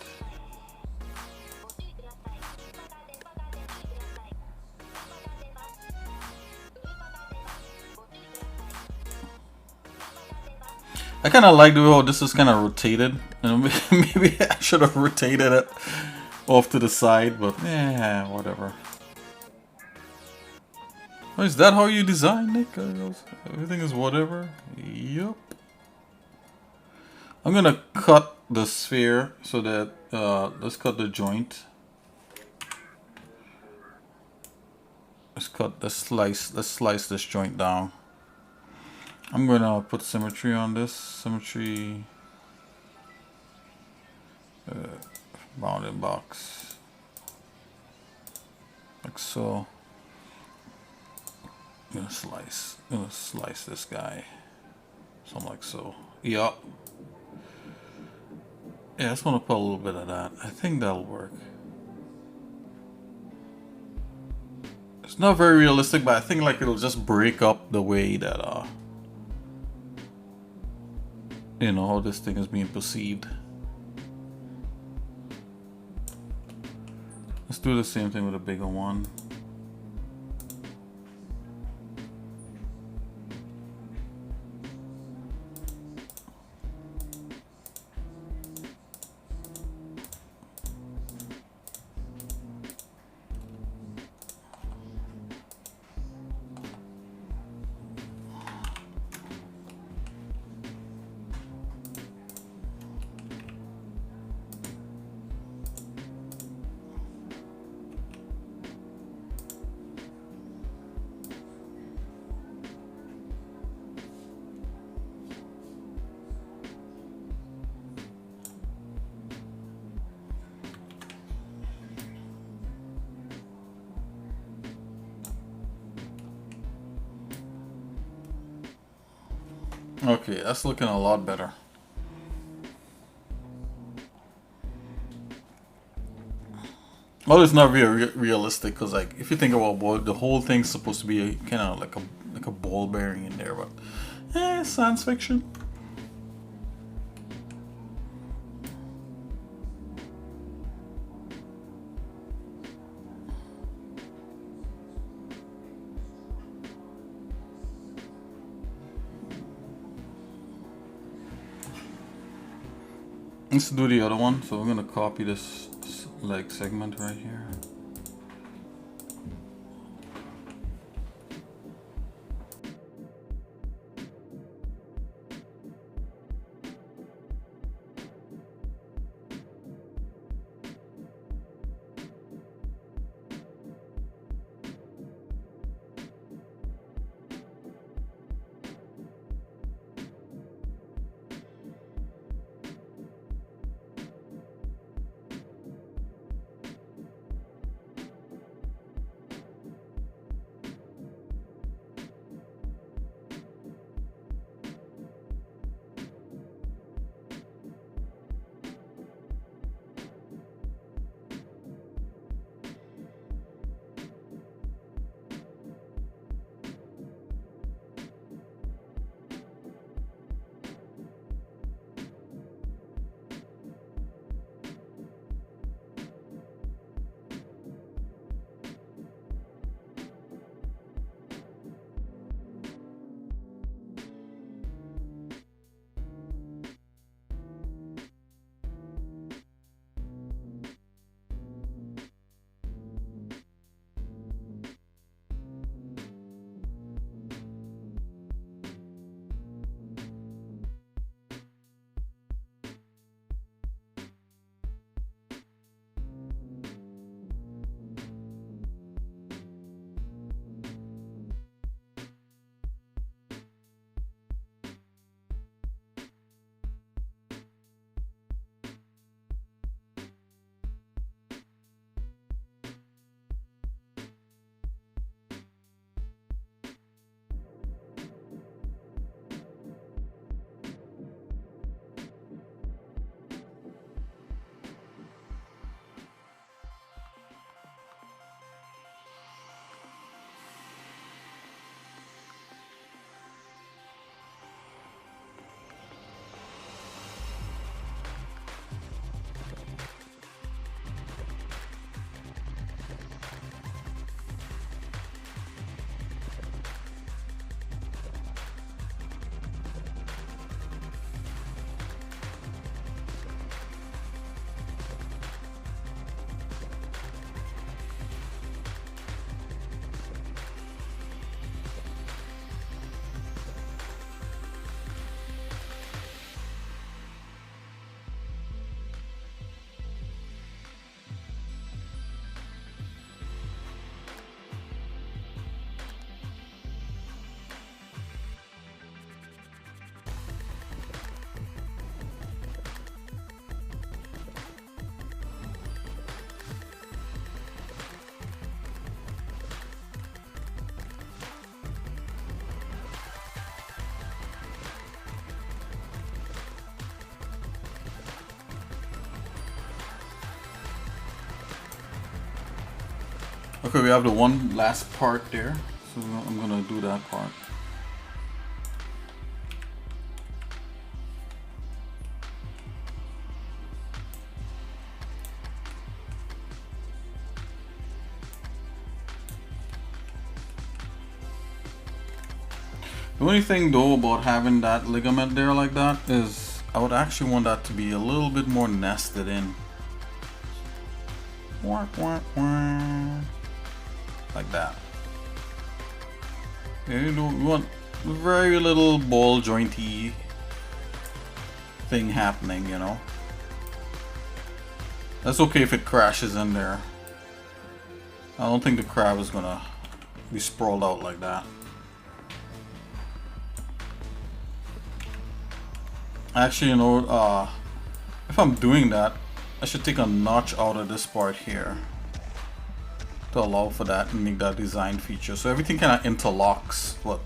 I kind of like the way this is kind of rotated. And maybe I should have rotated it off to the side, but yeah, whatever. Oh, is that how you design, Nick? Everything is whatever? Yup. I'm gonna cut the sphere so that, let's cut the joint. Let's slice this joint down. I'm gonna put symmetry on this. Symmetry. Bounded box. Like so. I'm gonna slice this guy. Something like so. Yup. Yeah, I just want to put a little bit of that. I think that'll work. It's not very realistic, but I think like it'll just break up the way that you know, how this thing is being perceived. Let's do the same thing with a bigger one. Okay, that's looking a lot better. Well, it's not very realistic because, like, if you think about ball, the whole thing's supposed to be kind of like a ball bearing in there, but science fiction. Let's do the other one. So I'm gonna copy this leg segment right here. Okay, we have the one last part there, so I'm gonna do that part. The only thing though about having that ligament there like that is I would actually want that to be a little bit more nested in. Like that. You want very little ball jointy thing happening, you know. That's okay if it crashes in there. I don't think the crab is gonna be sprawled out like that. Actually, you know, if I'm doing that, I should take a notch out of this part here to allow for that and make that design feature. So everything kind of interlocks. But,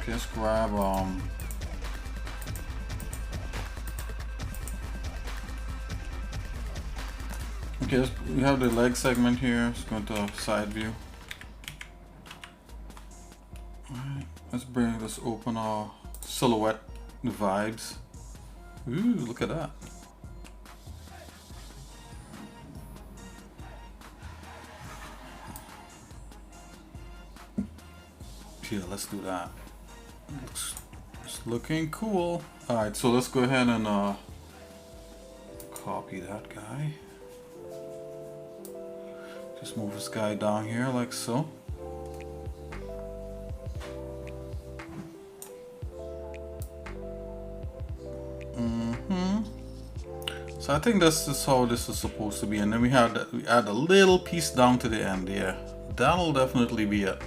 Okay, let's grab okay, we have the leg segment here. Let's go to side view. Alright, let's open our silhouette vibes. Ooh, look at that. Yeah, let's do that. It's looking cool. Alright, so let's go ahead and copy that guy. Just move this guy down here like so. So I think this is how this is supposed to be, and then we add a little piece down to the end. Yeah, that'll definitely be it.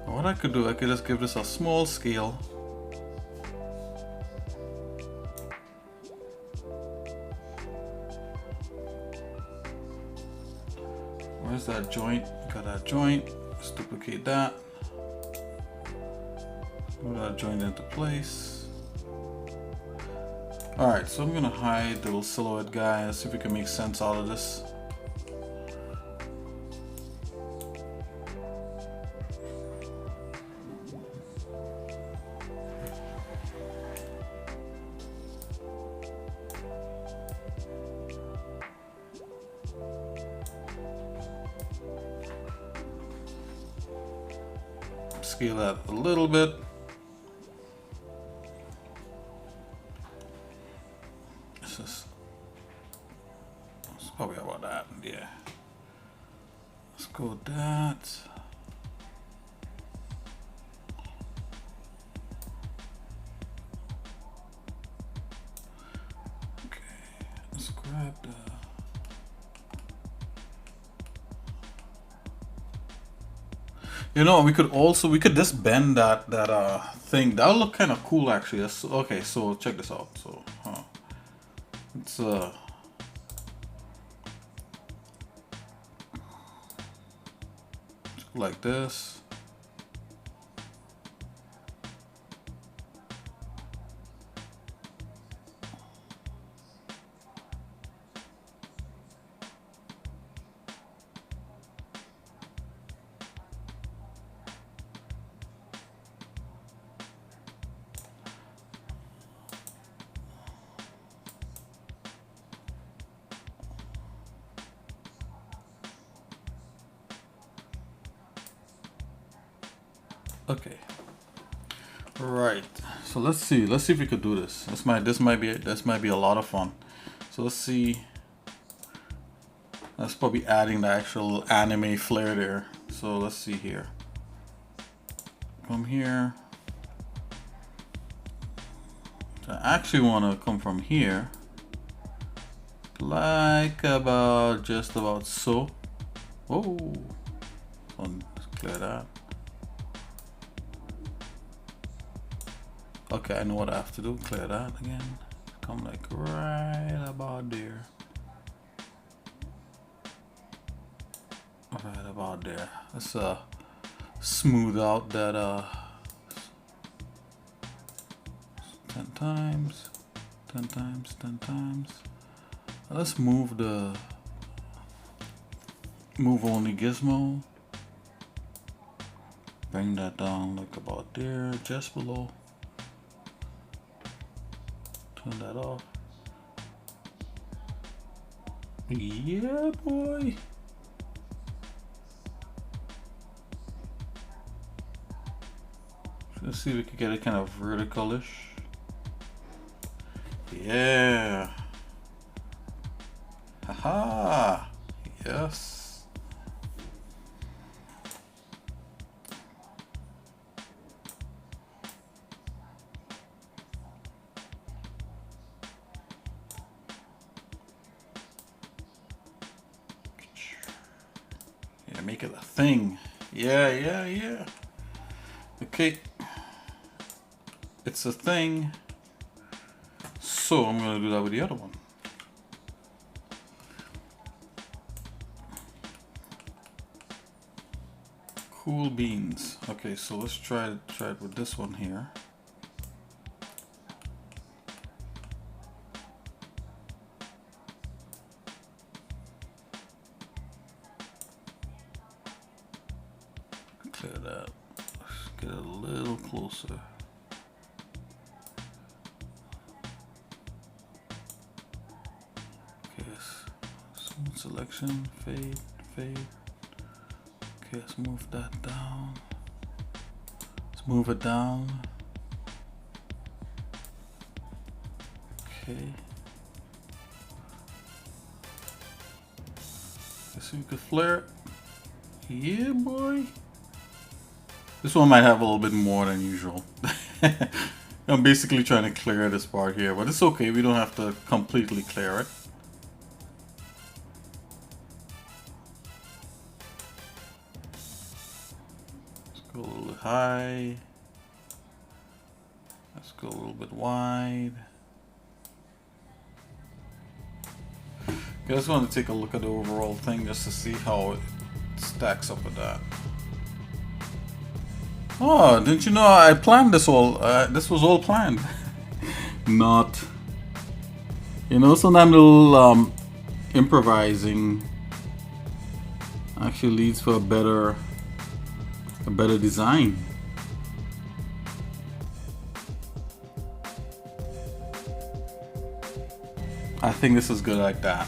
What I could do, I could just give this a small scale. Where's that joint? Got that joint. Let's duplicate that. Move that joint into place. Alright, so I'm gonna hide the little silhouette guy. Let's see if we can make sense out of this. Scale that a little bit. It's probably about that, yeah. Let's go with that. Okay, let's grab the... You know, we could just bend that thing. That'll look kind of cool actually. Okay, so check this out. So, it's like this. Okay. Right. So let's see if we could do this. This might be a lot of fun. So let's see. That's probably adding the actual anime flair there. So let's see here. Come here. So I actually want to come from here. Like just about so. Oh. Let's clear that. Okay, I know what I have to do. Clear that again. Come like right about there. Right about there. Let's smooth out that 10 times. Let's move only gizmo. Bring that down like about there, just below. Turn that off. Yeah, boy. Let's see if we can get it kind of vertical-ish. Yeah. Haha. Yes. Make it a thing. Yeah. Okay. It's a thing. So I'm gonna do that with the other one. Cool beans. Okay, so let's try it with this one here. Clear that. Let's get it a little closer. Okay, smooth selection, fade, fade. Okay, let's move that down. Let's move it down. Okay. Let's see if we could flare it. Yeah, boy. This one might have a little bit more than usual. I'm basically trying to clear this part here, but it's okay. We don't have to completely clear it. Go a little bit high. Let's go a little bit wide. Okay, I just want to take a look at the overall thing just to see how it stacks up with that. Oh, didn't you know I planned this all? This was all planned. Not. You know, sometimes a little improvising actually leads for a better design. I think this is good like that.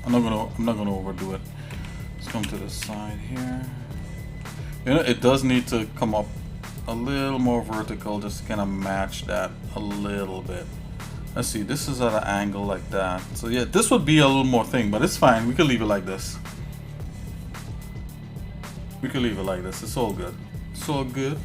I'm not gonna overdo it. Let's come to the side here. You know, it does need to come up a little more vertical just to kind of match that a little bit. Let's see, this is at an angle like that. So yeah, this would be a little more thing, but it's fine. We could leave it like this. We could leave it like this. It's all good. It's all good.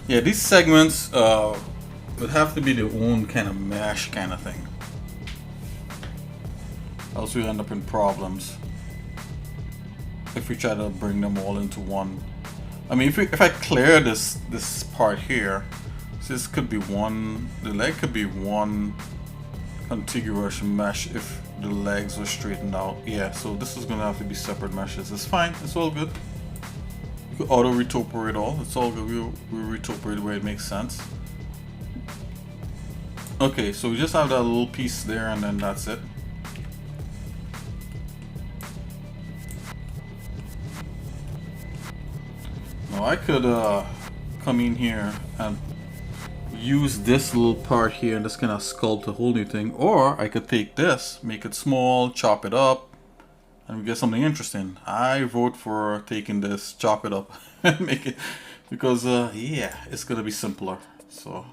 Yeah, these segments would have to be their own kind of mesh kind of thing. Else we end up in problems if we try to bring them all into one. I mean, if I clear this part here, so this could be one. The leg could be one contiguous mesh if the legs were straightened out. Yeah, so this is gonna have to be separate meshes. It's fine. It's all good. You could auto retoper it all. It's all good. We retoper it where it makes sense. Okay, so we just have that little piece there, and then that's it. Now I could come in here and use this little part here and just kind of sculpt a whole new thing, or I could take this, make it small, chop it up, and we get something interesting. I vote for taking this, chop it up, and make it, because yeah, it's gonna be simpler. So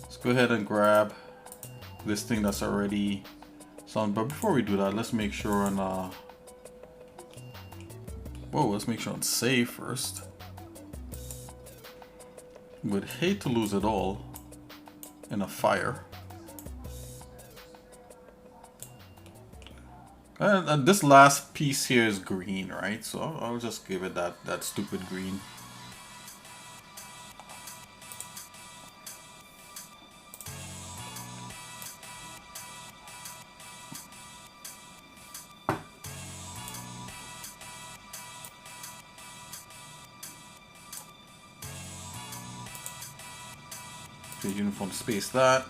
let's go ahead and grab this thing that's already on. But before we do that, let's make sure and let's make sure and save first. Would hate to lose it all in a fire. And this last piece here is green, right? So I'll just give it that stupid green. Okay, uniform space that.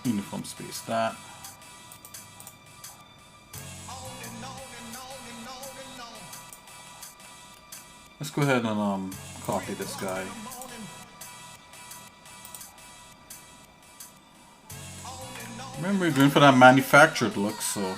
Uniform space that. Let's go ahead and copy this guy. Remember, we're going for that manufactured look, so.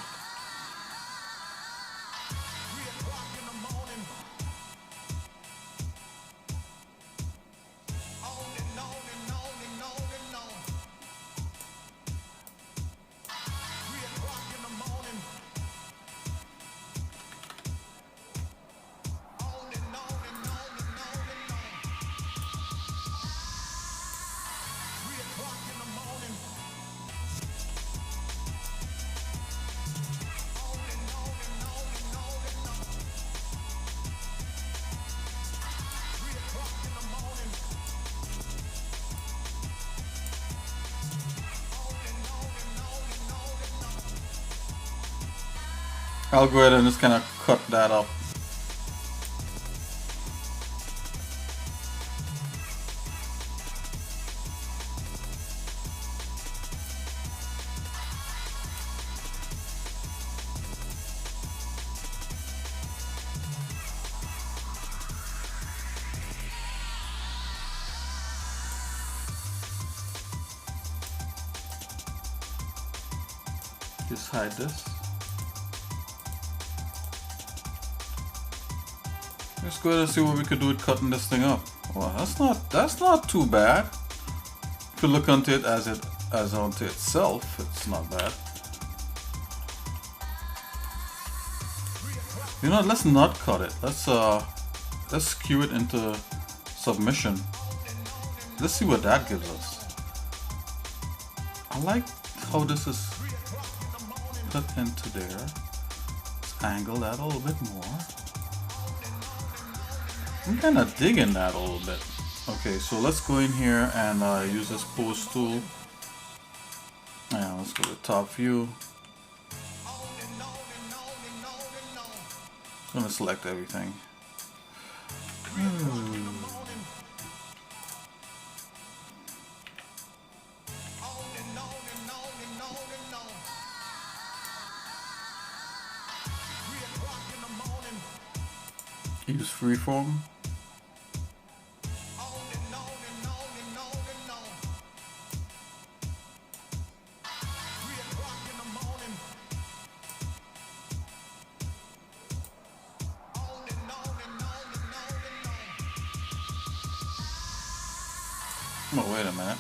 I'll go ahead and just kind of cut that up. Just hide this. Let's go ahead and see what we could do with cutting this thing up. Well, that's not too bad. If you look onto it as onto itself, it's not bad. You know, let's not cut it. Let's skew it into submission. Let's see what that gives us. I like how this is cut into there. Let's angle that a little bit more. I'm kind of digging that a little bit. Okay, so let's go in here and use this pose tool. And let's go to top view. I'm gonna select everything. Use freeform. Oh, wait a minute.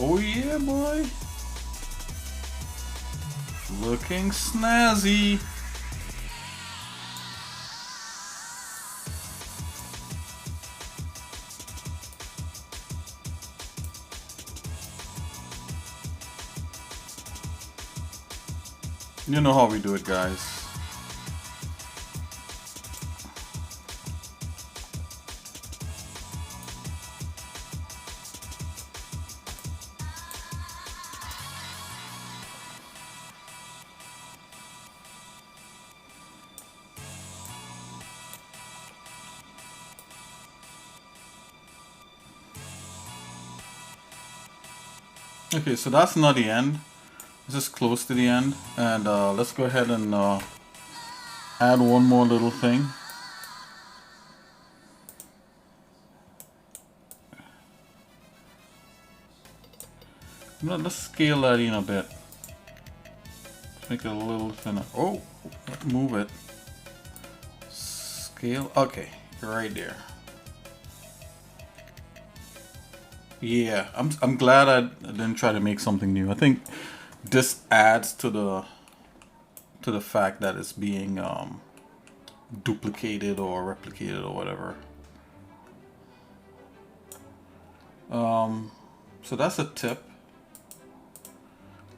Oh yeah, boy. Looking snazzy. You know how we do it, guys. Okay, so that's not the end. This is close to the end, and let's go ahead and add one more little thing. Let's scale that in a bit. Let's make it a little thinner. Oh, move it. Scale. Okay, right there. Yeah, I'm glad I didn't try to make something new. I think this adds to the fact that it's being duplicated or replicated or whatever. So that's a tip.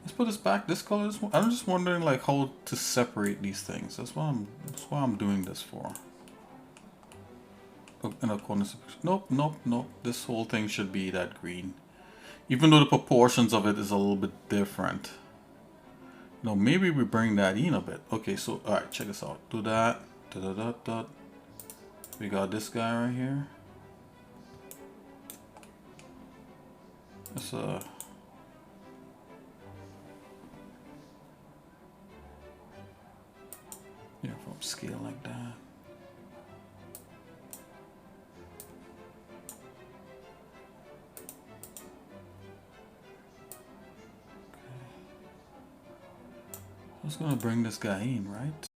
Let's put this back. This color is. I'm just wondering like how to separate these things. That's why I'm doing this for. In a corner. Nope, nope, nope. This whole thing should be that green. Even though the proportions of it is a little bit different. No, maybe we bring that in a bit. Okay, so alright, check this out. Do that. Da, da, da, da. We got this guy right here. Let's yeah, from scale like that. I'm just gonna bring this guy in, right?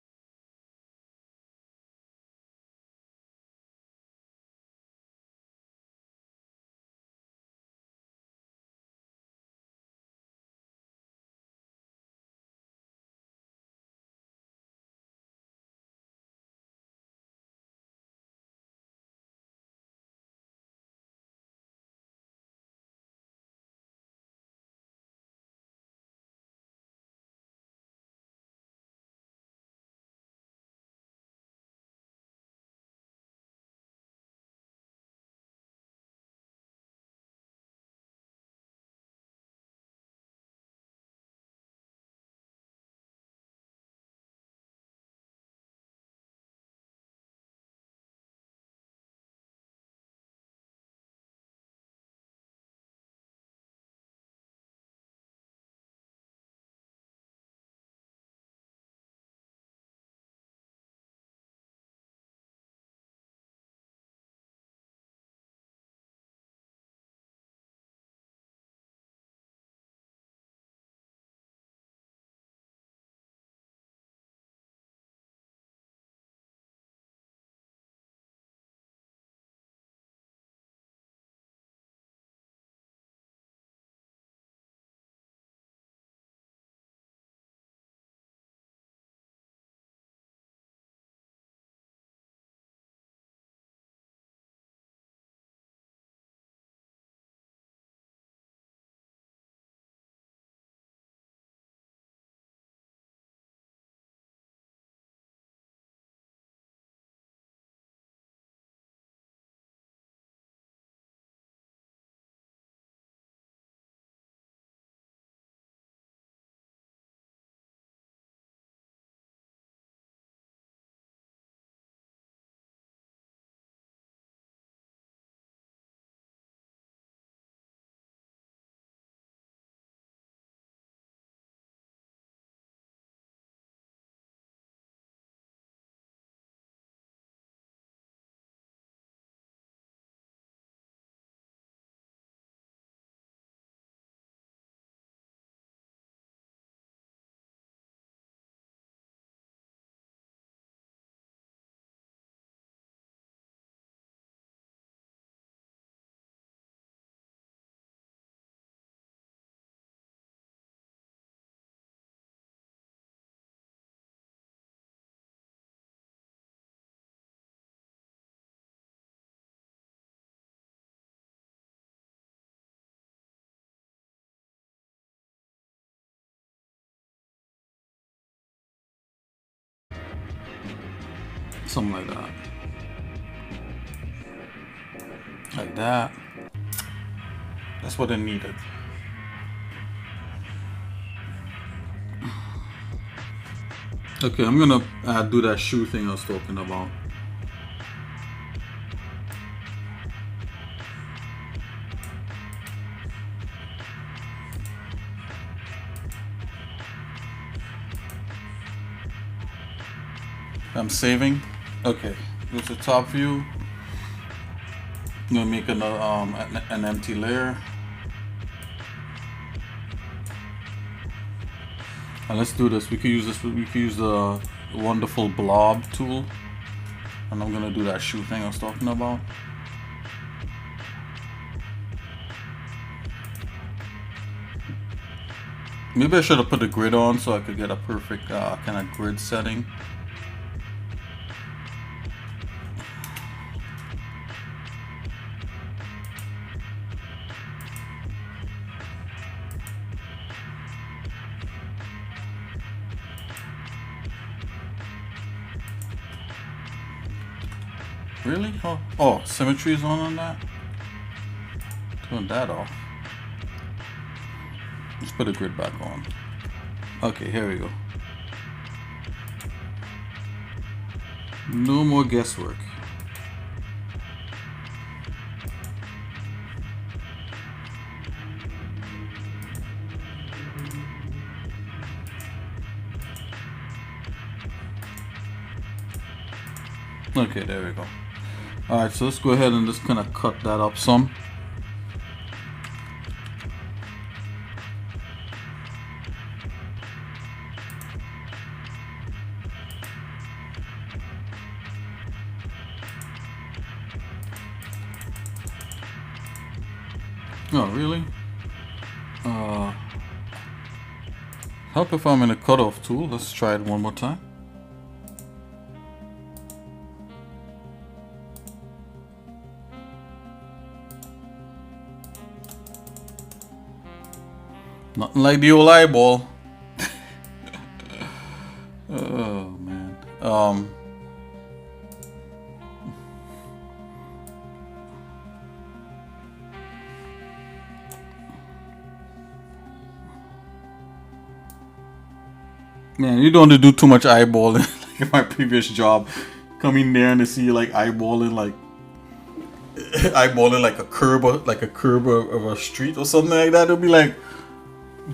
Something like that. Like that. That's what I needed. Okay, I'm gonna do that shoe thing I was talking about. I'm saving. Okay, go to top view. I'm gonna make another an empty layer. And let's do this. We could use this. We could use the wonderful blob tool. And I'm gonna do that shoe thing I was talking about. Maybe I should have put the grid on so I could get a perfect kind of grid setting. Really? Oh, symmetry is on that? Turn that off. Let's put the grid back on. Okay, here we go. No more guesswork. Okay, there we go. Alright, so let's go ahead and just kind of cut that up some. Oh, really? Help if I'm in a cutoff tool. Let's try it one more time. Nothing like the old eyeball. Oh man. Man, you don't have to do too much eyeballing. Like in my previous job, come in there and to see like eyeballing like a curb of a street or something like that. It'll be like,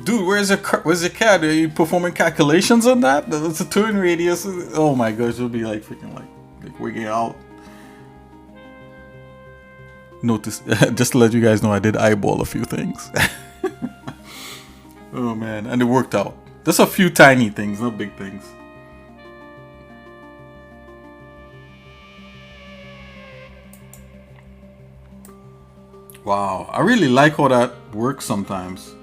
dude, where's your cat? Are you performing calculations on that? That's a turn radius. Oh my gosh, it'll be like freaking like wigging out. Notice, just to let you guys know, I did eyeball a few things. Oh man, and it worked out. Just a few tiny things, not big things. Wow, I really like how that works sometimes.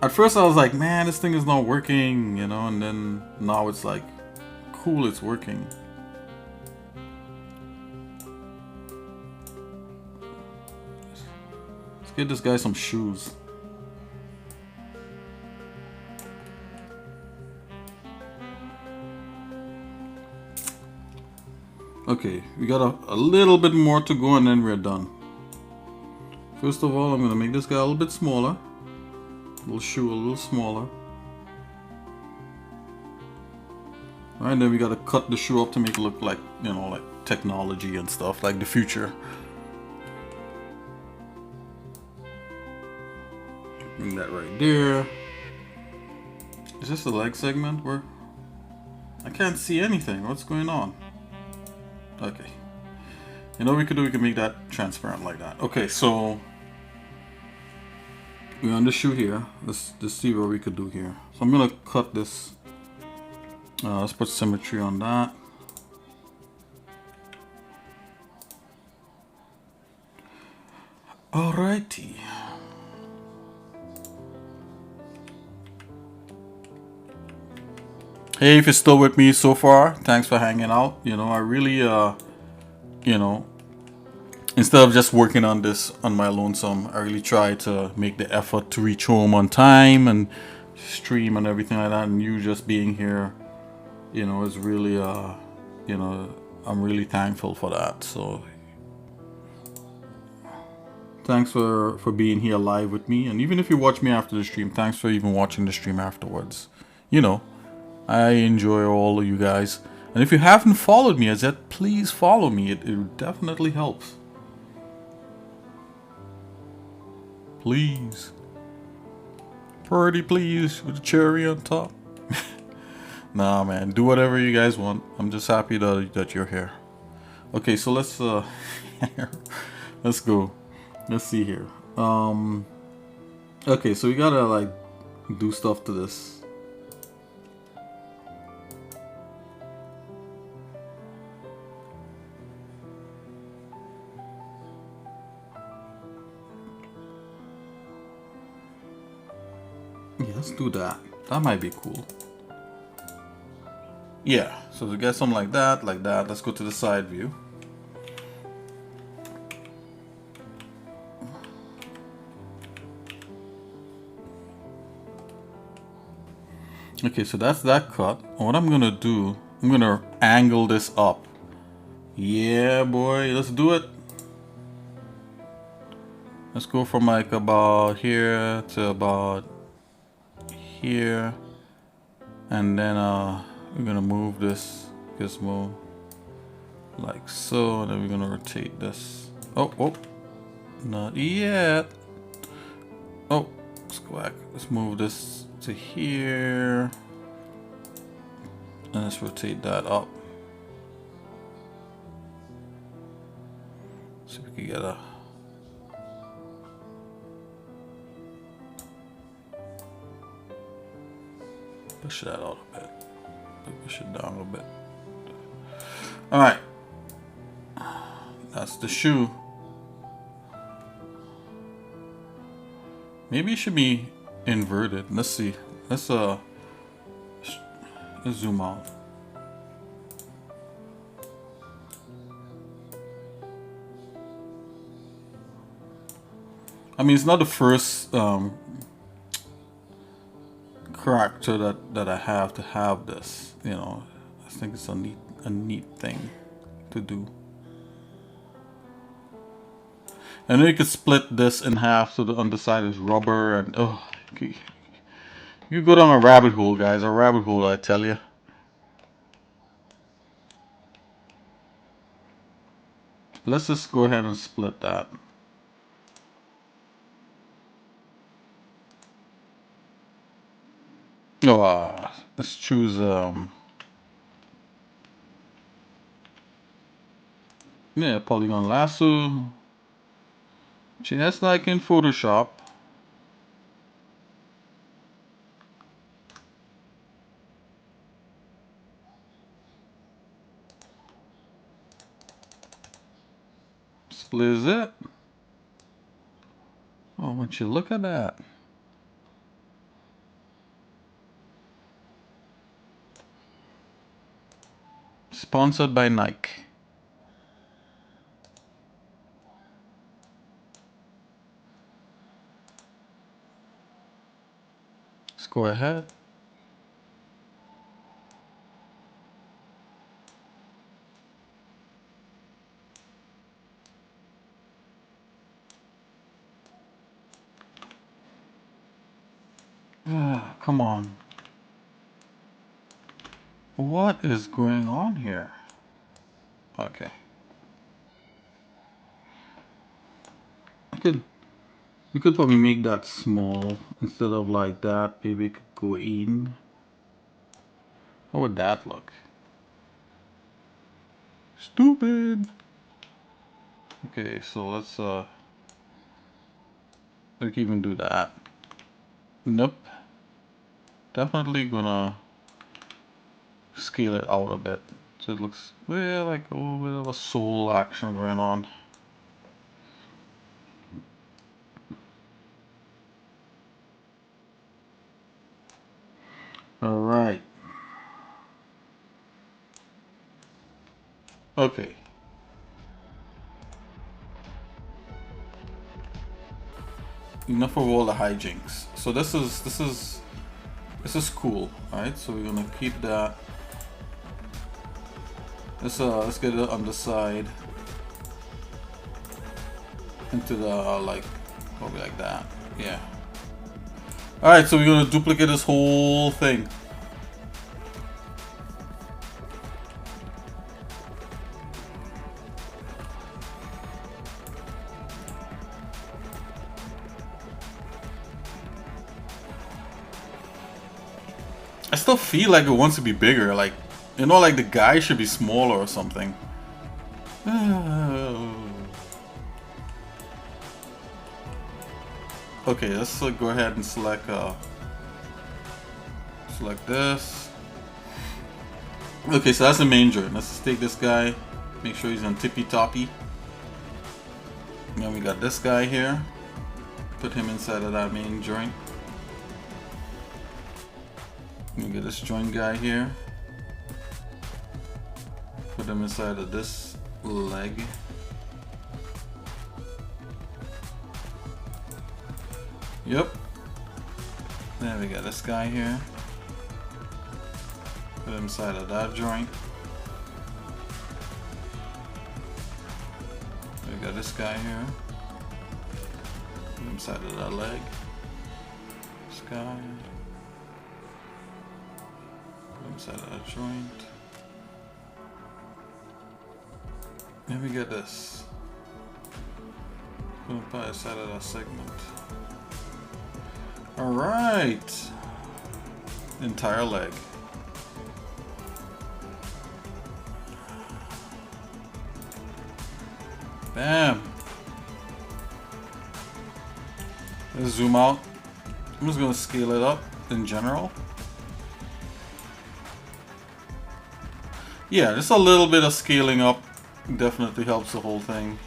At first I was like, man, this thing is not working, you know, and then now it's like, cool, it's working. Let's get this guy some shoes. Okay, we got a little bit more to go and then we're done. First of all, I'm gonna make this guy a little bit smaller. Little shoe a little smaller. Alright, then we gotta cut the shoe up to make it look like, you know, like technology and stuff, like the future. Bring that right there. Is this the leg segment where I can't see anything? What's going on? Okay. You know what we could do? We can make that transparent like that. Okay, so we're on the shoe here. Let's just see what we could do here. So I'm gonna cut this. Let's put symmetry on that. Alrighty. Hey, if you're still with me so far, thanks for hanging out. You know, I really, you know, instead of just working on this on my lonesome, I really try to make the effort to reach home on time and stream and everything like that. And you just being here, you know, is really, you know, I'm really thankful for that. So thanks for being here live with me. And even if you watch me after the stream, thanks for even watching the stream afterwards. You know, I enjoy all of you guys. And if you haven't followed me as yet, please follow me. It definitely helps. Please. Pretty please with the cherry on top. Nah, man. Do whatever you guys want. I'm just happy that you're here. Okay, so let's let's go. Let's see here. Okay, so we gotta like do stuff to this. Yeah, let's do that. That might be cool. Yeah, so to get something like that, let's go to the side view. Okay, so that's that cut. What I'm gonna do, I'm gonna angle this up. Yeah, boy, let's do it. Let's go from like about here to about here. And then we're gonna move this gizmo like so, and then we're gonna rotate this. Oh, not yet. Oh, let's go back. Let's move this to here, and let's rotate that up so we can get a push that out a bit. Push it down a little bit. All right, that's the shoe. Maybe it should be inverted. Let's see. Let's zoom out. I mean, it's not the first character that I have to have this. You know, I think it's a neat thing to do. And then you could split this in half so the underside is rubber, and oh, you go down a rabbit hole, guys. A rabbit hole, I tell you. Let's just go ahead and split that. Oh, let's choose yeah, polygon lasso. Just like in Photoshop. Split it. Oh, won't you look at that? Sponsored by Nike. Let's go ahead. Ah, come on. What is going on here? Okay. We could probably make that small instead of like that. Maybe it could go in. How would that look? Stupid. Okay, so let's even do that. Nope. Definitely gonna scale it out a bit so it looks, well, like a little bit of a soul action going on. All right. Okay. Enough of all the hijinks. So this is cool. All right. So we're gonna keep that Let's get it on the side into the like probably like that. Yeah. All right, so we're gonna duplicate this whole thing. I still feel like it wants to be bigger, like, you know, like the guy should be smaller or something. Okay, let's go ahead and select this. Okay, so that's the main joint. Let's just take this guy, make sure he's on tippy toppy. Then we got this guy here. Put him inside of that main joint. We get this joint guy here. Put him inside of this leg. Yep. Then we got this guy here. Put him inside of that joint. We got this guy here. Put him inside of that leg. This guy. Inside of that joint. Then we get this. Put it by the side of that segment. Alright. Entire leg. Bam. Let's zoom out. I'm just gonna scale it up in general. Yeah, just a little bit of scaling up definitely helps the whole thing.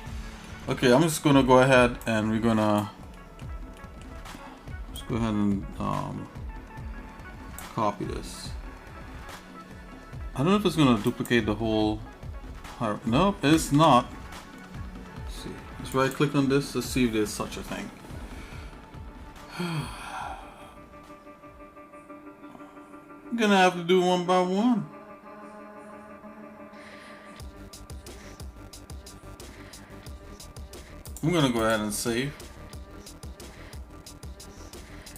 Okay, I'm just gonna go ahead and we're gonna just go ahead and copy this. I don't know if it's gonna duplicate the whole. Nope, it's not. Let's see. Let's right click on this to see if there's such a thing. I'm gonna have to do one by one. I'm gonna go ahead and save.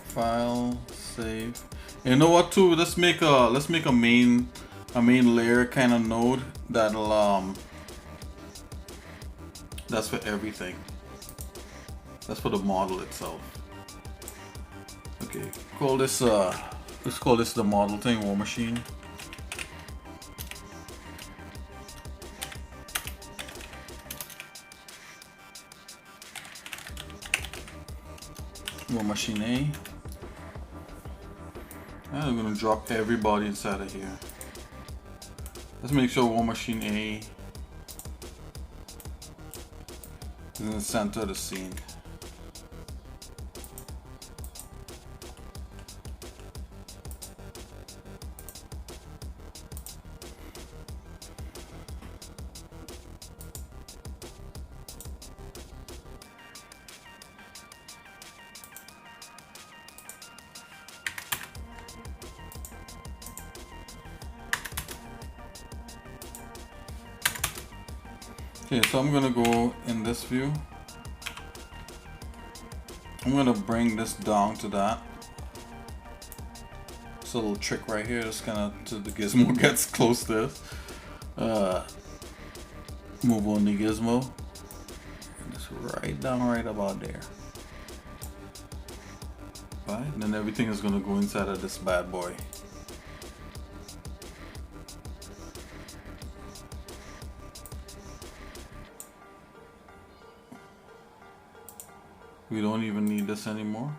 File, save. And you know what too? Let's make a main layer kind of node that'll that's for everything. That's for the model itself. Okay, call this let's call this the model thing, War Machine. War Machine A. And I'm gonna drop everybody inside of here. Let's make sure War Machine A is in the center of the scene. Okay, so I'm gonna go in this view. I'm gonna bring this down to that. It's a little trick right here, just kinda till the gizmo gets close to this. Move on the gizmo. And it's right down right about there. Right, and then everything is gonna go inside of this bad boy. We don't even need this anymore.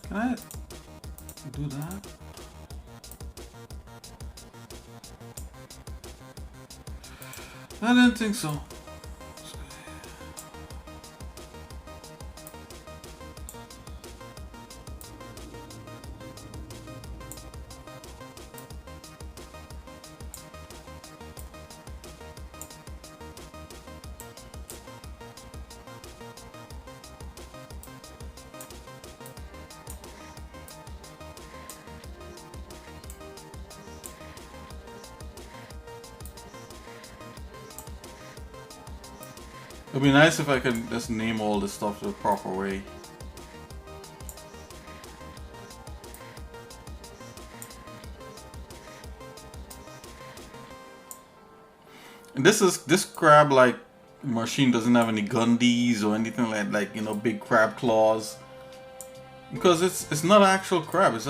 Can I do that? I didn't think so. It'd be nice if I could just name all this stuff the proper way. And this crab like machine doesn't have any gundies or anything like you know, big crab claws, because it's not an actual crab. It's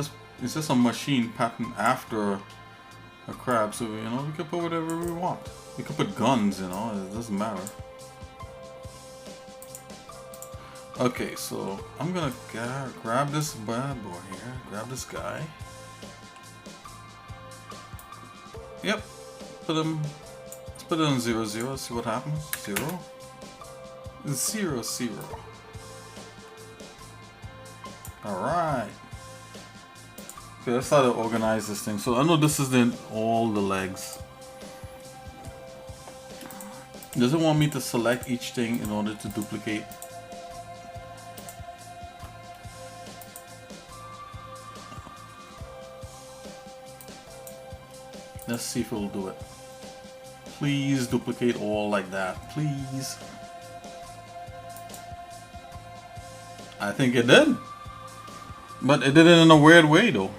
just a machine patterned after a crab. So you know, we can put whatever we want. We can put guns, you know, it doesn't matter. Okay, so I'm gonna grab this bad boy here. Grab this guy. Yep. Put him. Let's put it on 0, 0. See what happens. 0, 0, 0. All right. Okay, let's try to organize this thing. So I know this is all the legs. Does it want me to select each thing in order to duplicate? Let's see if it will do it. Please duplicate all like that, please. I think it did. But it did it in a weird way though.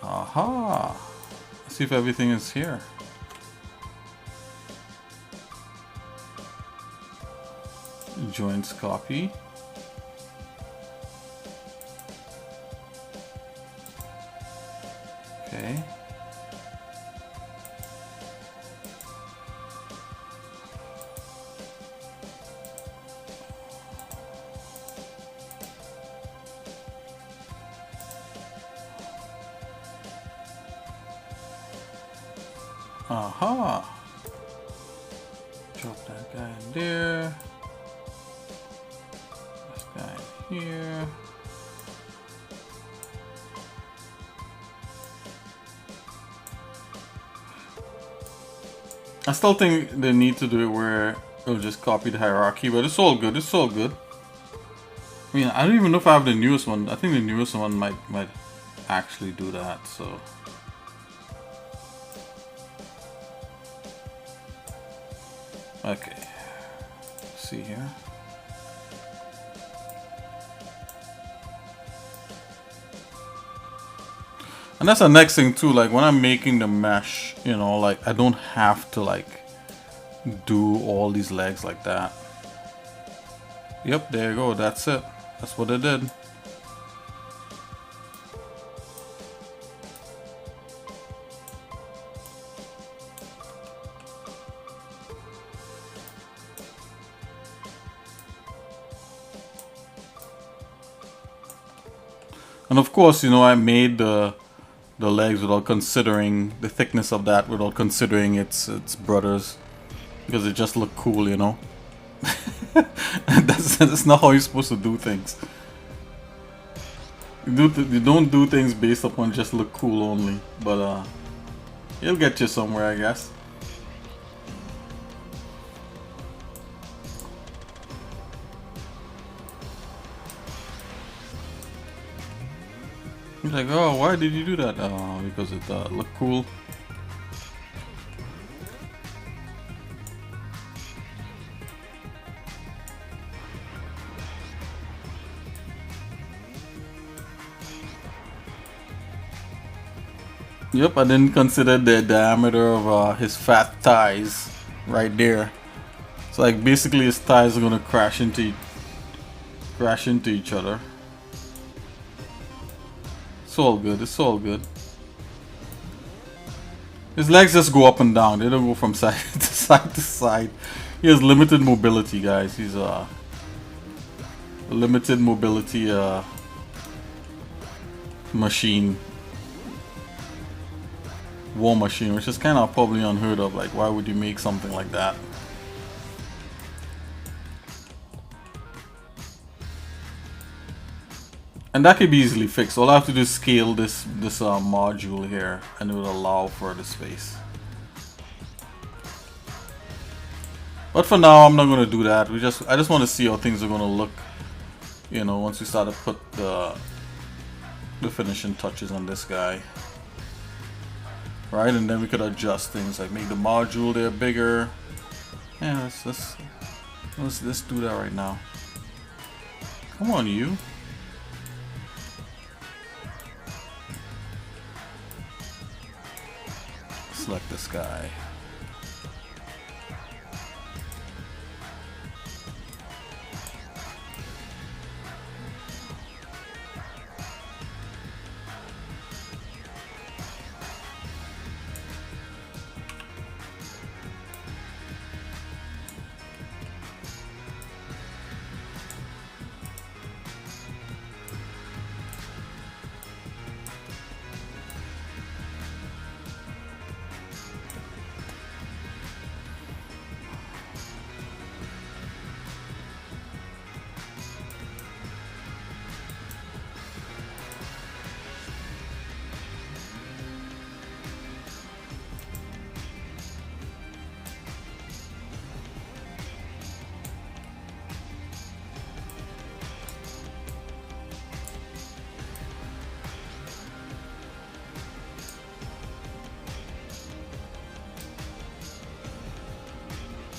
Aha! Let's see if everything is here. Joints copy. Okay. Aha! Drop that guy in there. This guy here. I still think they need to do it where it'll just copy the hierarchy, but it's all good. It's all good. I mean, I don't even know if I have the newest one. I think the newest one might actually do that. So. Okay, let's see here. And that's the next thing too, like when I'm making the mesh, you know, like I don't have to like do all these legs like that. Yep, there you go, that's it. That's what I did. And of course, you know, I made the legs without considering the thickness of that, without considering its brothers, because it just looked cool, you know. That's not how you're supposed to do things. You don't do things based upon just look cool only, but it'll get you somewhere, I guess. He's like, oh, why did you do that? Oh, because it looked cool. Yep, I didn't consider the diameter of his fat thighs right there. So like basically his thighs are gonna crash into each other. It's all good, it's all good. His legs just go up and down, they don't go from side to side to side. He has limited mobility, guys. He's a limited mobility machine. War machine, which is kind of probably unheard of. Like, why would you make something like that? And that could be easily fixed. All I have to do is scale this module here, and it will allow for the space. But for now, I'm not gonna do that. I just want to see how things are gonna look. You know, once we start to put the finishing touches on this guy. Right, and then we could adjust things like make the module there bigger. Yeah, let's do that right now. Come on, you. Select this guy.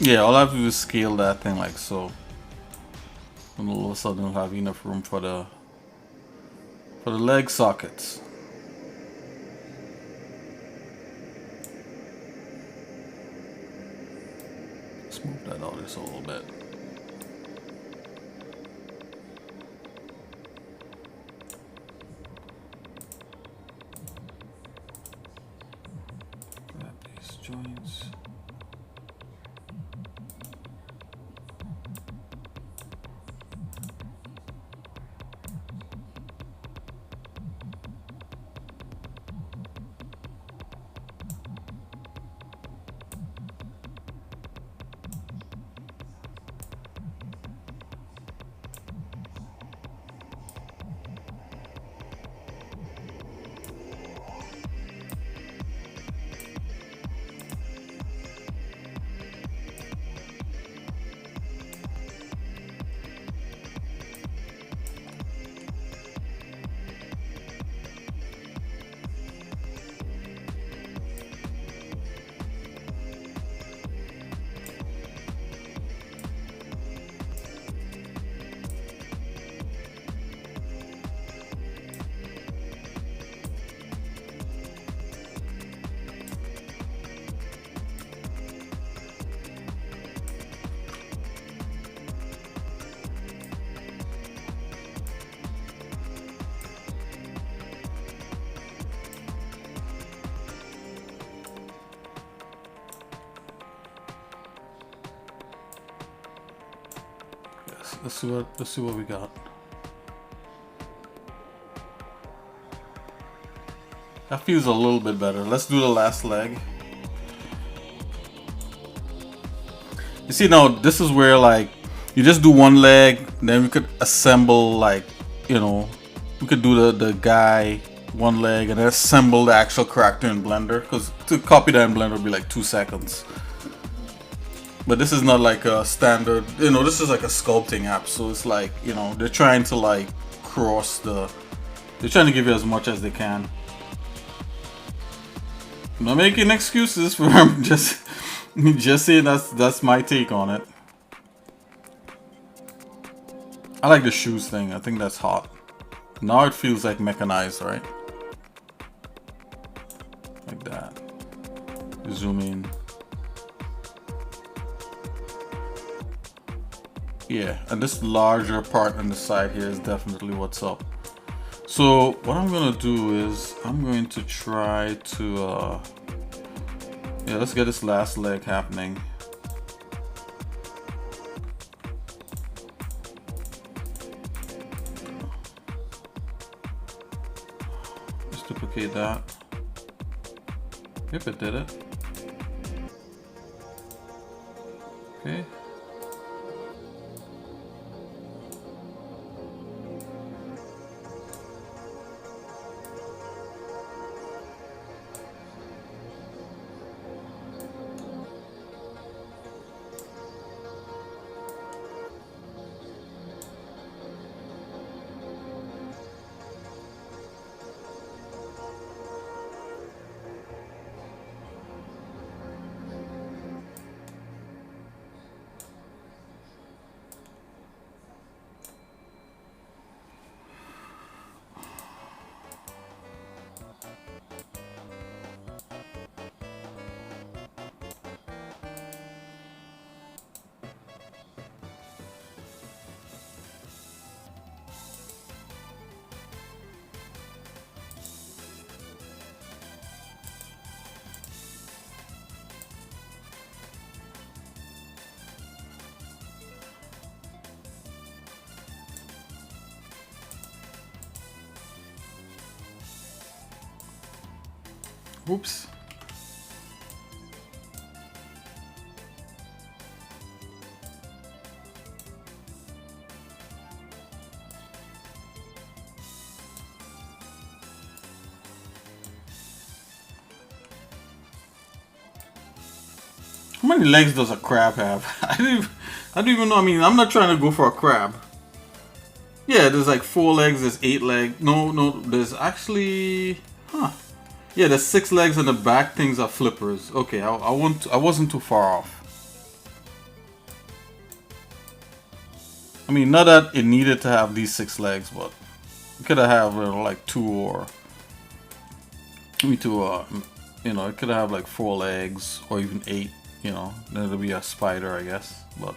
Yeah, all I have to do is scale that thing like so. And all of a sudden we'll have enough room for the leg sockets. Let's move that out just a little bit. Grab these joints. Let's see what we got. That feels a little bit better. Let's do the last leg. You see now, this is where like you just do one leg, then we could assemble like, you know, we could do the guy one leg and then assemble the actual character in Blender, because to copy that in Blender would be like 2 seconds. But this is not like a standard, you know, this is like a sculpting app, so it's like, you know, they're trying to like they're trying to give you as much as they can. I'm not making excuses for them, just saying that's my take on it. I like the shoes thing, I think that's hot. Now it feels like mechanized, right? Like that. Zoom in. Yeah, and this larger part on the side here is definitely what's up. So what I'm gonna do is I'm going to try to yeah, let's get this last leg happening. Just duplicate that. Yep, it did it. Okay. Oops. How many legs does a crab have? I don't even know. I mean, I'm not trying to go for a crab. Yeah, there's like 4 legs, there's 8 legs. No, there's actually... Huh. Yeah, there's 6 legs and the back things are flippers. Okay, I wasn't too far off. I mean, not that it needed to have these 6 legs, but it could have like 2 or... Maybe 2, you know, it could have like 4 legs or even 8. You know, then it'll be a spider, I guess, but...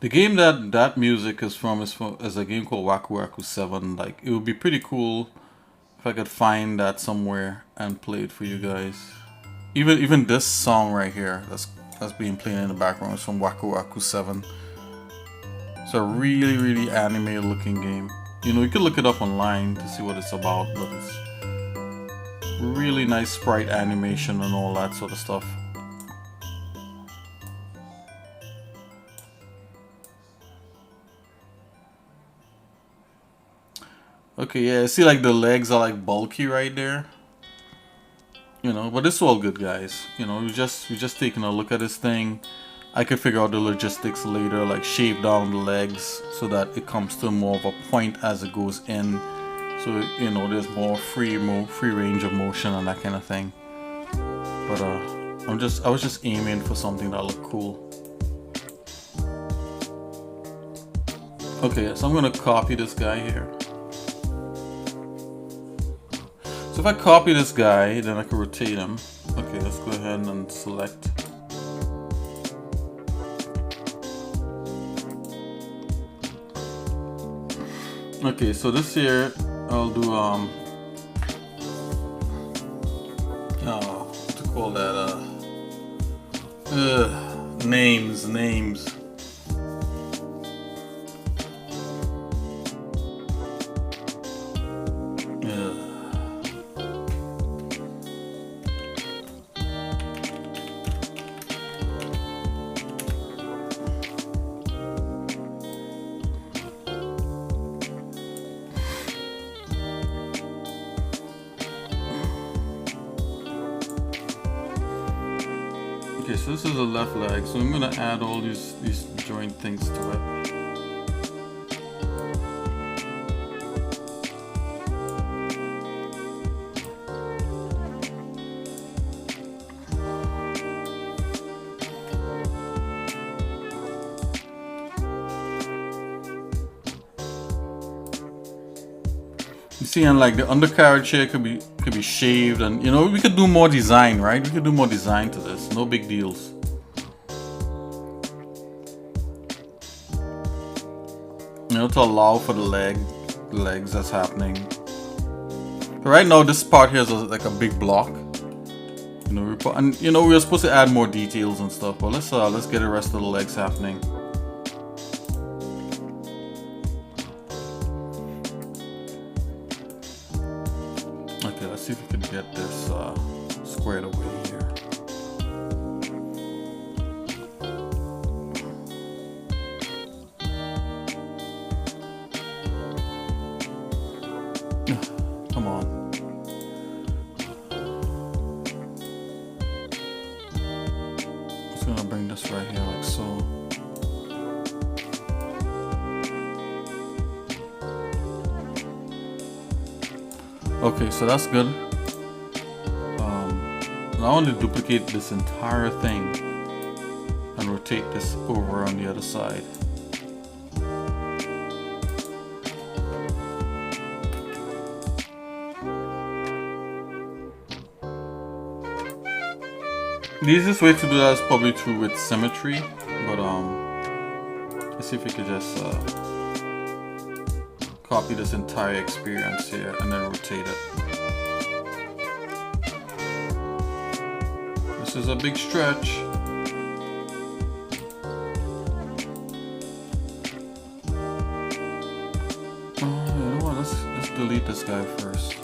The game that music is from is a game called Waku Waku 7. Like, it would be pretty cool if I could find that somewhere and play it for you guys. Even this song right here that's being played in the background is from Waku Waku 7. It's a really anime looking game. You know, you could look it up online to see what it's about, but it's really nice sprite animation and all that sort of stuff. Okay, yeah, see, like the legs are like bulky right there. You know, but it's all good, guys. You know, we're just taking a look at this thing. I can figure out the logistics later, like shape down the legs so that it comes to more of a point as it goes in. So, you know, there's more free range of motion and that kind of thing. But I was just aiming for something that looked cool. Okay, so I'm gonna copy this guy here. So if I copy this guy, then I can rotate him. Okay, let's go ahead and select. Okay, so this here, I'll do what to call that? Names. Okay, so this is the left leg, so I'm gonna add all these joint things to it. You see, and like the undercarriage here could be shaved, and you know, we could do more design, right? We could do more design to this. No big deals. You know, to allow for the legs that's happening. So right now, this part here is like a big block. You know, we're supposed to add more details and stuff, but let's get the rest of the legs happening. Okay, let's see if we can get this squared away here. Come on. Just gonna bring this right here like so. Okay, so that's good. Now I want to duplicate this entire thing and rotate this over on the other side. The easiest way to do that is probably through with symmetry, but let's see if we could just copy this entire experience here and then rotate it. This is a big stretch. You know what? Let's delete this guy first.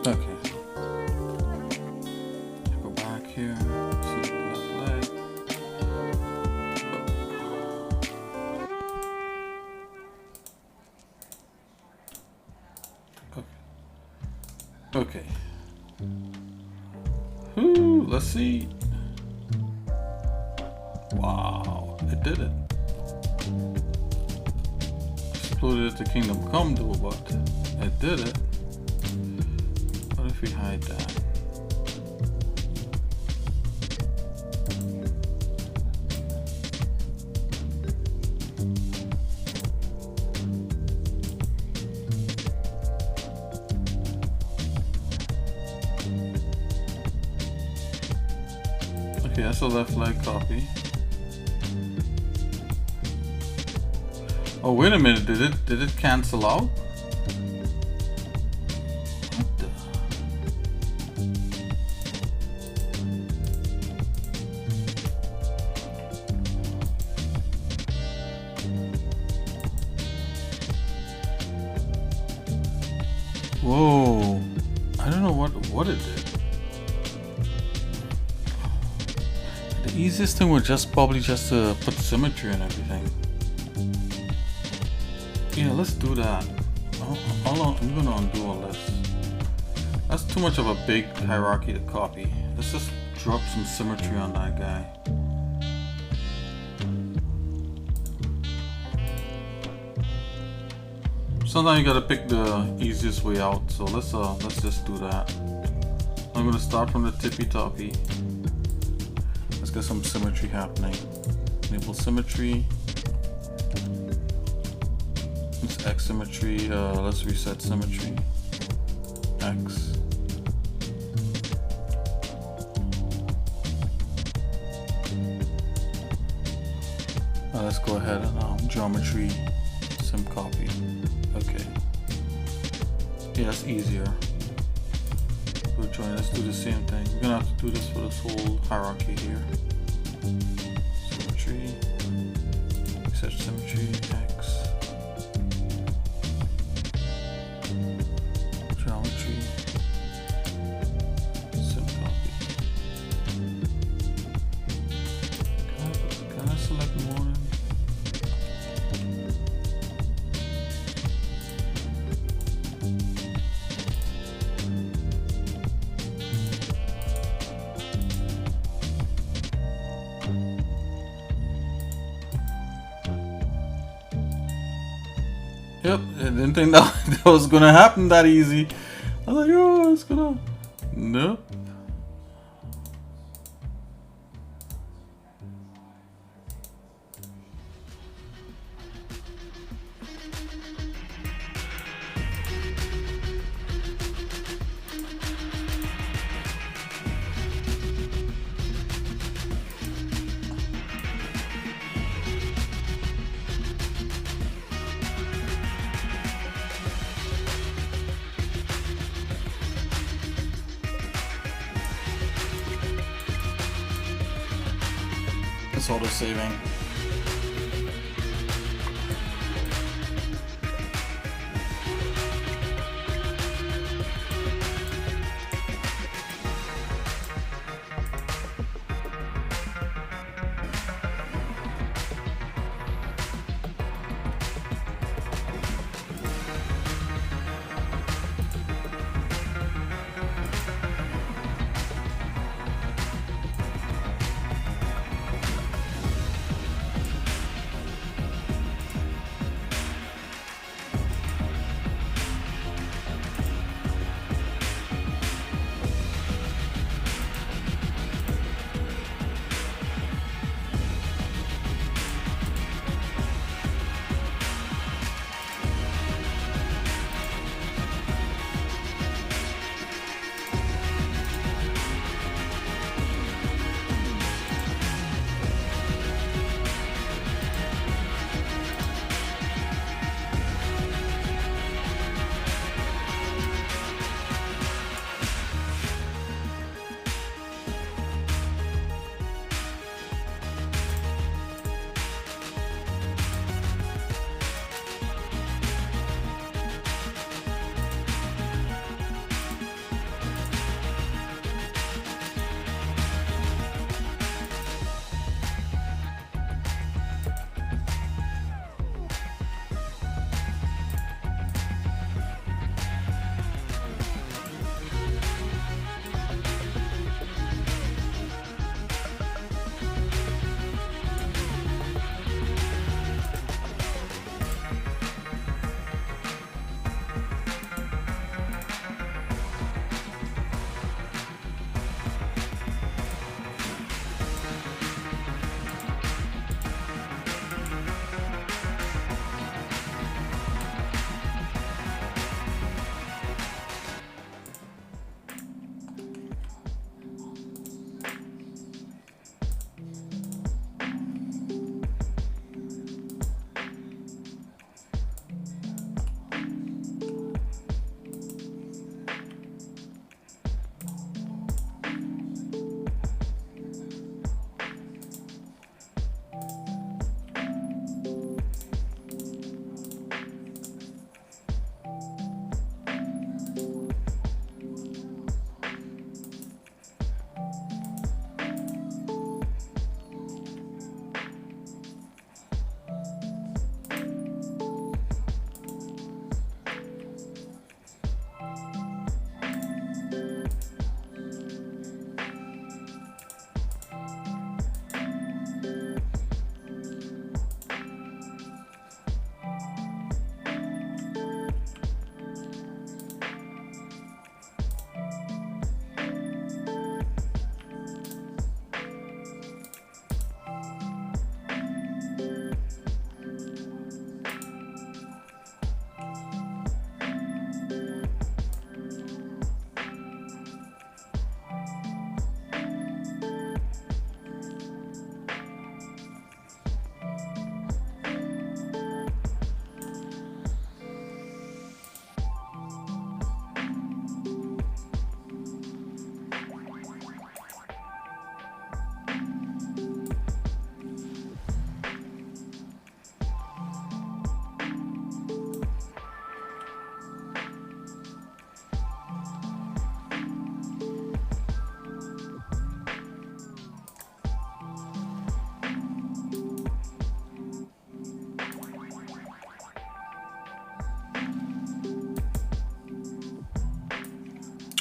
Okay. Go back here. See the left leg. Okay. Ooh, let's see. Wow, it did it. Exploded the Kingdom Come though, but it did it. What if we hide that? Okay, that's a left leg copy. Oh, wait a minute, did it cancel out? What the? Whoa, I don't know what it did. The easiest thing would probably just put symmetry and everything. Yeah, let's do that. I'm gonna undo all this. That's too much of a big hierarchy to copy. Let's just drop some symmetry on that guy. Sometimes you gotta pick the easiest way out, so let's just do that. I'm gonna start from the tippy toppy. Let's get some symmetry happening. Enable symmetry. It's X symmetry. Let's reset symmetry. X. Let's go ahead and geometry sim copy. Okay. Yeah, that's easier. Let's do the same thing. We're gonna have to do this for this whole hierarchy here. Symmetry. Reset symmetry. X. Geometry. Sim copy. Can I select more? Yep, I didn't think that was gonna happen that easy. I was like, oh, it's gonna. Nope. It's auto saving.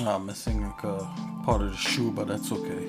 Missing like a part of the shoe, but that's okay.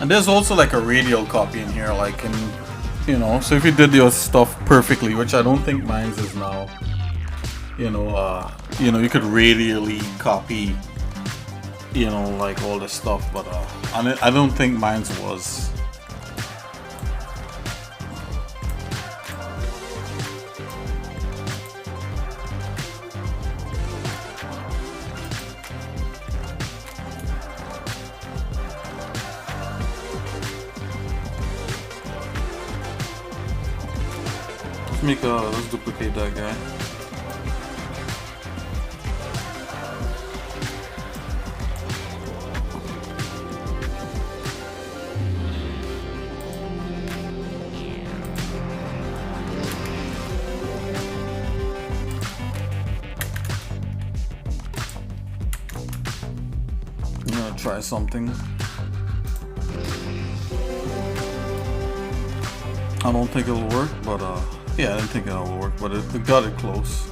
And there's also like a radial copy in here, like in, you know, so if you did your stuff perfectly, which I don't think mine's is now, you know, you could radially copy, you know, like all this stuff, but I don't think mine's was. Let's duplicate that guy. I'm gonna try something. I don't think it'll work, but yeah, I didn't think it'll work, but it got it close.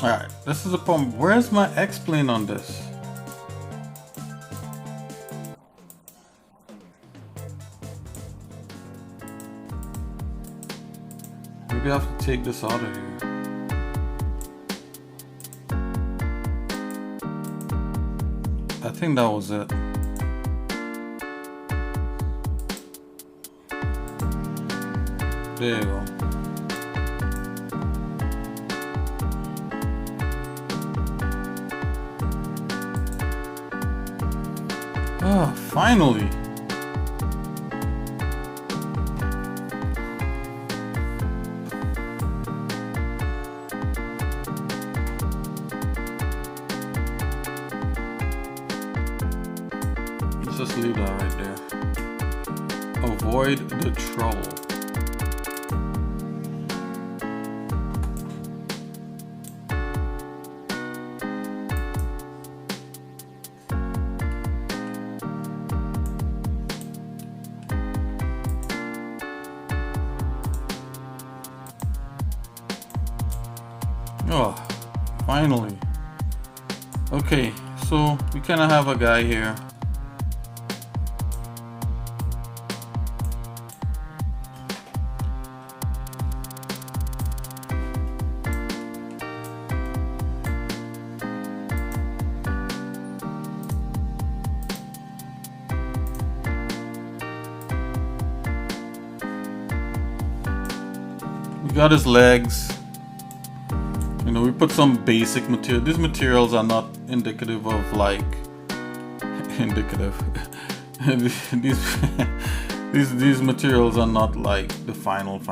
Alright, this is the problem. Where's my X-plane on this? Maybe I have to take this out of here. I think that was it. There you go. Ah, finally. Let's just leave that right there. Avoid the trouble. Oh, finally. Okay, so we kind of have a guy here. We got his legs. You know, we put some basic material. These materials are not indicative of like indicative. these materials are not like the finals.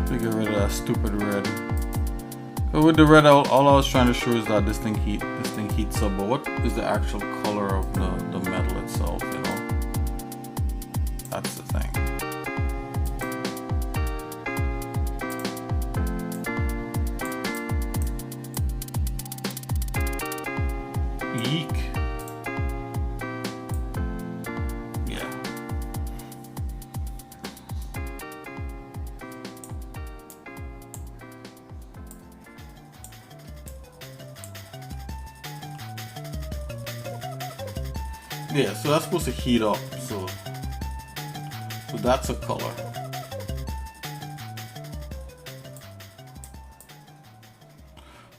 To get rid of that stupid red. But with the red, all I was trying to show is that this thing heats up. But what is the actual color of the metal itself? You know, that's the thing. Eek. Yeah. Yeah, so that's supposed to heat up, so that's a color.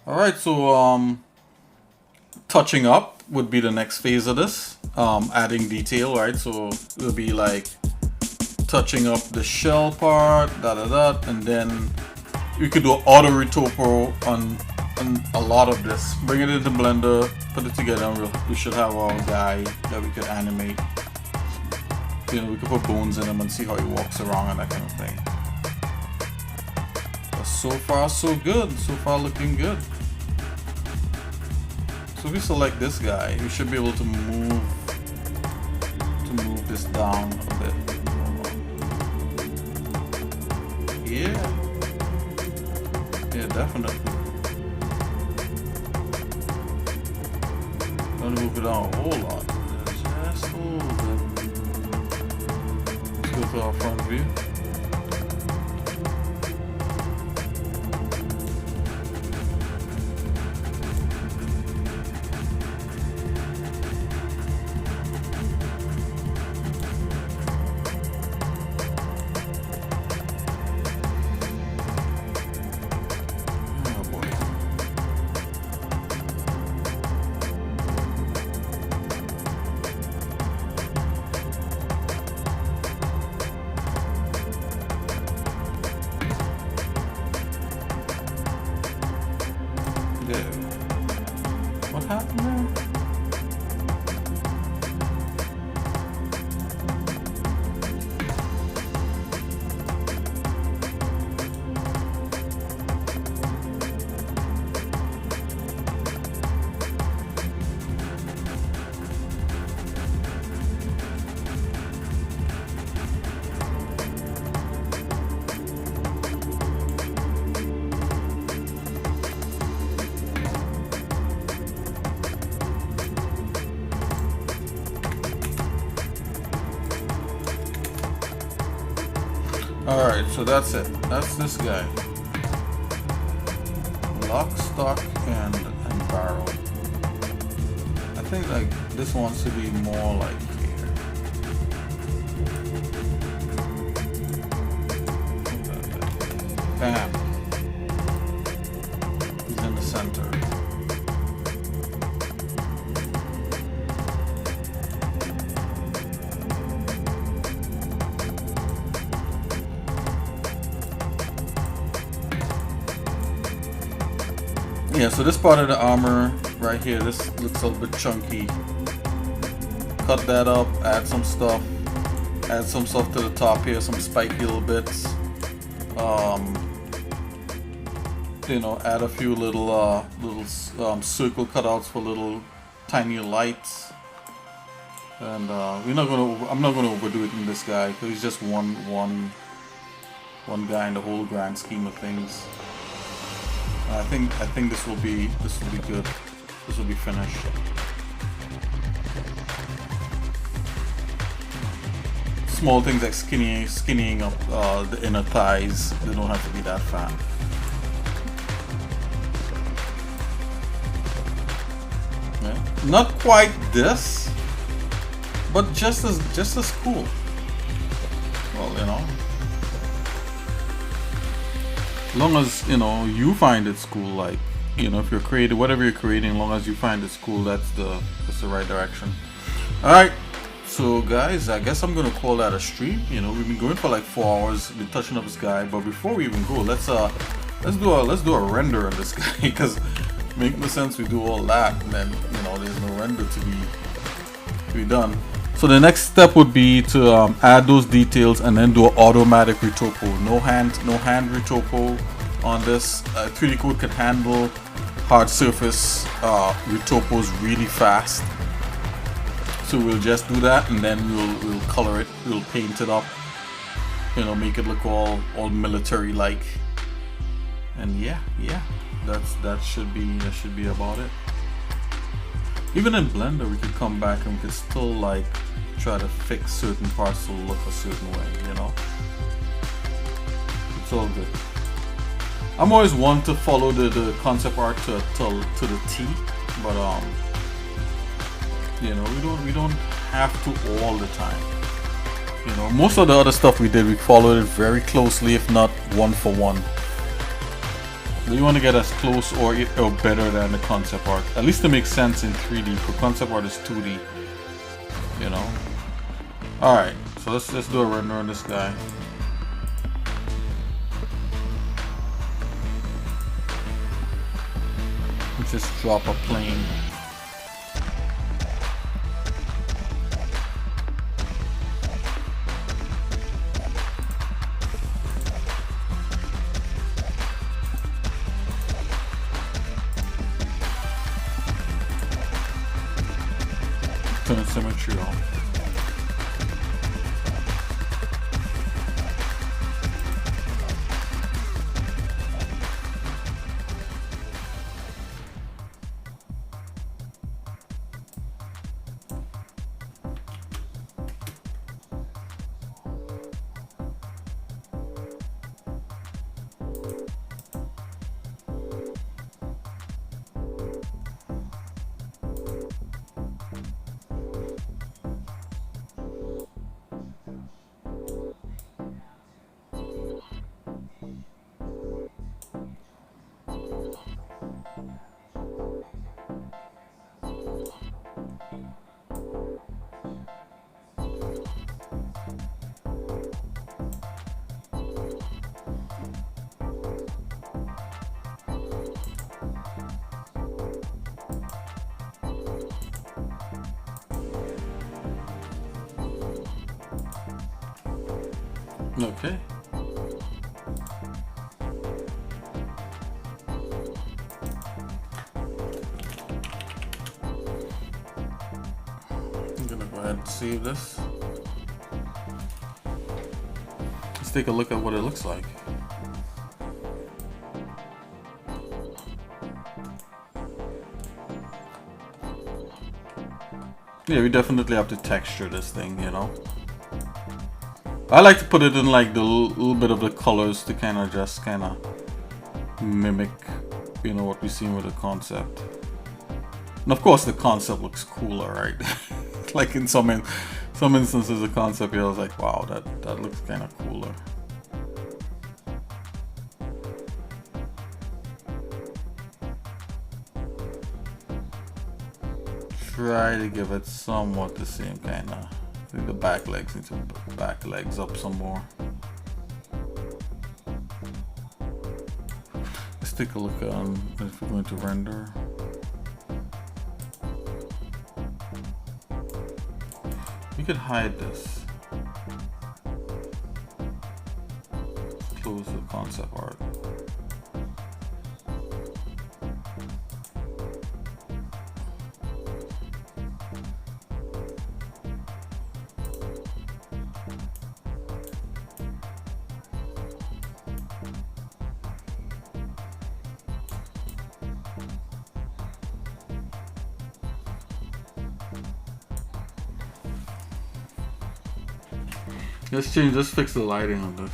Alright, so touching up would be the next phase of this. Adding detail, right? So it'll be like touching up the shell part, and then you could do auto retopo on a lot of this. Bring it into Blender, put it together, and we should have our guy that we could animate. You know, we could put bones in him and see how he walks around and that kind of thing. But so far, so good. So far, looking good. So if we select this guy, we should be able to move this down a bit. Yeah. Yeah, definitely. I'm gonna move it down a whole lot. Just a little bit. Let's go to our front view. Alright, so that's it. That's this guy. Lock, stock, and barrel. I think like this wants to be more like here. Bam. He's in the center. Yeah, so this part of the armor right here, this looks a little bit chunky. Cut that up, add some stuff to the top here, some spiky little bits. You know, add a few little circle cutouts for little tiny lights. And I'm not gonna overdo it in this guy because he's just one guy in the whole grand scheme of things. I think this will be good. This will be finished. Small things like skinnying up the inner thighs. They don't have to be that fat. Yeah. Not quite this, but just as cool. Well, you know. As long as, you know, you find it cool, like, you know, if you're creating whatever you're creating, as long as you find it cool, that's the right direction. Alright, so guys, I guess I'm gonna call that a stream. You know, we've been going for like 4 hours, been touching up this guy, but before we even go, let's do a render on this guy, because make no sense we do all that and then, you know, there's no render to be done. So the next step would be to add those details and then do an automatic retopo. No hand retopo on this. 3DCoat can handle hard surface retopos really fast. So we'll just do that and then we'll color it. We'll paint it up. You know, make it look all military like. And yeah, that should be about it. Even in Blender, we could come back and we could still like try to fix certain parts to look a certain way, you know? It's all good. I'm always one to follow the concept art to the T, but you know, we don't have to all the time. You know, most of the other stuff we did, we followed it very closely, if not one for one. We want to get as close or better than the concept art, at least to make sense in 3D. For concept art is 2D, you know. All right, so let's do a render on this guy. Let's just drop a plane. Turn symmetry on. Okay. I'm gonna go ahead and save this. Let's take a look at what it looks like. Yeah, we definitely have to texture this thing, you know. I like to put it in like the little bit of the colors to kind of just kind of mimic, you know, what we seen with the concept. And of course the concept looks cooler, right? Like in some instances the concept here, I was like, wow, that looks kind of cooler. Try to give it somewhat the same kind of. I think the back legs need to back legs up some more. Let's take a look if we're going to render. We could hide this. Close the concept art. Let's fix the lighting on this.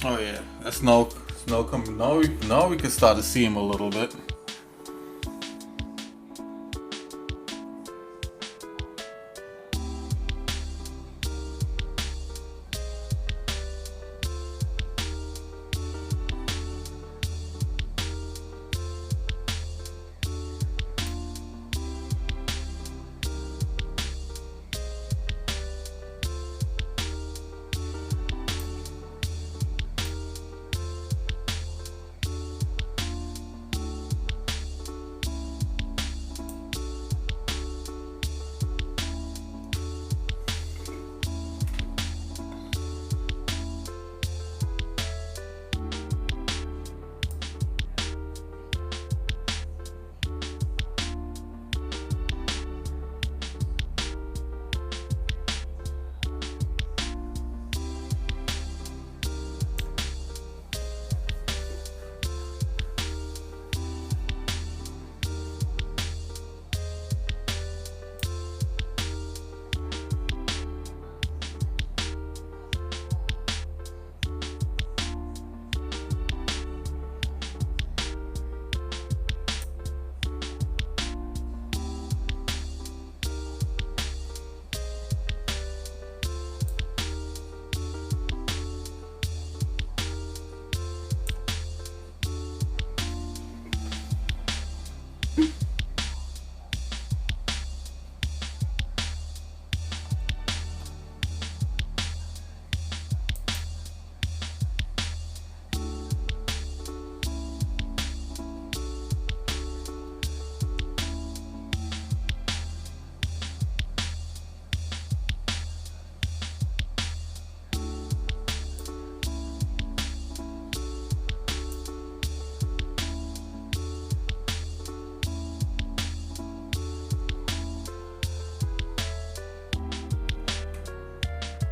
Oh yeah, that's snow coming. Now we can start to see him a little bit.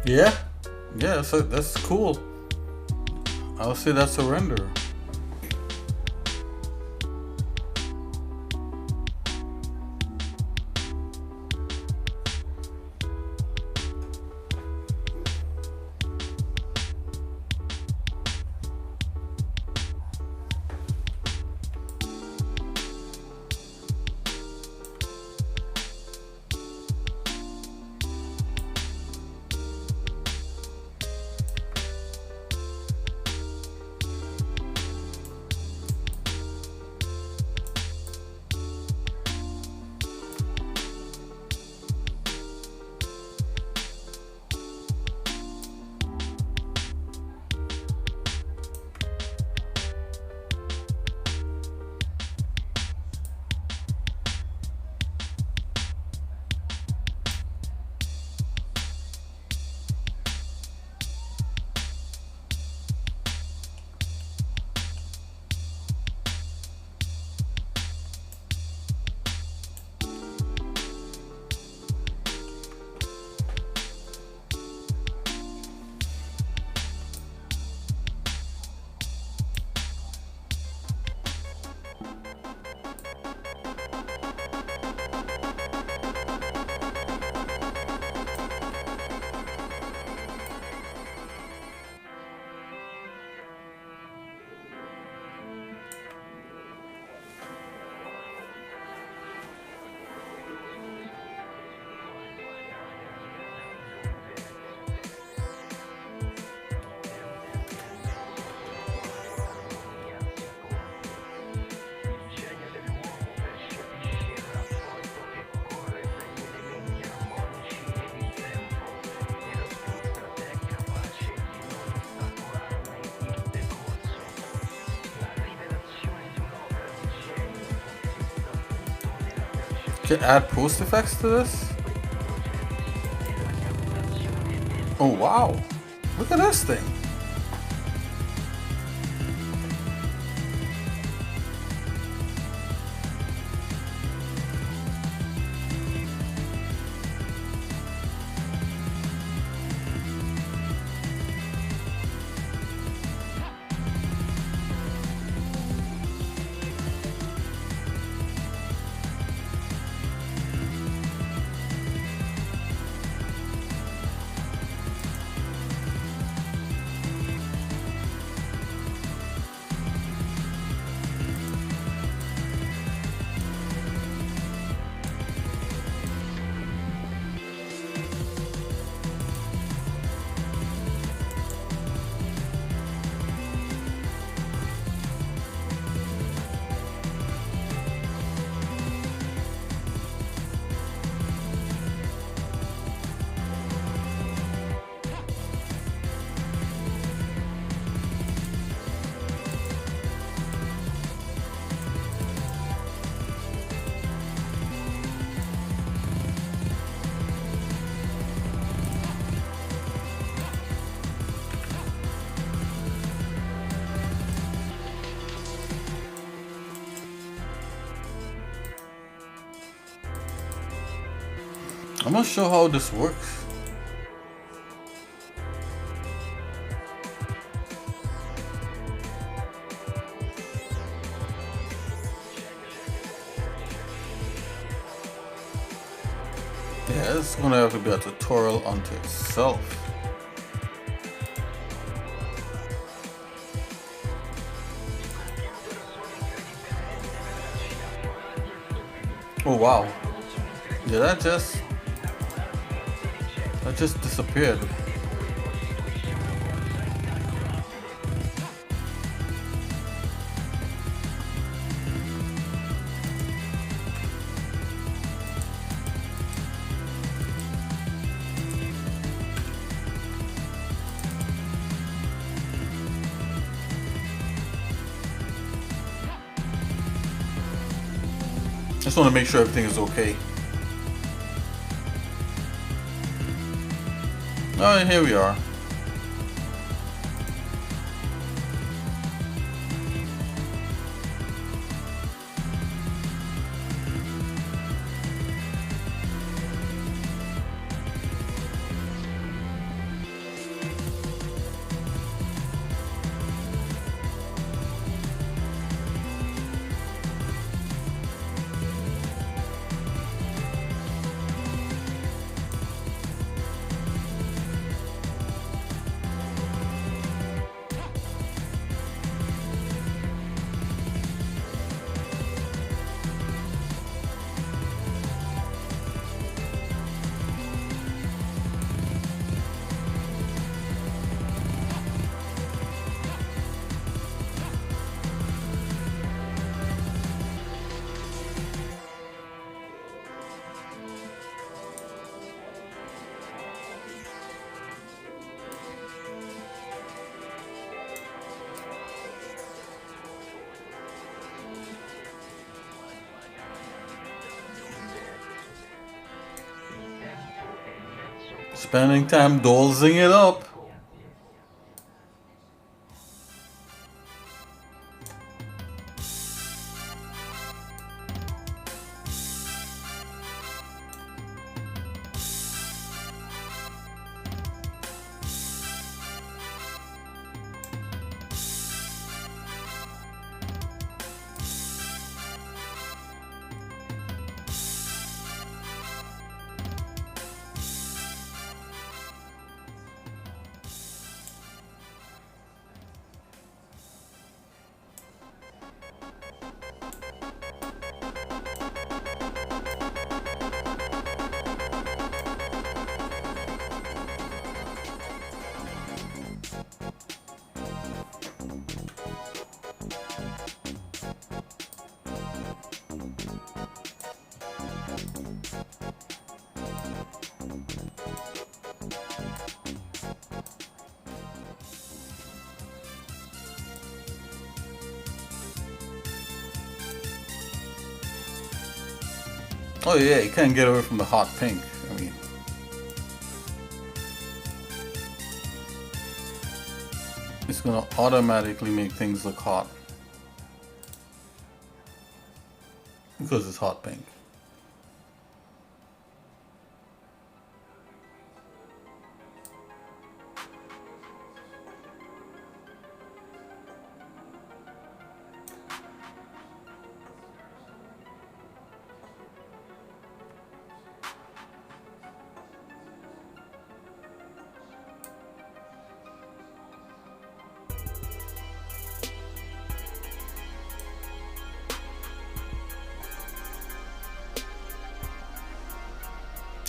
Yeah, yeah, so that's cool. I'll say that's a render. Can add post effects to this? Oh wow! Look at this thing! I'm gonna show how this works. Yeah, it's gonna have to be a tutorial unto itself. Oh wow. Yeah, that just disappeared. Just want to make sure everything is okay. Alright, here we are. Spending time dolzing it up. Oh yeah, you can't get away from the hot pink. I mean, it's gonna automatically make things look hot because it's hot pink.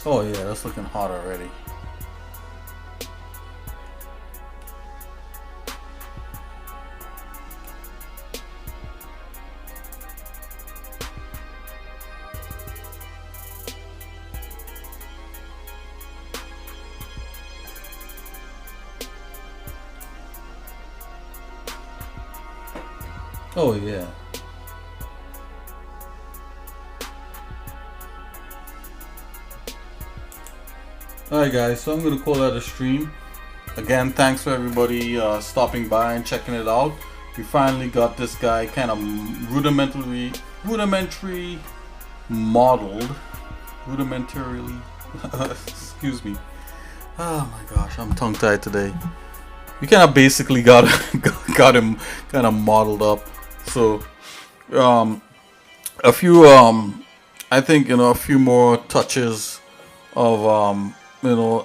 Oh yeah, that's looking hot already. Oh yeah. Alright guys, so I'm going to call that a stream. Again, thanks for everybody stopping by and checking it out. We finally got this guy kind of rudimentarily modeled. Rudimentarily, excuse me. Oh my gosh, I'm tongue tied today. We kind of basically got him kind of modeled up. So, a few, I think, a few more touches of,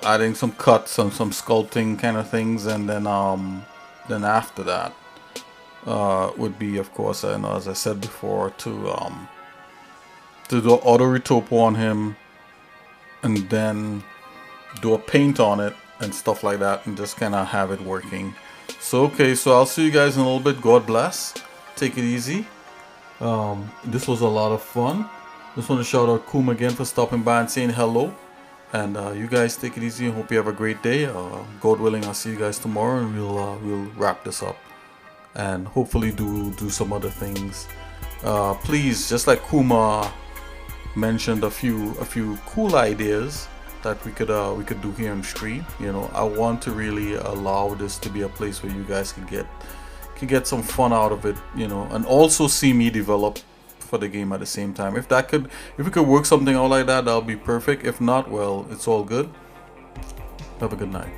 adding some cuts and some sculpting kind of things, and then after that, would be, of course, as I said before, to do auto retopo on him, and then do a paint on it and stuff like that, and just kind of have it working. So okay, so I'll see you guys in a little bit. God bless. Take it easy. This was a lot of fun. Just want to shout out Koom again for stopping by and saying hello. And you guys take it easy and hope you have a great day. God willing, I'll see you guys tomorrow, and we'll wrap this up and hopefully do some other things. Please, just like Kuma mentioned, a few cool ideas that we could do here on stream. I want to really allow this to be a place where you guys can get some fun out of it, and also see me develop for the game at the same time. If we could work something out like that, that'll be perfect. If not, well, it's all good. Have a good night.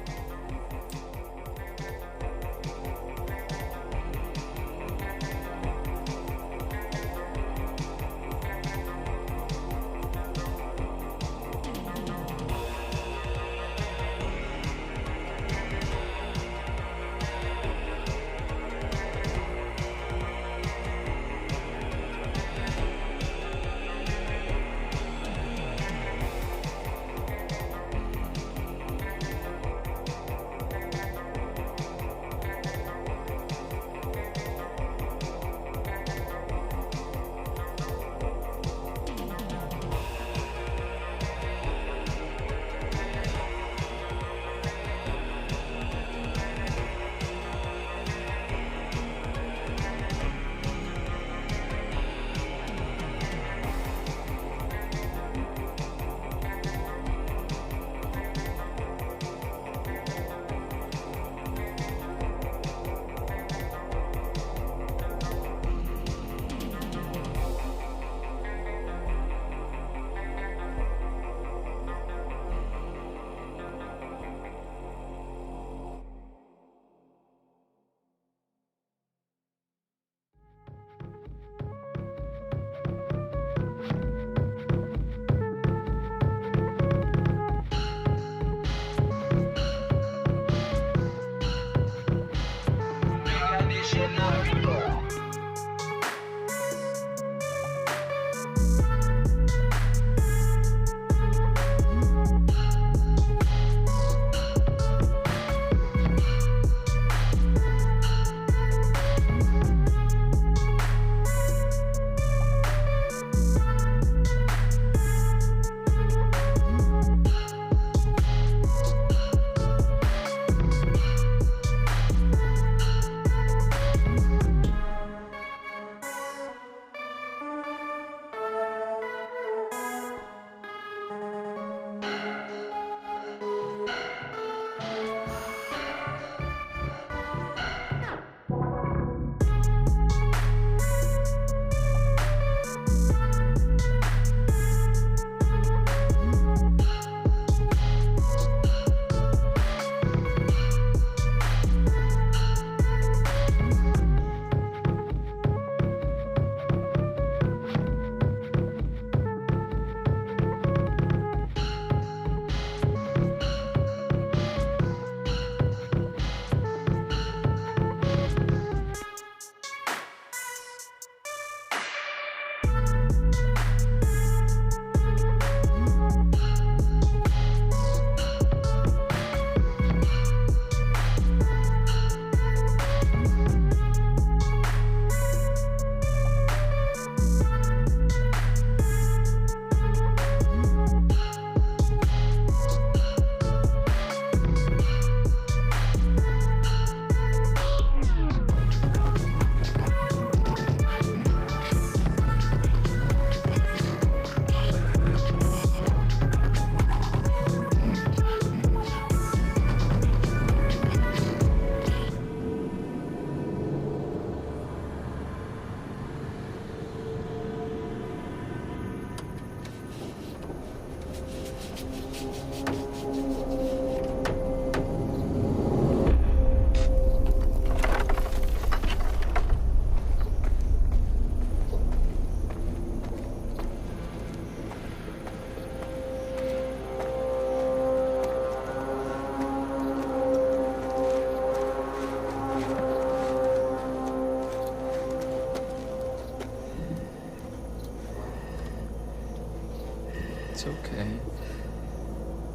It's okay.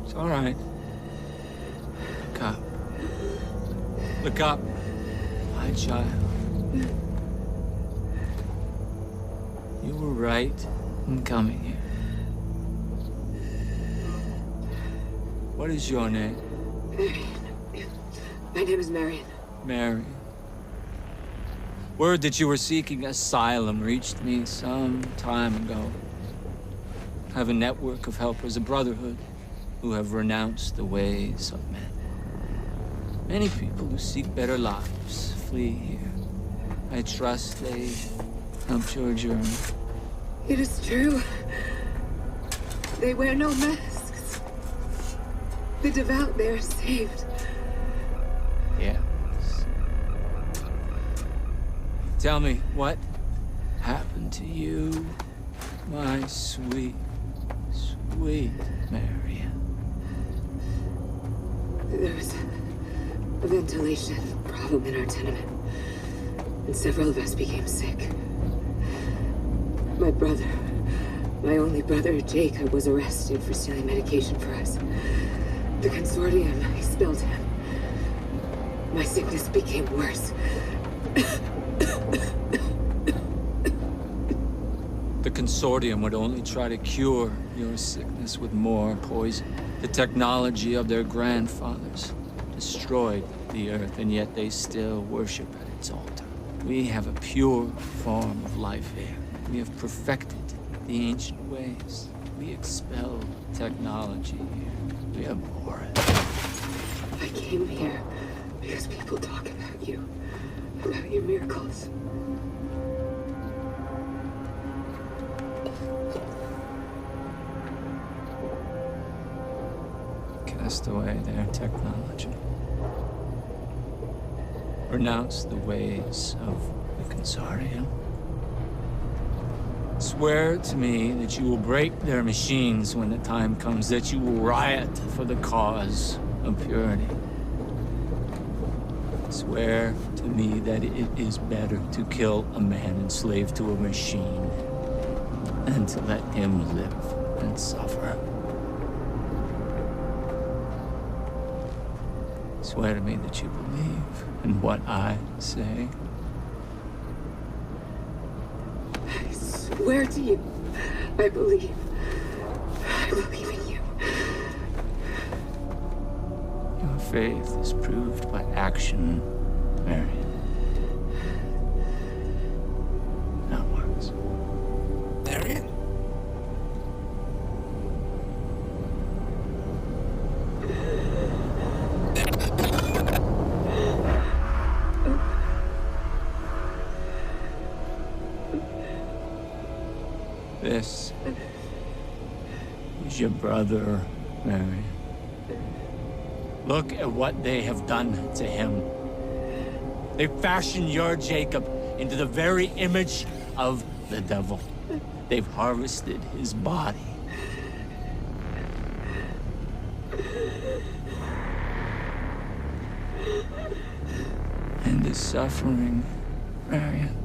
It's all right. Look up. Look up, my child. You were right in coming here. What is your name? Marion. My name is Marion. Mary. Word that you were seeking asylum reached me some time ago. I have a network of helpers, a brotherhood, who have renounced the ways of men. Many people who seek better lives flee here. I trust they helped your journey. It is true. They wear no masks. The devout they are saved. Yes. Tell me, what happened to you, my sweet, sweet Marion? There was a ventilation problem in our tenement, and several of us became sick. My brother, my only brother, Jacob, was arrested for stealing medication for us. The consortium expelled him. My sickness became worse. The consortium would only try to cure your sickness with more poison. The technology of their grandfathers destroyed the earth, and yet they still worship at its altar. We have a pure form of life here. We have perfected the ancient ways. We expel technology here. We abhor it. I came here because people talk about you, about your miracles. Cast away their technology. Renounce the ways of the consortium. Swear to me that you will break their machines when the time comes, that you will riot for the cause of purity. Swear to me that it is better to kill a man enslaved to a machine than to let him live and suffer. Swear to me that you believe in what I say. I swear to you, I believe. I believe in you. Your faith is proved by action, Marion. Not words. Marion? This is your brother, Mary. Look at what they have done to him. They fashioned your Jacob into the very image of the devil. They've harvested his body. And his suffering, Marion.